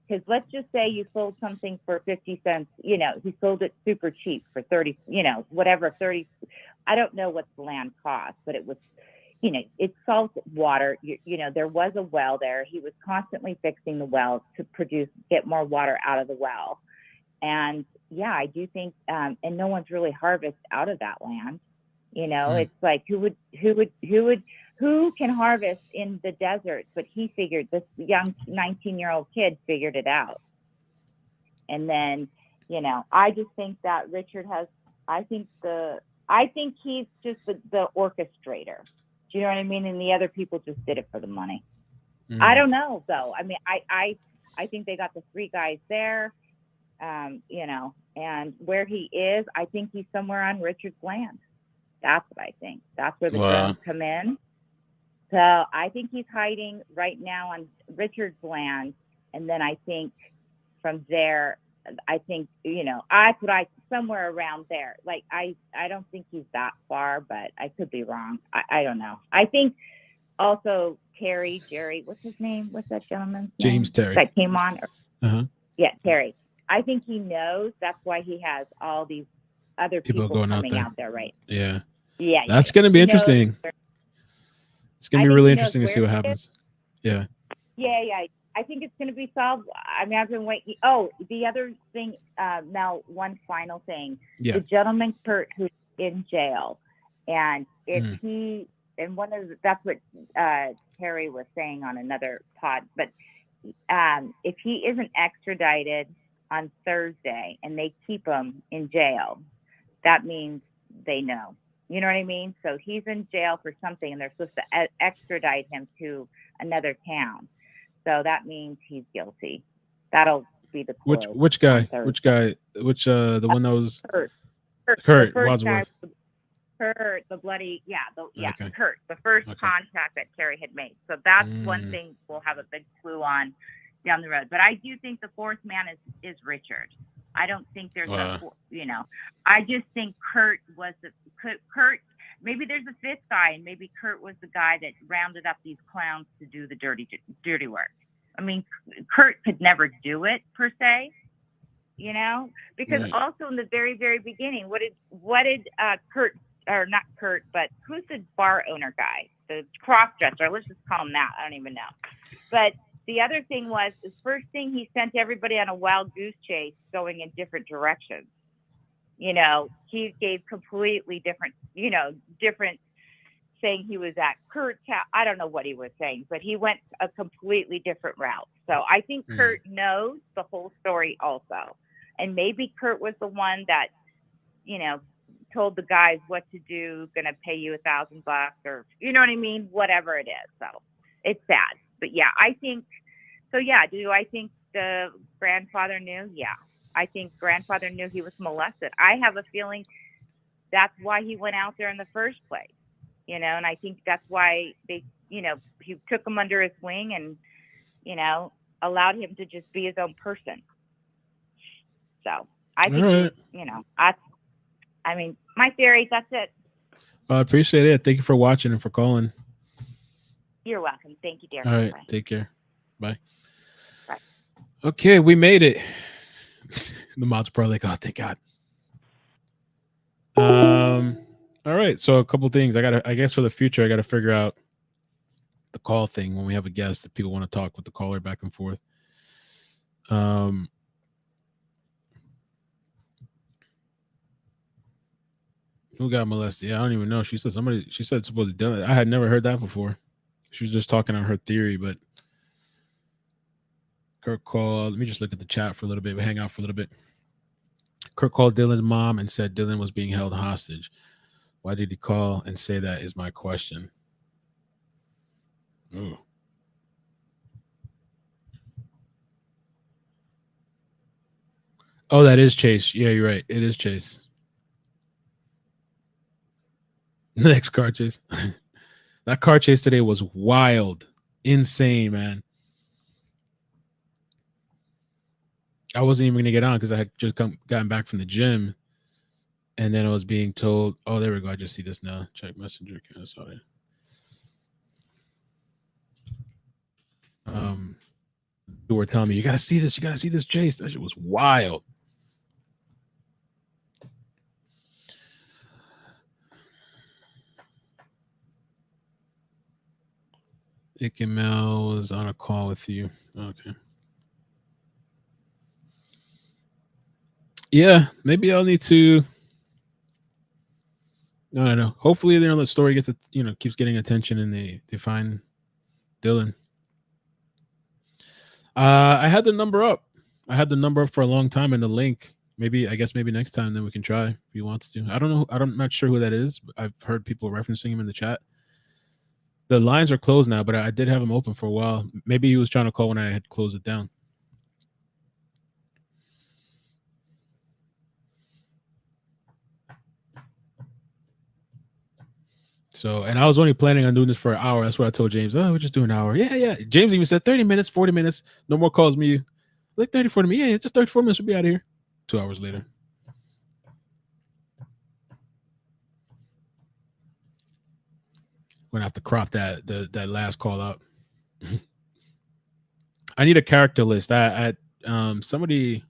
Because let's just say you sold something for 50 cents, he sold it super cheap for 30, whatever, 30. I don't know what the land cost, but it was, it's salt water. There was a well there. He was constantly fixing the well to get more water out of the well. And yeah, I do think, and no one's really harvested out of that land. It's like, who can harvest in the desert? But he figured, this young 19-year-old kid figured it out. And then, I just think that Richard I think he's just the orchestrator. Do you know what I mean? And the other people just did it for the money. I don't know though. I mean, I think they got the 3 guys there, and where he is, I think he's somewhere on Richard's land. That's what I think. That's where the drones come in. So I think he's hiding right now on Richard's land. And then I think from there, I think, somewhere around there. Like, I don't think he's that far, but I could be wrong. I don't know. I think also Jerry, what's his name? What's that gentleman's name? James Terry. That came on. Yeah, Terry. I think he knows. That's why he has all these other people going coming out there. right? Yeah. Yeah. That's going to be interesting. It's going to be really interesting to see what happens. Yeah. Yeah. I think it's going to be solved. I mean, I've been waiting. Oh, the other thing, Mel, one final thing. Yeah. The gentleman, Kurt, who's in jail. And if that's what Terry was saying on another pod. But if he isn't extradited on Thursday and they keep him in jail, that means they know. You know what I mean? So he's in jail for something, and they're supposed to extradite him to another town. So that means he's guilty. That'll be the clue. Which guy? The one that was Kurt Wadsworth. Kurt, the bloody, Okay. Kurt, the first contact that Terry had made. So that's one thing we'll have a big clue on down the road. But I do think the 4th man is Richard. I don't think there's I just think Kurt was Kurt. Maybe there's a 5th guy, and maybe Kurt was the guy that rounded up these clowns to do the dirty work. I mean, Kurt could never do it per se, because also in the very, very beginning, what did Kurt, or not Kurt, but who's the bar owner guy, the cross-dresser? Let's just call him that. I don't even know. But the other thing was, the first thing, he sent everybody on a wild goose chase going in different directions. He gave completely different, saying he was at Kurt's house. I don't know what he was saying, but he went a completely different route. So I think Kurt knows the whole story also. And maybe Kurt was the one that, told the guys what to do, going to pay you $1,000 or, you know what I mean? Whatever it is. So it's sad. But yeah, I think, so yeah, do I think the grandfather knew? Yeah. I think grandfather knew he was molested. I have a feeling that's why he went out there in the first place, and I think that's why they, he took him under his wing and, allowed him to just be his own person. So I think, I mean, my theory, that's it. I appreciate it. Thank you for watching and for calling. You're welcome. Thank you, dear. All right. Bye. Take care. Bye. Bye. Okay. We made it. The mods probably like, oh, thank God. All right. So a couple things. I guess for the future, I gotta figure out the call thing when we have a guest that people want to talk with the caller back and forth. Who got molested? Yeah, I don't even know. She said supposed to done it. I had never heard that before. She was just talking on her theory, but Kurt called. Let me just look at the chat for a little bit. We hang out for a little bit. Kurt called Dylan's mom and said Dylan was being held hostage. Why did he call and say that is my question? Ooh. Oh, that is Chase. Yeah, you're right. It is Chase. Next car chase. That car chase today was wild. Insane, man. I wasn't even going to get on because I had just gotten back from the gym. And then I was being told, oh, there we go. I just see this now. Check Messenger. Sorry. Who were telling me, you got to see this. You got to see this chase. That shit was wild. Ikemel was on a call with you. Okay. Yeah, maybe I'll need to. I don't know. Hopefully, the story gets keeps getting attention, and they find Dylan. I had the number up. I had the number up for a long time, and the link. Maybe next time, then we can try if he wants to. I don't know. I'm not sure who that is. But I've heard people referencing him in the chat. The lines are closed now, but I did have him open for a while. Maybe he was trying to call when I had closed it down. So, and I was only planning on doing this for an hour. That's what I told James. Oh, we're just doing an hour. Yeah. James even said 30 minutes, 40 minutes. No more calls me. Like 30, 40 minutes. Yeah, just 34 minutes. We'll be out of here. 2 hours later. We're going to have to crop that last call out. I need a character list. Somebody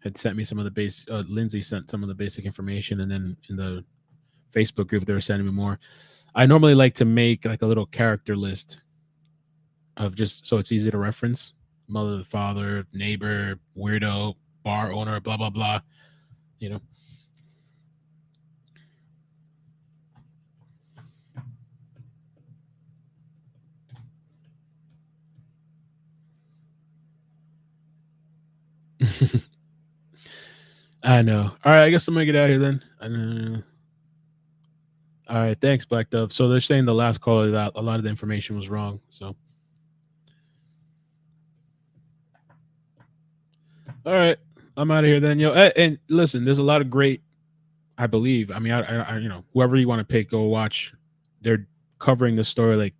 had sent me some of the base. Lindsay sent some of the basic information, and then in the Facebook group they were sending me more. I normally like to make like a little character list of just so it's easy to reference: mother, father, neighbor, weirdo, bar owner, blah blah blah. I know. All right, I guess I'm gonna get out of here then. All right, thanks, Black Dove. So they're saying the last caller that a lot of the information was wrong. So, all right, I'm out of here then. And listen, there's a lot of great. I believe. I mean, I whoever you want to pick, go watch. They're covering the story like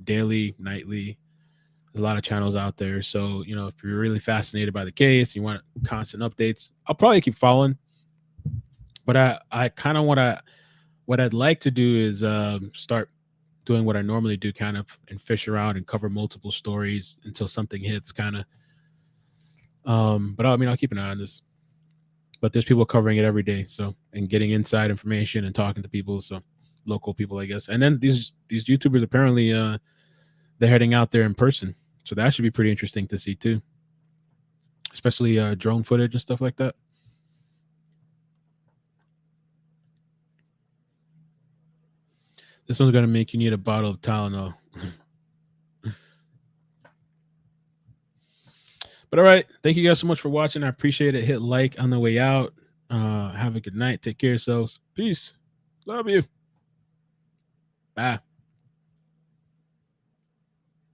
daily, nightly. There's a lot of channels out there. So, if you're really fascinated by the case, you want constant updates, I'll probably keep following. But I kind of what I'd like to do is start doing what I normally do, kind of, and fish around and cover multiple stories until something hits, kind of. But I'll keep an eye on this. But there's people covering it every day, so, and getting inside information and talking to people, so local people, I guess. And then these YouTubers apparently they're heading out there in person, so that should be pretty interesting to see too, especially drone footage and stuff like that. This one's gonna make you need a bottle of Tylenol. But all right, thank you guys so much for watching. I appreciate it. Hit like on the way out. Have a good night. Take care of yourselves. Peace. Love you. Bye.